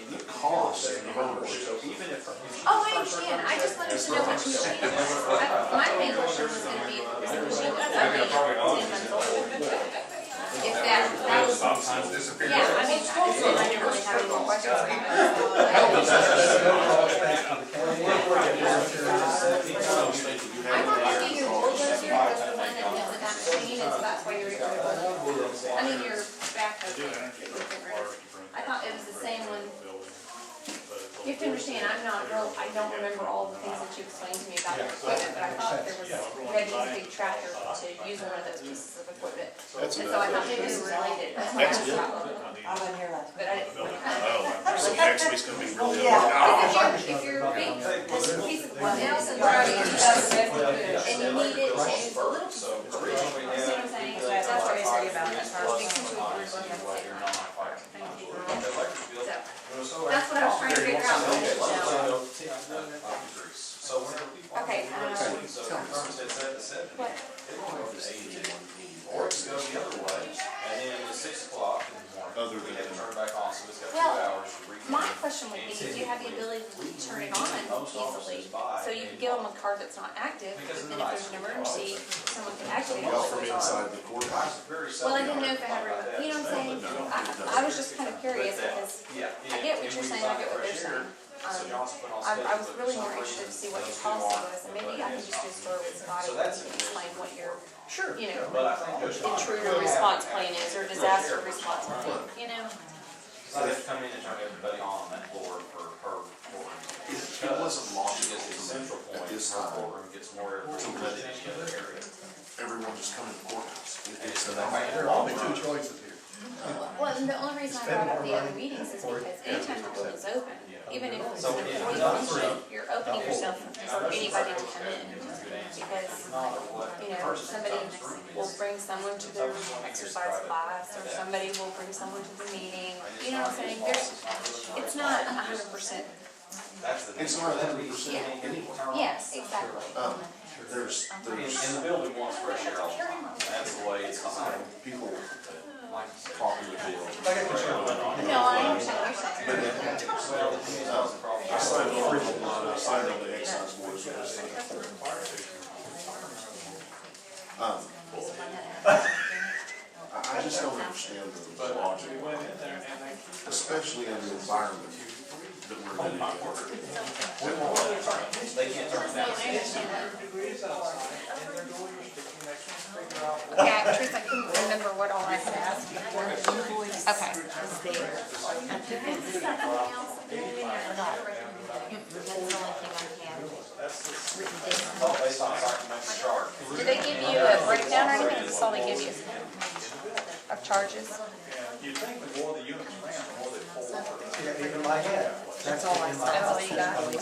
the cost of ownership. Oh, I understand, I just wanted to know which machine it was. My main question was gonna be, is the machine that's already 10 months old? If that was, yeah, I mean, I didn't really have any more questions about I'm already your bulldozer, was the one that went with that machine, and so that's why you're, I mean, your backhoe. I thought it was the same one. You have to understand, I don't remember all the things that you explained to me about your equipment, but I thought there was, you had to use a big tractor to use one of those pieces of equipment. And so I thought maybe it was related, that's why I asked about it. I wasn't here last But I didn't. So next week's gonna be really. If you're this piece of nails and already in stuff, and you need it to use a little piece of equipment, you see what I'm saying? So that's what I was worried about, that's why I was thinking we were looking at the same time. Thank you. So, that's what I was trying to figure out. Okay, what? Or it can go the other way, and then at 6 o'clock in the morning, Other we than- have to turn it back on, so it's got 2 Well, hours to read. my question would be, do you have the ability to turn it on easily? So you can give them a card that's not active, but then if there's an emergency, someone can activate it. Y'all from inside the courthouse. Well, I didn't know if I had a remote, you know what I'm saying? I was just kind of curious because I get what you're saying, I get what they're saying. I was really more interested to see what your policy was, and maybe I can just do a story with Scotty and he can explain what your, you know, intruder response plan is, or disaster response plan, you know? So they have to come in and turn everybody on that floor for her courtroom. It wasn't logical Because the central at point, this her time courtroom gets more airflow than any other area. everyone just come to the courthouse. There are only two choices here. Well, and the only reason I brought up the other meetings is because anytime the building's open, even if it's an employee function, you're opening yourself for anybody to come in. Because, you know, somebody will bring someone to their exercise class, or somebody will bring someone to the meeting, you know what I'm saying? It's not 100%. It's not 100% anywhere. Yes, exactly. There's, And the building wants fresh air all the time, and that's the way it's designed. people talking with Bill. No, I understand what you're saying. I signed I signed on the excise board. I just don't understand the logic, especially in the environment that we're in. They can't turn it down. a breakdown or anything, that's all they give you of charges? You'd think the more the units ran, the more they pull over. Yeah, in my head. That's all in my That's all you got? There you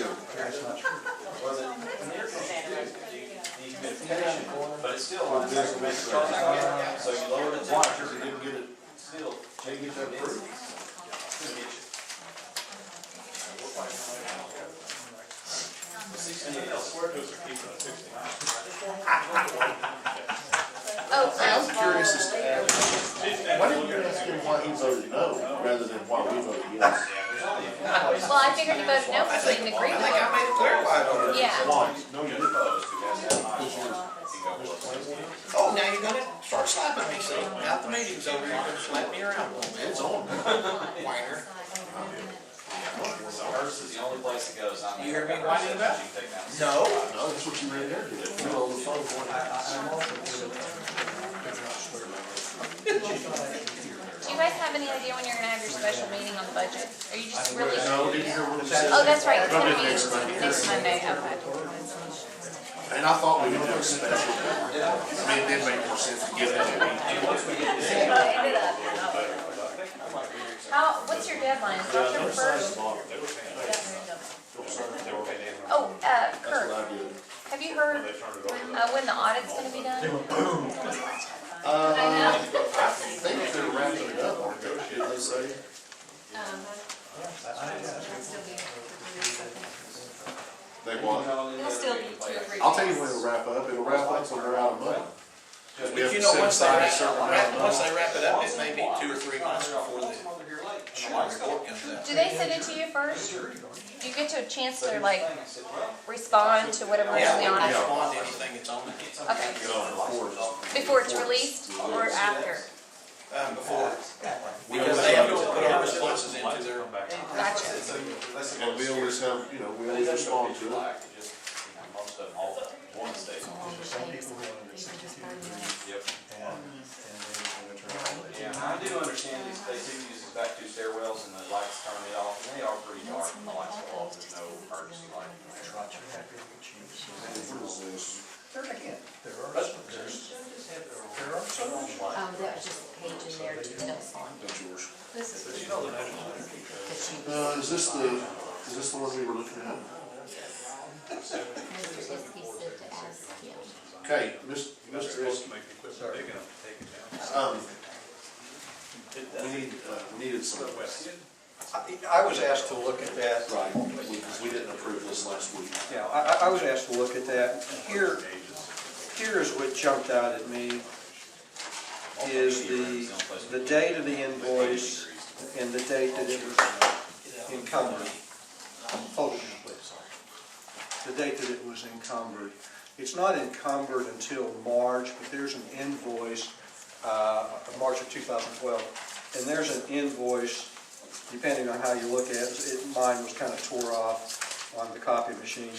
go. That's not true. Was it? But it's still on the second metric charge. So you lower the temperature, you didn't get it, still, Can't get that approved. Oh, I was curious as to, why didn't you ask him why he voted no, rather than why we voted yes? well, I figured you voted no because you didn't agree I with think I it. made it clear why I voted. Yeah. Why? No, you didn't. Oh, now you're gonna start slapping me, see? Now the meeting's over, you're gonna slap me around a little bit. It's on. Whiner. so hers is the only place it goes. I'm You hear me whining about it? No. No, that's what you read there today. You were on the phone going, I'm also good at Do you guys have any idea when you're gonna have your special meeting on the budget? Are you just really? no, did you hear what he said? Oh, that's right, it's gonna Probably be next Monday. next Monday, okay. And I thought we would do a special, I mean, it did make more sense to get that in. What's your deadline? Is it October 1st? Oh, That's Kurt, what I did. have you heard, when the audit's gonna be done? I think they're wrapping it up, aren't they? Did they say? They want, It'll still be 2 or 3 I'll tell you when it'll wrap up. It'll wrap up when they're out of money. But We have you to know, set once they aside a wrap, certain amount of once money. they wrap it up, it may be 2 or 3 months before the report comes out. Do they send it to you first? Do you get to a chance to like respond to whatever is in the Yeah, we audit? respond to anything that's on it. Okay, Before. before it's released or after? Before, because they have to put our responses into their. Gotcha. And we always have, you know, we always respond to it. Most of them, all one state. Yep. Yeah, I do understand these, they do use these back 2 stairwells and the lights turn it off, and they are pretty dark when the lights go off, there's no emergency light. There again, there are some. That was just a page in there to notes on. That's yours. This is. Is this the one we were looking at? Mr. Iskey said to ask him. Okay, Mr. Iskey. We needed some. I was asked to look at that. Right, because we didn't approve this last week. Yeah, I was asked to look at that. Here is what jumped out at me, is the date of the invoice and the date that it was encumbered. Hold it, please. The date that it was encumbered. It's not encumbered until March, but there's an invoice, March of 2012, and there's an invoice, depending on how you look at it, mine was kind of tore off on the copy machine,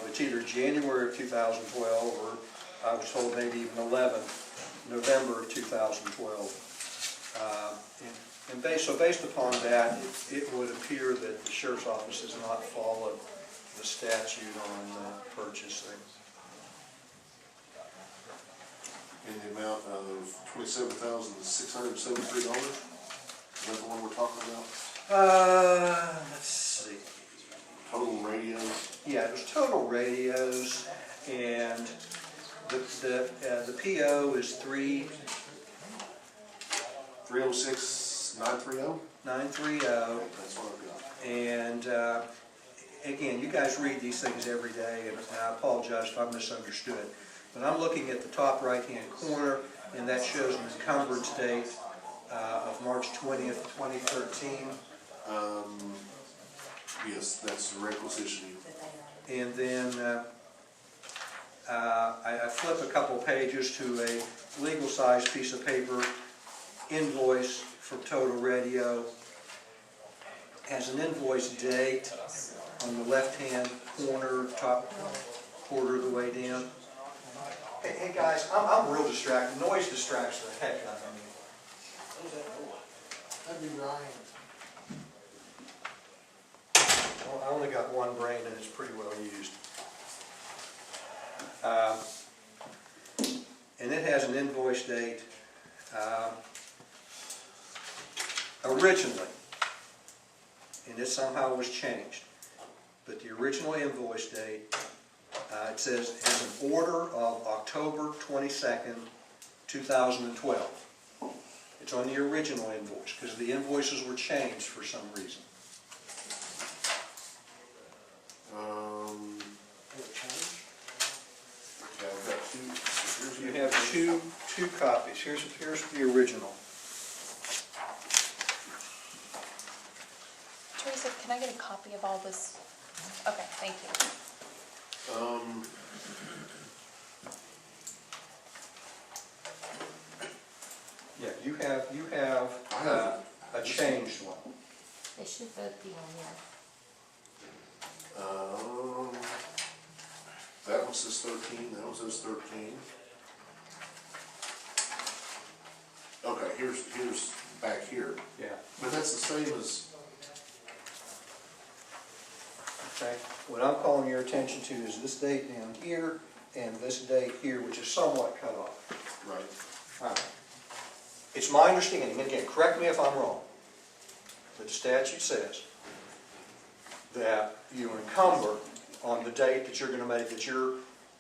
it's either January of 2012 or I was told maybe even November of 2012. So based upon that, it would appear that the sheriff's office has not followed the statute on purchasing. In the amount of $27,673? Is that the one we're talking about? Let's see. Total radios? Yeah, it was total radios, and the PO is 306-930? 930. That's what I've got. And again, you guys read these things every day, and I apologize if I misunderstood. But I'm looking at the top right-hand corner, and that shows an encumbrance date of March 20th, 2013. Yes, that's the requisition. And then I flip a couple pages to a legal-sized piece of paper, invoice from Total Radio. Has an invoice date on the left-hand corner, top quarter of the way down. Hey guys, I'm real distracted. Noise distracts the heck out of me. That'd be Ryan. Well, I only got one brain and it's pretty well used. and it has an invoice date, originally, and it somehow was changed. But the original invoice date, it says, has an order of October 22nd, 2012. It's on the original invoice, because the invoices were changed for some reason. Yeah, I've got two. Here's You the- have two copies. Here's the original. Teresa, can I get a copy of all this? Okay, thank you. Yeah, you have a changed one. They should both be on there. That one says 13, that one says 13. Okay, here's back here, Yeah. but that's the same as, Okay. What I'm calling your attention to is this date down here and this date here, which is somewhat cut off. right, All right. It's my understanding, and again, correct me if I'm wrong, that the statute says that you encumber on the date that you're going to make, that you're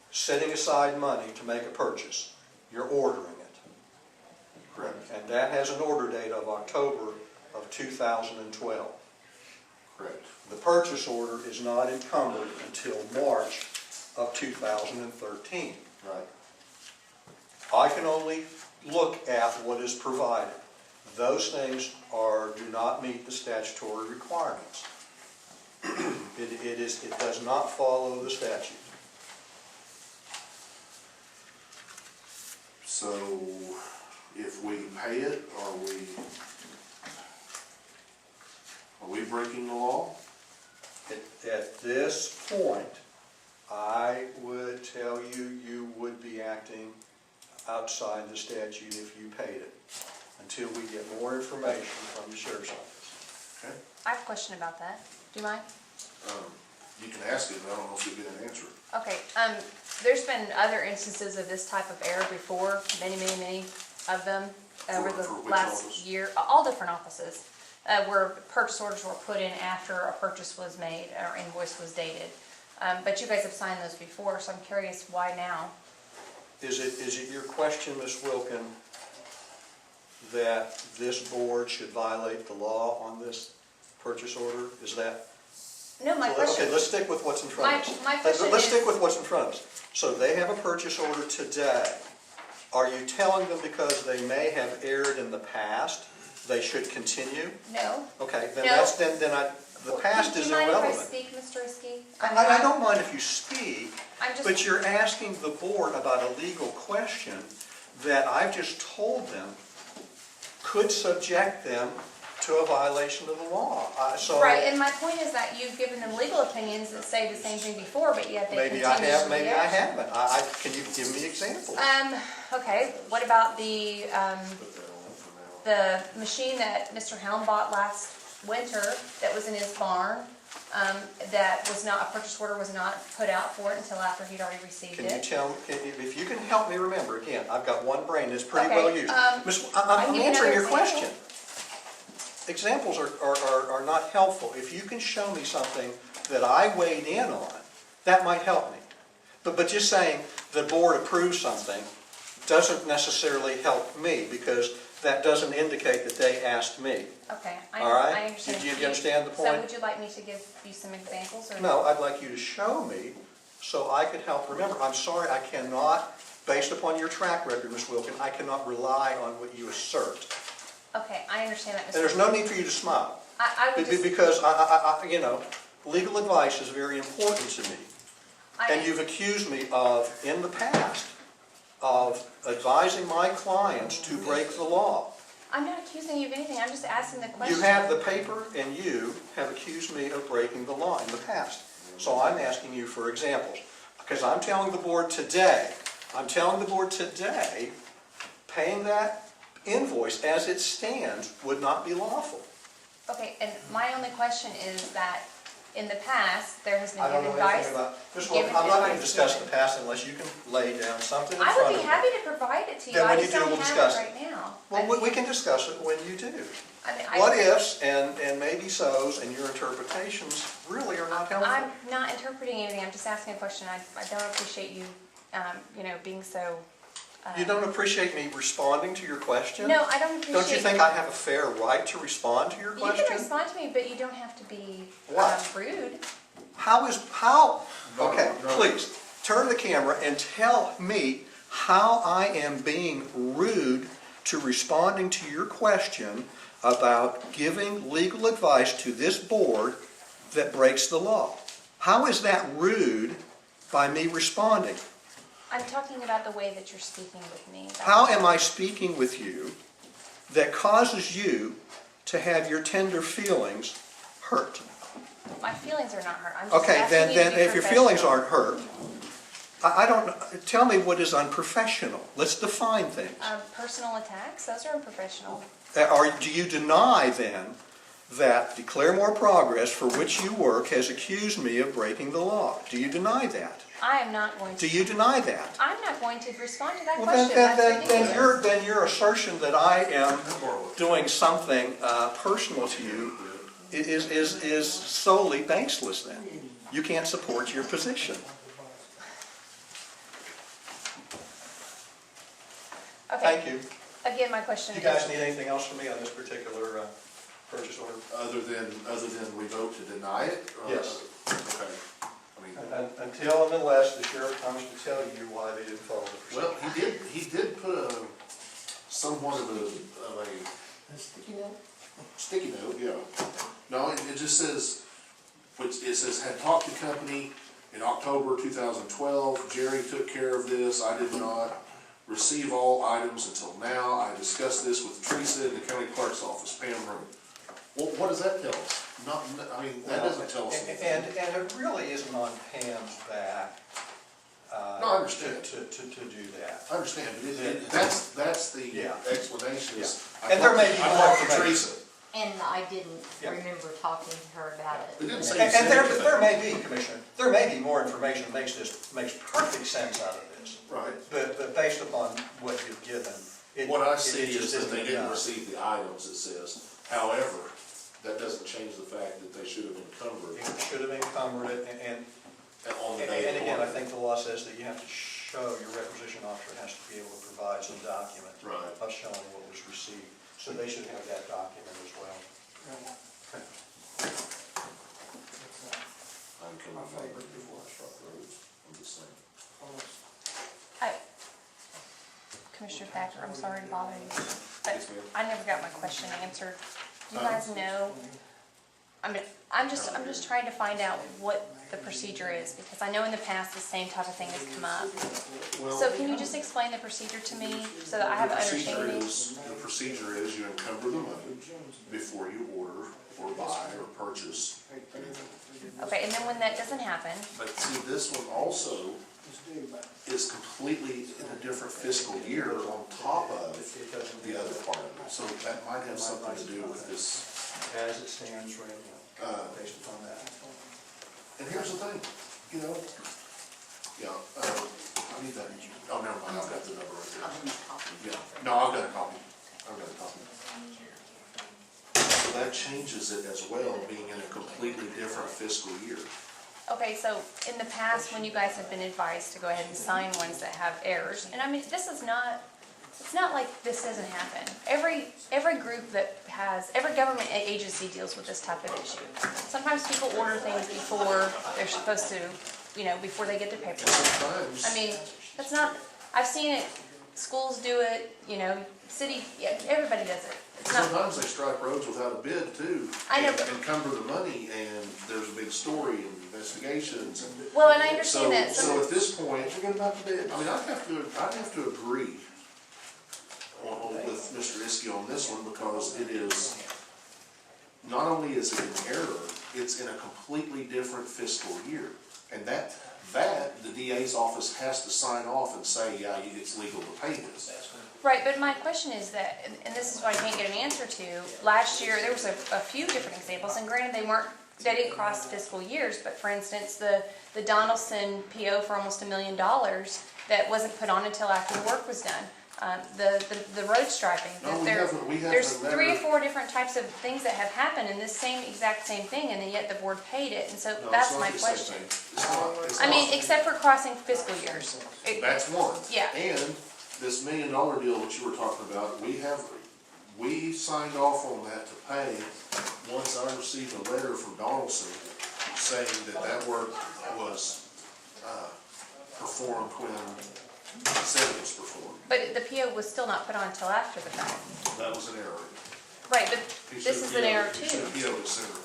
setting aside money to make a purchase. You're ordering it. correct, And that has an order date of October of 2012. correct. The purchase order is not encumbered until March of 2013. Right. I can only look at what is provided. Those things do not meet the statutory requirements. It does not follow the statute. So if we pay it, are we breaking the law? At this point, I would tell you, you would be acting outside the statute if you paid it, until we get more information from the sheriff's office. Okay. I have a question about that. Do you mind? You can ask it, but I don't know if you'll get an answer. Okay, there's been other instances of this type of error before, many of them over the For which last office? year, all different offices, where purchase orders were put in after a purchase was made or invoice was dated. But you guys have signed those before, so I'm curious why now? Is it your question, Ms. Wilkin, that this board should violate the law on this purchase order? Is that? No, my question. Okay, let's stick with what's in front of us. My question Let's is- stick with what's in front of us. So they have a purchase order today. Are you telling them because they may have erred in the past, they should continue? No. Okay, then No. the past is Do you mind irrelevant. if I speak, Mr. Iskey? I don't mind if you speak, I'm just. but you're asking the board about a legal question that I've just told them could subject them to a violation of the law. Right, and my point is that you've given them legal opinions that say the same thing before, but yet they continue Maybe I have, to maybe I react. haven't. Can you give me examples? Okay, what about the machine that Mr. Helm bought last winter that was in his barn, that was not, a purchase order was not put out for it until after he'd already received Can you it? tell, if you can help me remember, again, I've got one brain that's pretty Okay, well used. I'll I'm give you answering your another example. question. Examples are not helpful. If you can show me something that I weighed in on, that might help me. But just saying the board approves something doesn't necessarily help me, because that doesn't indicate that they asked me. Okay, All right? I understand. Do you understand the So point? would you like me to give you some examples, or? No, I'd like you to show me so I could help remember. I'm sorry, I cannot, based upon your track record, Ms. Wilkin, I cannot rely on what you assert. Okay, I understand that, Mr. And there's no need for you to smile. I would just. Because, legal advice is very important to me. And you've accused me of, in the past, of advising my clients to break the law. I'm not accusing you of anything, I'm just asking the question. You have the paper, and you have accused me of breaking the law in the past. So I'm asking you for examples. Because I'm telling the board today, paying that invoice as it stands would not be lawful. Okay, and my only question is that in the past, there has been I don't given know advice. anything about, first of given all, I'm not gonna advice discuss given. the past unless you can lay down something in I front would of be me. happy to provide it to you, Then I when you just do, don't we'll have discuss it it. right now. Well, we can discuss it when you do. I mean, What ifs and maybe so's and your interpretations really are not helpful. I'm not interpreting anything, I'm just asking a question. I don't appreciate you, being so. You don't appreciate me responding to your question? No, I don't appreciate. Don't you think I have a fair right to respond to your You question? can respond to me, but you don't have to be What? rude. Okay, please, turn the camera and tell me how I am being rude to responding to your question about giving legal advice to this board that breaks the law. How is that rude by me responding? I'm talking about the way that you're speaking with me. How am I speaking with you that causes you to have your tender feelings hurt? My feelings are not hurt. I'm just Okay, asking you to then be if your feelings professional. aren't hurt, I don't, tell me what is unprofessional. Let's define things. Personal attacks, those are unprofessional. Or do you deny then that Declare More Progress, for which you work, has accused me of breaking the law? Do you deny that? I am not going to. Do you deny that? I'm not going to respond to that Well, question. That's ridiculous. then your assertion that I am doing something personal to you is solely baseless then. You can't support your position. Okay. Thank you. Again, my question Do is. you guys need anything else from me on this particular purchase order? Other than we vote to deny it? Yes. Okay. I mean, Until and unless the sheriff comes to tell you why they didn't follow the procedure. well, he did put a, somewhat of a Sticky note? sticky note, yeah. No, it just says, it says, had talked to company in October 2012, Jerry took care of this, I did not receive all items until now, I discussed this with Teresa in the county clerk's office, Pam Room. Well, what does that tell us? I mean, that doesn't tell us anything. And it really isn't on Pam's back. No, I understand. To do that. I understand, but that's the Yeah. explanation is. Yeah. And there may be I more talked to information. Teresa. And I didn't Yeah. remember talking to her about it. It didn't say And there anything. may be, Commissioner, there may be more information that makes perfect sense out of this. Right. But based upon what you've given, What I it see just is that isn't they didn't enough. receive the items, it says. However, that doesn't change the fact that they should have encumbered It should have encumbered it, and on the day. and again, I think the law says that you have to show, your requisition officer has to be able to provide some document Right. of showing what was received. So they should have that document as well. I'm coming favorite before I start roads, I'm just saying. Commissioner Thacker, I'm sorry to bother you, but Yes, ma'am. I never got my question answered. Do you guys know? I mean, I'm just trying to find out what the procedure is, because I know in the past the same type of thing has come up. So can you just explain the procedure to me, so that I have an understanding? The procedure is you encumber the money before you order or buy or purchase anything. Okay, and then when that doesn't happen, But see, this one also is completely in a different fiscal year on top of the other part of it. So that might have something to do with this. As it stands right now, based upon that. And here's the thing, you know, I need that, oh, never mind, I've got the number right there. Yeah, no, I've got a copy, So that changes it as well, being in a completely different fiscal year. okay, so in the past, when you guys have been advised to go ahead and sign ones that have errors, and I mean, this is not, it's not like this doesn't happen. Every group that has, every government agency deals with this type of issue. Sometimes people order things before they're supposed to, before they get their paperwork. Sometimes. I mean, that's not, I've seen it, schools do it, city, yeah, everybody does it. It's not, Sometimes they strike roads without a bid too. I know, and but- Encumber the money, and there's a big story and investigations. well, and I understand that. So at this point, I mean, I'd have to agree with Mr. Iskey on this one, because it is, not only is it an error, it's in a completely different fiscal year. And that the DA's office has to sign off and say, yeah, it's legal to pay this. Right, but my question is that, and this is what I can't get an answer to, last year, there was a few different examples, and granted, they weren't they didn't cross fiscal years, but for instance, the Donaldson PO for almost $1 million that wasn't put on until after the work was done. The road striping. No, we have There's a 3 or letter. 4 different types of things that have happened in this exact same thing, and then yet the board paid it, and so No, that's it's my not the same question. thing. It's not, it's I mean, not. except for crossing fiscal years. That's one. Yeah. And this $1 million deal that you were talking about, we signed off on that to pay once I received a letter from Donaldson saying that work was, performed when I said it was performed. But the PO was still not put on until after the fact. That was an error. Right, but He this should is have an error PO'd- He too. should have PO'd it sooner.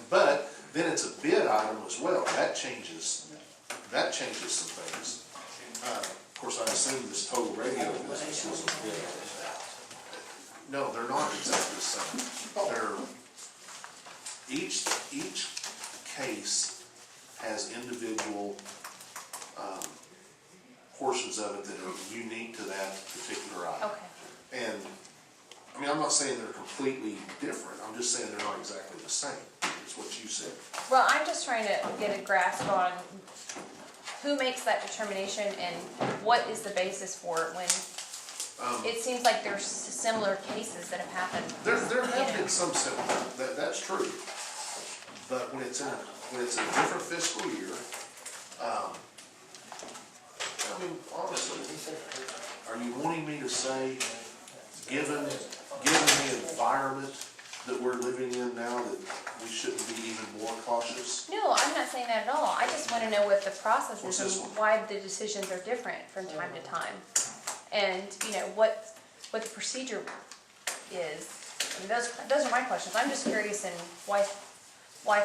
But then it's a bid item as well. That changes some things. Of course, I assume this total radio business was a bid. No, they're not exactly the same. Each case has individual, portions of it that are unique to that particular item. Okay. And, I mean, I'm not saying they're completely different, I'm just saying they're not exactly the same, is what you said. Well, I'm just trying to get a grasp on who makes that determination and what is the basis for it when it seems like there's similar cases that have happened. There have been some similar, that's true. But when it's in a different fiscal year, I mean, honestly, are you wanting me to say, given the environment that we're living in now, that we shouldn't be even more cautious? No, I'm not saying that at all. I just want to know what the process What's is this and one? why the decisions are different from time to time. And, you know, what the procedure is. I mean, those are my questions. I'm just curious in why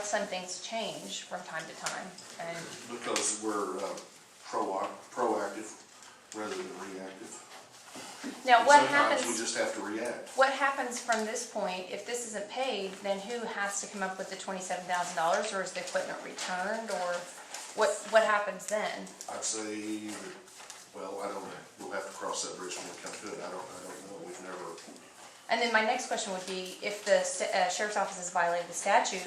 some things change from time to time. And Because we're proactive rather than reactive. now, And what sometimes we happens? just have to react. What happens from this point, if this isn't paid, then who has to come up with the $27,000, or is the equipment returned, or what happens then? I'd say, that, well, I don't know, we'll have to cross that bridge when we come to it, I don't know, we've never. And then my next question would be, if the sheriff's office has violated the statute,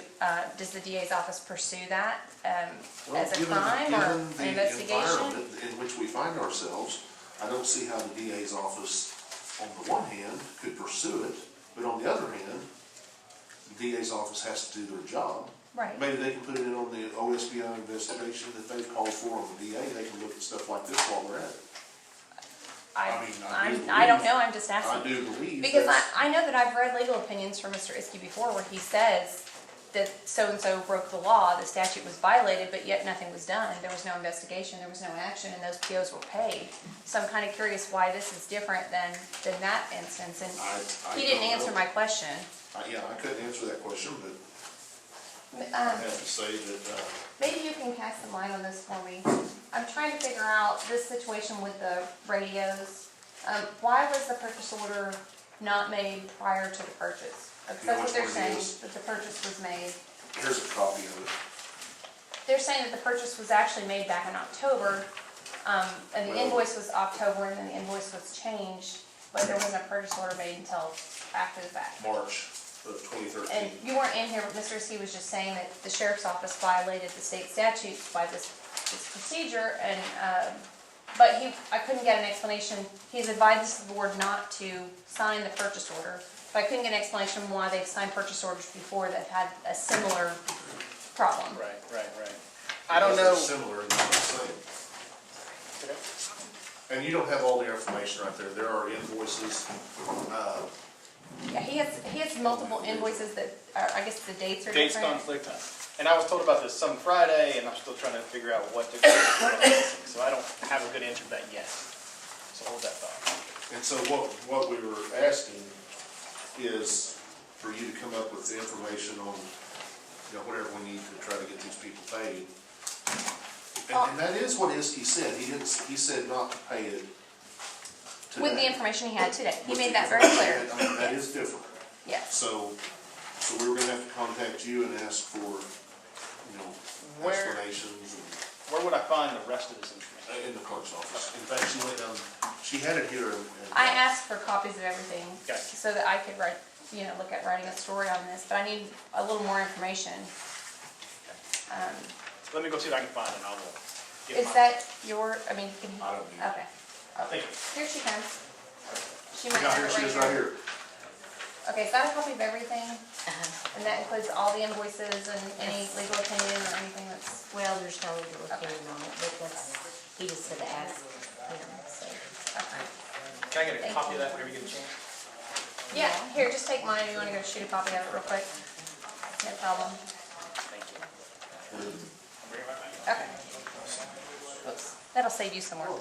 does the DA's office pursue that as a crime or an Given the investigation? environment in which we find ourselves, I don't see how the DA's office, on the one hand, could pursue it, but on the other hand, the DA's office has to do their job. Right. Maybe they can put it in on the OSBI investigation that they've called for on the DA, they can look at stuff like this while they're at it. I don't know, I'm just asking. I do believe Because that's. I know that I've read legal opinions from Mr. Iskey before where he says that so-and-so broke the law, the statute was violated, but yet nothing was done. There was no investigation, there was no action, and those POs were paid. So I'm kind of curious why this is different than that instance, and I he didn't don't answer know. my question. Yeah, I couldn't answer that question, but I Um, have to say that, Maybe you can cast some light on this for me. I'm trying to figure out this situation with the radios. Why was the purchase order not made prior to the purchase? Because that's what they're saying, that the purchase was made. here's a copy of it. They're saying that the purchase was actually made back in October, and the Well- invoice was October, and then the invoice was changed, but there wasn't a purchase order made until after the fact. March of 2013. And you weren't in here, but Mr. C was just saying that the sheriff's office violated the state statutes by this procedure, and, but I couldn't get an explanation. He's advised the board not to sign the purchase order, but I couldn't get an explanation why they've signed purchase orders before that had a similar problem. Right. I don't know. Because they're similar and not the same. And you don't have all the information right there. There are invoices. Yeah, he has multiple invoices that are, I guess the dates are Dates different. conflict. And I was told about this some Friday, and I'm still trying to figure out what to do. So I don't have a good answer to that yet. So hold that thought. And so what we were asking is for you to come up with the information on, you know, whatever we need to try to get these people paid. And that is what Iskey said. He said not to pay it today. With the information he had today. He With made the that very clear. information. I mean, that is different. Yes. So we were gonna have to contact you and ask for, you know, Where- explanations and. Where would I find the rest of this information? In the clerk's office. In fact, she went down, she had it here and. I asked for copies of everything Okay. so that I could write look at writing a story on this, but I need a little more information. Let me go see what I can find and I will get Is mine. that your, I mean, can you? I don't need it. Okay. Thank you. Here she comes. She might Now, have here it she is right here. Okay, so I have a copy of everything, and that includes all the invoices and any legal opinion or anything that's, Well, there's no legal opinion on it, but that's, he just said to ask him, so. okay. Can I get a Thank copy you. of that whenever you get a chance? Yeah, here, just take mine, you wanna go shoot a copy of it real quick? No problem. Thank you. I'll bring it right back. Okay. Oops, that'll save you some work.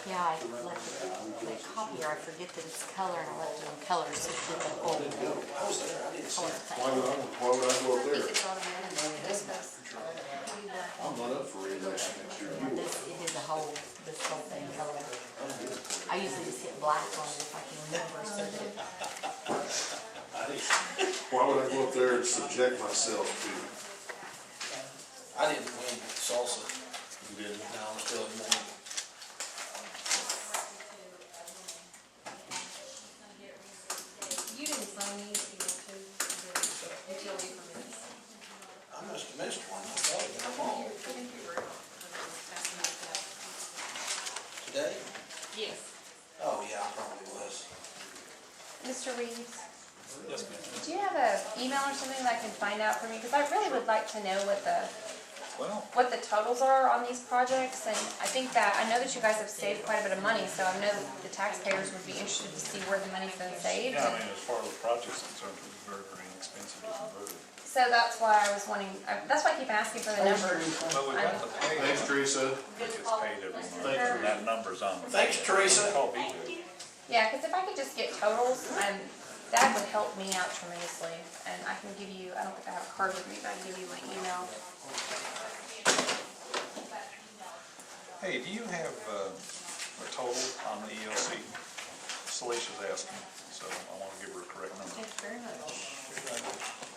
Yeah, I left the copier, I forget that it's color, and I left it in color, so it's the whole color thing. Why would I go up there? It's automatic. This goes. I'm not up for reelection next year. You This, it is a whole, this whole thing color. I usually just hit black on it if I can remember, so that, Why would I go up there and subject myself to? I didn't win salsa. You didn't? No, I'm still in one. You didn't sign these, you know, too, utility permits. I must have missed one, I thought it was wrong. Today? Yes. Oh, yeah, I probably was. Mr. Reeves, Yes, ma'am. do you have an email or something that I can find out for me? Because I really would like to know what the totals are on these projects, and I think that, I know that you guys have saved quite a bit of money, so I know that the taxpayers would be interested to see where the money's been saved. Yeah, I mean, as far as the project's concerned, it was very, very inexpensive to convert it. So that's why I was wanting, that's why I keep asking for the numbers. But we got the pay. Thanks, Teresa. It gets paid every month, and that number's on the. Thanks, Teresa. Call BJ. Yeah, because if I could just get totals, that would help me out tremendously, and I can give you, I don't think I have a card with me, but I can give you my email. Hey, do you have a total on the ELC? Celicia's asking, so I want to give her a correct number. Thank you very much.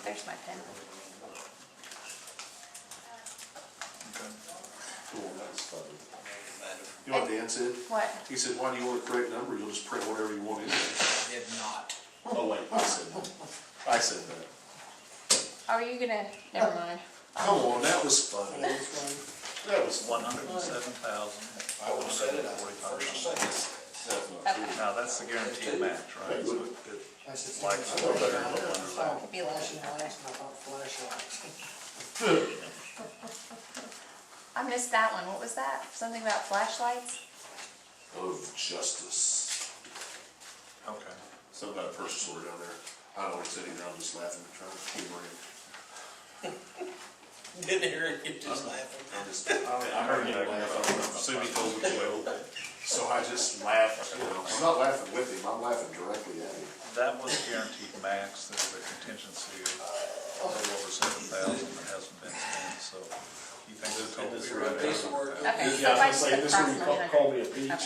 There's my pen. Okay. Cool, that's funny. You know what Dan said? What? He said, why do you want a correct number? You'll just print whatever you want in there. I did not. Oh, wait, I said that. I said that. Are you gonna, never mind. Come on, that was funny. That was $107,445. I would have said it after the first or second. Okay. Now, that's the guaranteed match, right? So it, I said, like, I so better than under that. It'd be a little flashing bit lights, and I thought flashlights. I missed that one. What was that? Something about flashlights? Of justice. Okay. Some kind of purchase order down there. I don't know what he said either. I'm just laughing, trying to humor him. Didn't hear it, you just laughing. I heard him laugh. Subi told me to. So I just laughed, you know. I'm not laughing with him, I'm laughing directly at him. That was guaranteed max, there's a contingency of a little over $7,000 that hasn't been spent, so you think the total will be right Piece of work. there? Okay, so Yeah, if I I was put gonna say, this is when you approximately call 100. me a peach.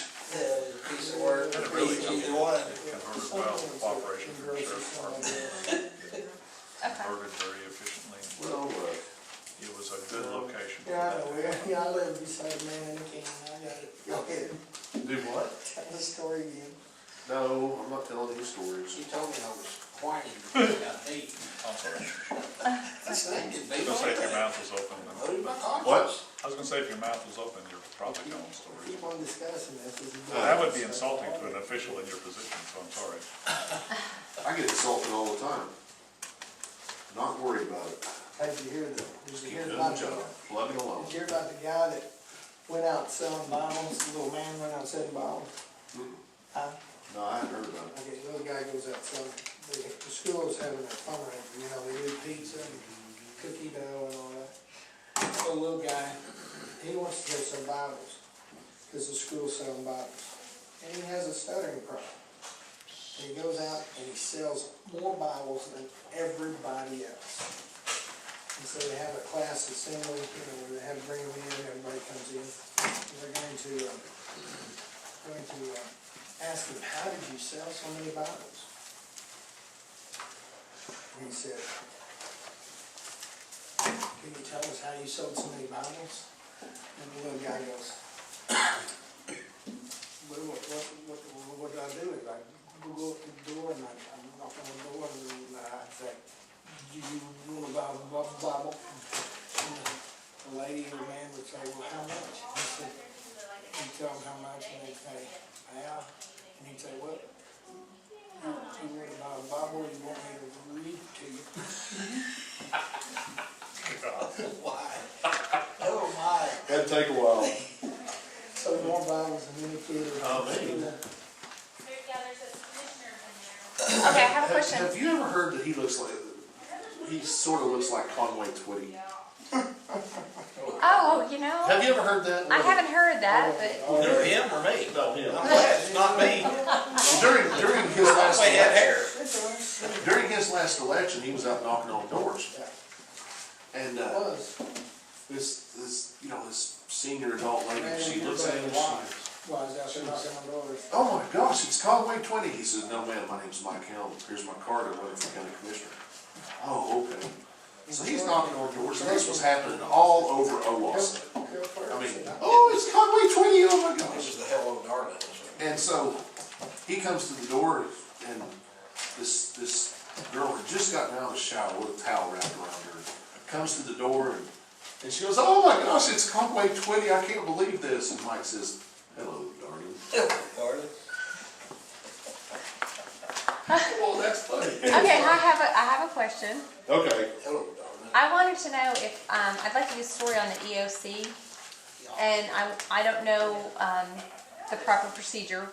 Piece of work, And it really either one. converted well, with cooperation from the sheriff's department, Okay. converted very efficiently. Well, It was a good location for Yeah, I that. know, yeah, I live beside a man in the can, I got it. Go ahead, do what? tell the story again. No, I'm not telling any stories. She told me I was whining because I got beat. I'm sorry. That's not get I beat was gonna say if like your that. mouth was open, Loaded my conscience. What? I was gonna say if your mouth was open, you're probably telling stories. Keep on discussing this. This is That would be insulting to an official in your position, so I'm sorry. I get insulted all the time. Not worried about it. Hey, did you hear the, did you hear Keep doing about the job, the, plugging along. did you hear about the guy that went out selling bottles, the little man went out selling bottles? Huh? No, I hadn't heard about it. Okay, the little guy goes out selling, the school is having a fundraiser, you know, they do pizza and cookie dough and all that. So the little guy, he wants to go sell Bibles, cause the school's selling Bibles, and he has a stuttering problem. And he goes out and he sells more Bibles than everybody else. And so they have a class assembly, you know, where they have to bring them in, everybody comes in. And they're going to ask him, how did you sell so many Bibles? And he said, can you tell us how you sold so many Bibles? And the little guy goes, what I do is I go up to the door and I knock on the door and I say, do you want to buy a Bible? And the lady or man would say, well, how much? He said, you tell them how much and they'd say, yeah. And he'd say, what? You want to buy a Bible or you want me to read it to you? Why? Oh, my. That'd take a while. So more Bibles than any kid or. Oh, maybe. Okay, I have a question. Have you ever heard that he sort of looks like Conway Twitty? Oh, you know, Have you ever heard that? I haven't heard that, but Either him or me. No, him. I'm glad it's not me. During his last I had hair. during his last election, he was out knocking on doors. And It was. this senior adult lady, she looks at him. Was out there knocking on doors. Oh my gosh, it's Conway Twitty. He says, no ma'am, my name's Mike Helm. Here's my card. I'm running for county commissioner. Oh, okay. So he's knocking on doors, and this was happening all over Owasso. I mean, oh, it's Conway Twitty, oh my gosh. This is the Hello Darling. And so he comes to the door, and this girl had just gotten out of the shower with a towel wrapped around her. Comes to the door, and she goes, oh my gosh, it's Conway Twitty. I can't believe this. And Mike says, hello, darling. Hello, darling. Well, that's funny. okay, I have a question. Okay. Hello, darling. I wanted to know if, I'd like to do a story on the EOC, and I don't know, the proper procedure,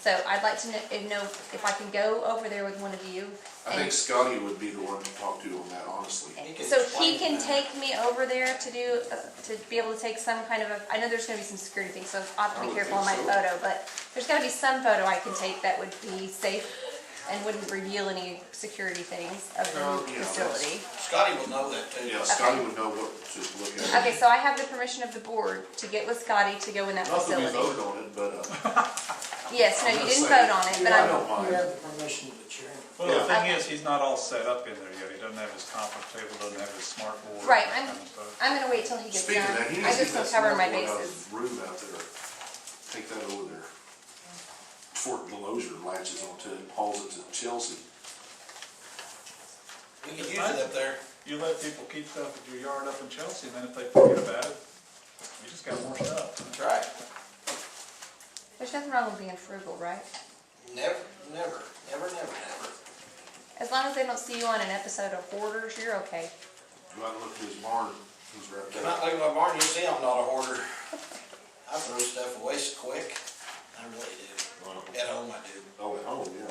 so I'd like to know if I can go over there with one of you. I think Scotty would be the one to talk to on that, honestly. So he can take me over there to do, to be able to take some kind of I know there's gonna be some security things, so I'll have to be careful on my photo, but there's gotta be some photo I can take that would be safe and wouldn't reveal any security things of the facility. Scotty will know that too. Yeah, Scotty would know what to look at. Okay, so I have the permission of the board to get with Scotty to go in that Not that we facility. voted on it, but, Yes, no, I'm you gonna didn't say- vote on it, but I I'm, don't mind. You have the permission of the chairman. Well, the thing Okay. is, he's not all set up in there yet. He doesn't have his conference table, doesn't have his smart board. Right, that kind of stuff. I'm gonna wait till he gets Speaking done. of that, he I needs to just get want that to cover smart my board out of bases. his room out there. Take that over there. Before Delosier latches onto it and hauls it to Chelsea. We can use it up there. You let people keep stuff at your yard up in Chelsea, and then if they forget about it, you just got more stuff. That's right. There's nothing wrong with being frugal, right? Never, never, never, never, never. As long as they don't see you on an episode of Hoarders, you're okay. Go out and look at his barn. He's right If there. not look at my barn, you see I'm not a hoarder. I throw stuff away so quick. I really do. At home I do. Oh, at home, yeah.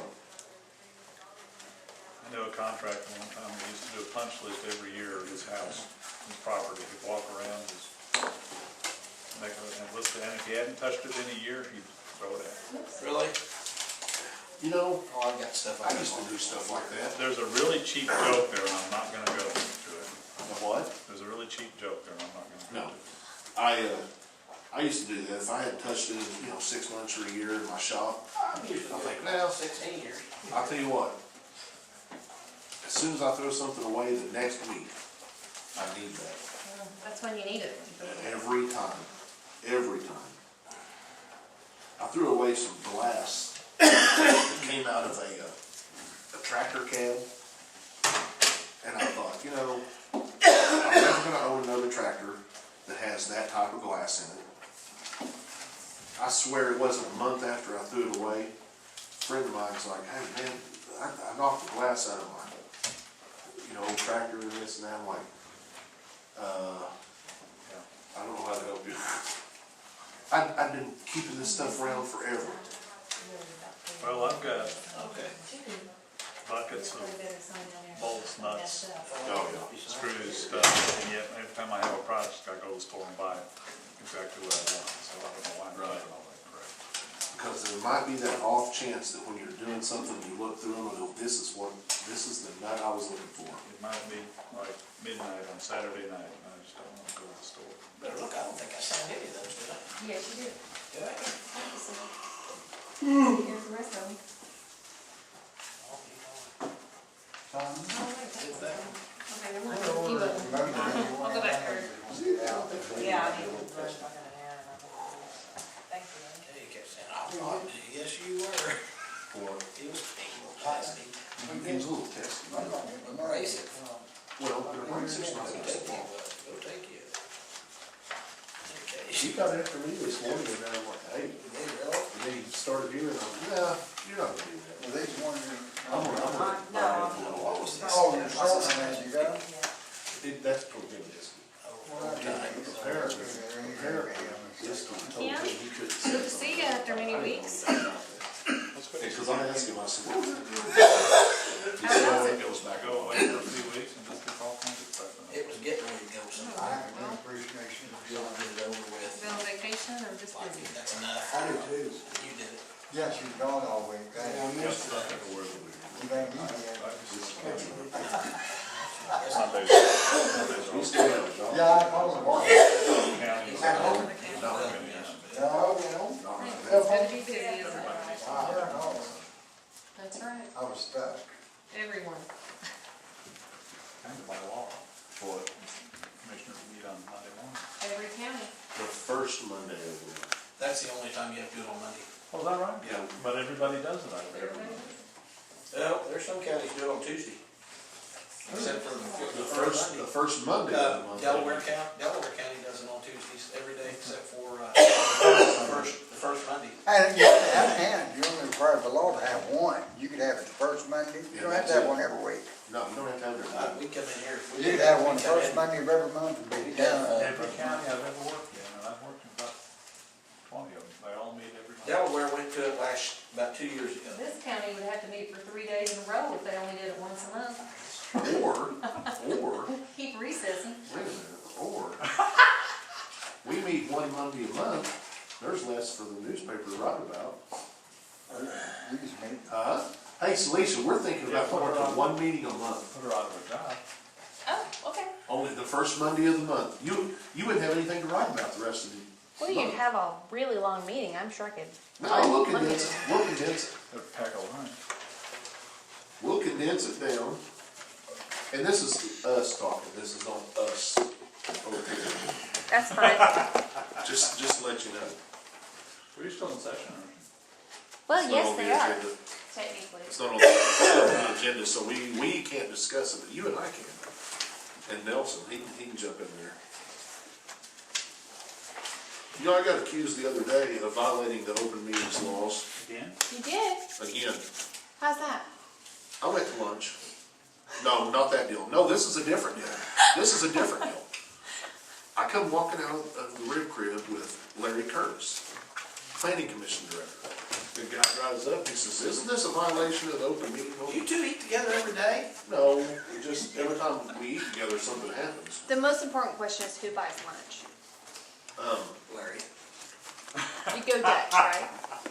I knew a contractor one time, he used to do a punch list every year of his house, his property. He'd walk around, just make a list, and if he hadn't touched it in a year, he'd throw it out. Really? You know, Oh, I've got stuff I used to do stuff like that. There's a really cheap joke there, and I'm not gonna go into it. The what? There's a really cheap joke there, and I'm not gonna go No. into it. I used to do that. If I hadn't touched it, 6 months or a year in my shop, I'm usually I think, now 16 years. I'll tell you what. As soon as I throw something away the next week, I need that. That's when you need it. Every time. Every time. I threw away some glass that came out of a tractor cab. And I thought, I'm never gonna own another tractor that has that type of glass in it. I swear it wasn't a month after I threw it away. A friend of mine was like, hey man, I knocked the glass out of my old tractor and this and that. I'm like, I don't know how to help you. I've been keeping this stuff around forever. Well, I've got Okay. buckets of bolts, nuts, Oh, yeah. screws, stuff, and yet every time I have a project, I go to the store and buy it exactly what I want, so I don't know why I'm doing all that crap. Because there might be that off chance that when you're doing something, you look through them and go, this is the nut I was looking for. It might be like midnight on Saturday night, and I just don't want to go to the store. Better look, I don't think I signed any of those, did I? Yes, you do. Did I? Here's the rest of them. Did that? Okay, never mind. You vote. I'll go back there. Yeah, I mean, Yeah, you kept saying, I'll He's a little testy. Abrasive. Well, abrasive's not Go testy. take you. Okay. He got after me this morning and I was like, hey, and then he started here and I'm like, nah, you're not gonna do that. Well, these wondering. I'm gonna. What was this? Oh, your short man, you got? That's for him, Disky. Apparently, Disky told me he couldn't. Good to see you after many weeks. Because I asked him, I said, what? He How said, was it goes back Go over. away for a few weeks and just get all kinds of stuff. It was getting ready to go I somewhere. have no appreciation. You'll get it over with. Been on vacation or just Like, busy? that's enough. I do too. You did it. Yeah, she's gone all week. Yeah, I missed it. You think you did? He's still out, John. Yeah, I told him. Counties, At home? No, No, It's gonna be busy, isn't it? yeah, no, That's right, I was stuck. everyone. kind of by law, for commissioners meet on Monday morning. Every county. The first Monday of the month. That's the only time you have to do it on Monday. Oh, is that right? Yeah. But everybody does it out there. Everybody. Well, there's some counties do it on Tuesday. Except for The first Monday of the month. Delaware County does it on Tuesdays every day except for, the first Monday. And you you're only required by law to have one. You could have it the first Monday. You don't have to have one every week. No, you don't have to have it. We come in here. You could have one the first Monday of every month and be done. Every county I've ever worked in, and I've worked in about 20 of them, they all meet every month. Delaware went to it about 2 years ago. This county would have to meet for 3 days in a row if they only did it once a month. Or, Keep recessing. wait a minute, or, we meet one Monday a month, there's less for the newspaper to write about. Excuse me. Huh? Hey, Celestia, we're thinking about going to one meeting a month, Put her out of a job. Oh, okay. only the first Monday of the month. You wouldn't have anything to write about the rest of the Well, you'd have a really long meeting, I'm sure I could. No, we'll condense it, we'll condense it. They'd pack a lunch. We'll condense it down. And this is us talking, this is not us over here. That's fine. Just to let you know. Were you still in session, or? Well, It's not yes, on the they are, agenda. technically. It's not on the agenda, so we can't discuss it, but you and I can. And Nelson, he can jump in there. You know, I got accused the other day of violating the open meetings laws Again? You did? again. How's that? I went to lunch. No, not that deal. No, this is a different deal. This is a different deal. I come walking out of the rib crib with Larry Curtis, planning commission director. The guy drives up, he says, isn't this a violation of the open meeting law? You two eat together every day? No, just every time we eat together, something happens. The most important question is who buys lunch? Larry. You go Dutch, right?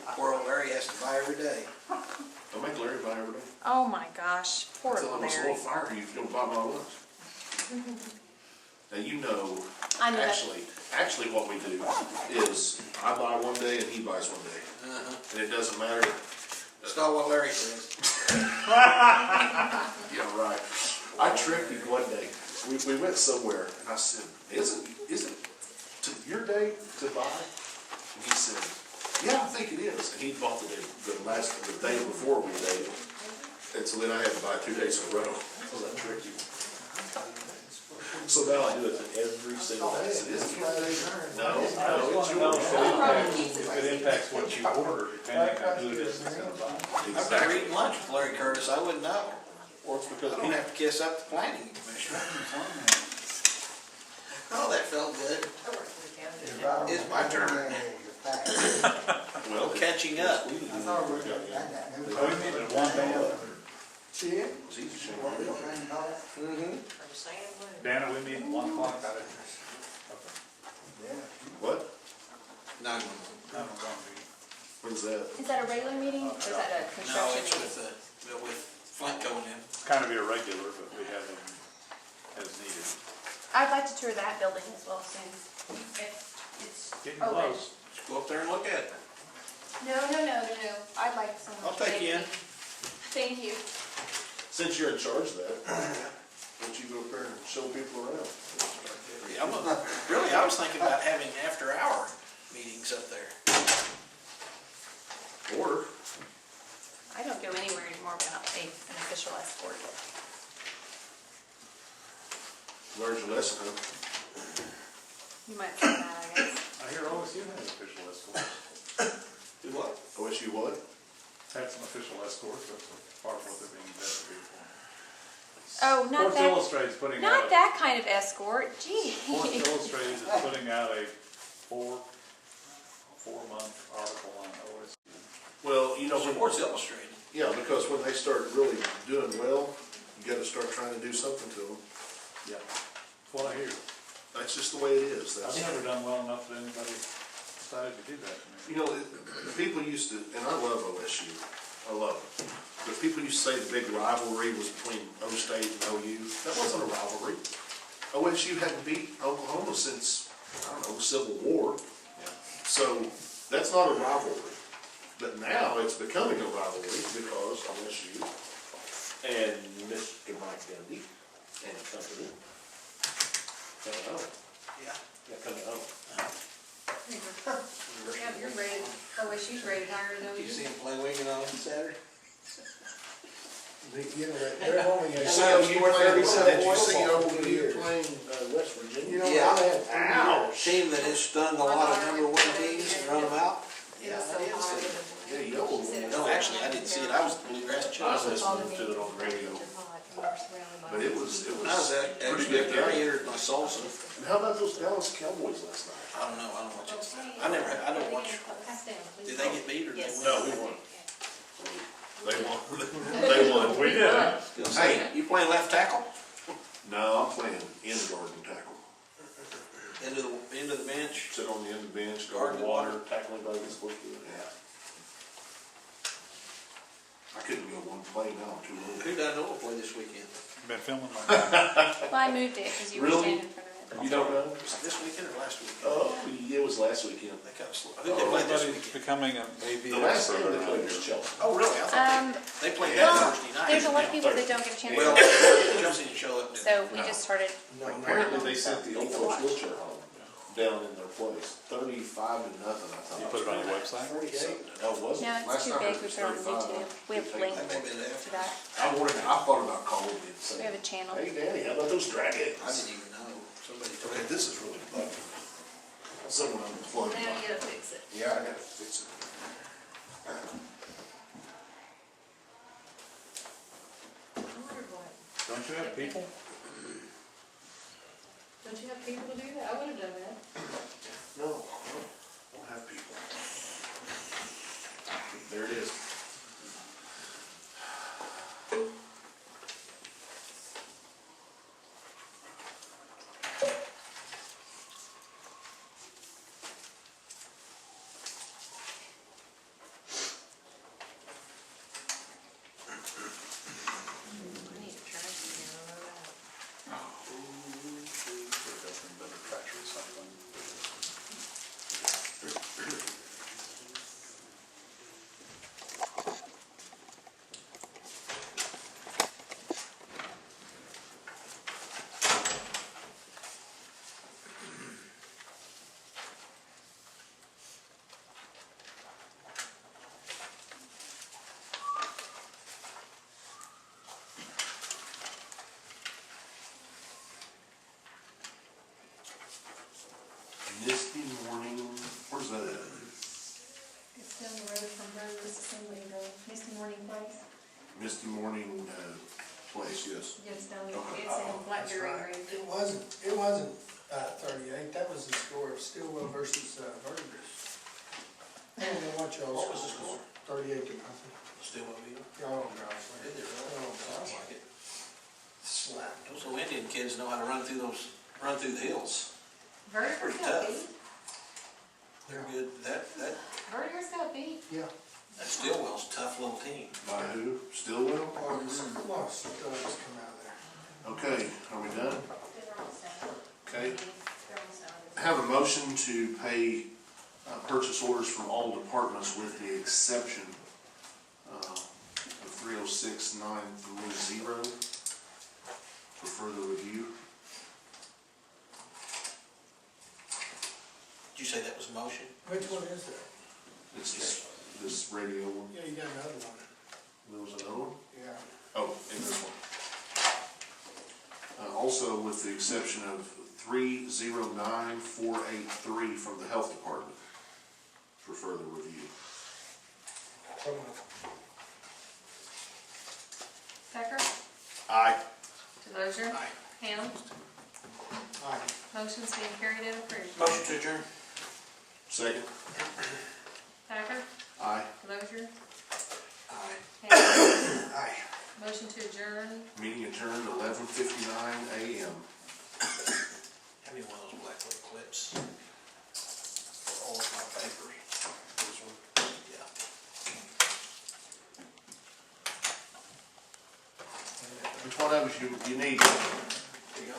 Poor old Larry has to buy every day. Don't make Larry buy every day. Oh my gosh, poor Tell him it's a Larry. little fire, you don't buy my lunch. Now, you know, I know. actually what we do is I buy one day and he buys one day. And it doesn't matter. It's not what Larry says. Yeah, right. I tricked him one day. We went somewhere and I said, isn't your day to buy? And he said, yeah, I think it is. And he bought the day before we dated. And so then I had to buy 2 days in a row. Because I tricked him. So now I do it every single day. I said, isn't your day? No, it's yours. If it impacts what you order, depending on who it is that's gonna buy. I've never eaten lunch with Larry Curtis, I wouldn't know. Or it's because I don't have to kiss up the planning commissioner. Oh, that felt good. It's my turn. well, Catching up. We meet at one day. See it? It's easy to shake my bill. Mm-hmm. Dana, we meet at 1 o'clock out of What? 911. When's that? Is that a regular meeting or is that a No, construction it's meeting? with Flint going in. It's kind of irregular, but we have them as needed. I'd like to tour that building as well soon. It's Getting open. close. Just go up there and look at it. No. I'd like someone. I'll take you in. Thank you. Since you're in charge of that, why don't you go up there and show people around? Really, I was thinking about having after-hour meetings up there. Or, I don't go anywhere anymore without an official escort. Learned your lesson, huh? You might say that, I guess. I hear OSU has official escorts. Do what? OSU what? Had some official escorts, that's part of what they're being investigated for. Oh, not Sports that, Illustrated's putting out not a, that kind of escort, gee. Sports Illustrated is putting out a four-month article on OSU. Well, you know, Sports Illustrated. yeah, because when they start really doing well, you gotta start trying to do something to them. Yeah. That's what I hear. That's just the way it is. I've That's, never done well enough that anybody decided to do that to me. you know, people used to, and I love OSU, I love it. But people used to say the big rivalry was between O-State and OU. That wasn't a rivalry. OSU hadn't beat Oklahoma since, I don't know, the Civil War. Yeah. So that's not a rivalry. But now it's becoming a rivalry because OSU and Mr. Mike Gundy and company coming home. Yeah. Yeah, coming home. Yeah, you're rated, OSU's rated higher than You OU. see him play winging on Saturday? You know, they're only Did a. you see OU playing, did you see Football OU years. playing West Virginia? You know, Yeah. they have 3 years. Team that has stung a lot of number one teams and run them out. It was so high. Yeah, you know. No, actually, I didn't see it. I was at the Bluegrass I was Chili. listening to it on the radio, but it was I was actually, I entered my salsa. And how about those Dallas Cowboys last night? I don't know, I don't watch it. I don't watch. Did they get beat or did they win? No, we won. They won. They won. We did. Hey, you playing left tackle? No, I'm playing end guard and tackle. Into the bench? Sit on the end of the bench, guard the water, tackling by the supposed to do it. Yeah. I couldn't go one play now, I'm too old. Who doesn't know will play this weekend? Been filming my. Well, I moved it because you were Really? standing in front of it. You don't know? Was it this weekend or last weekend? Oh, it was last weekend. They kind of slow. I think they played this Everybody's weekend. becoming a baby. The last game they played was Chelsea. Oh, really? I thought they played that Thursday night. There's a lot of people that don't get a chance Well, to. Chelsea didn't show up. So we just started, Apparently they sent the old folks wheelchair home down in their place, 35 to nothing, I thought. You put it on your website? No, it wasn't. no, it's Last too time big, it we was put it on 35. YouTube. We have a link That may have been to after. that. I thought about calling and saying, We have a channel. hey, Danny, how about those dragons? I didn't even know. Somebody told Okay, me. this is really bugging. Someone unplugged Now my. you gotta fix it. Yeah, I gotta fix it. I wondered why. Don't you have people? Don't you have people to do that? I would've done that. No, I don't have people. There it is. I need a trash can, I know that. Better trash recycling. Misty morning, where's that at? It's down the road from Burgers Assembly to Misty Morning Place. Misty morning, place, yes. It's down, Okay. it's in Blackberry Right. Green. It wasn't 38, that was the score of Stillwell versus Burgers. I don't know what y'all. What was the score? 38 to nothing. Still won't be. Oh, gosh. Did they really? Oh, Sounds gosh. like it. Slapped. Those little Indian kids know how to run through the hills. Vertiger's Pretty got tough. beat. They're good. That Vertiger's got beat. Yeah. Stillwell's a tough little team. By who? Stillwell? Lost studs come out there. Okay, are we done? They're almost done. Okay. They're almost done. Have a motion to pay purchase orders from all departments with the exception of 306,930 for further review. Did you say that was a motion? Which one is that? This radio one. Yeah, you got another one. There was another one? Yeah. Oh, in this one. Also with the exception of 309483 from the health department for further review. So moved. Becker? Aye. Delozer? Aye. Ham? Aye. Motion's being carried and approved. Motion to adjourn. Second. Becker? Aye. Delozer? Aye. Ham? Aye. Motion to adjourn. Meeting adjourned 11:59 a.m. Have me one of those black light clips for all of my papers. This one? Yeah. Which one of us you need? There you go.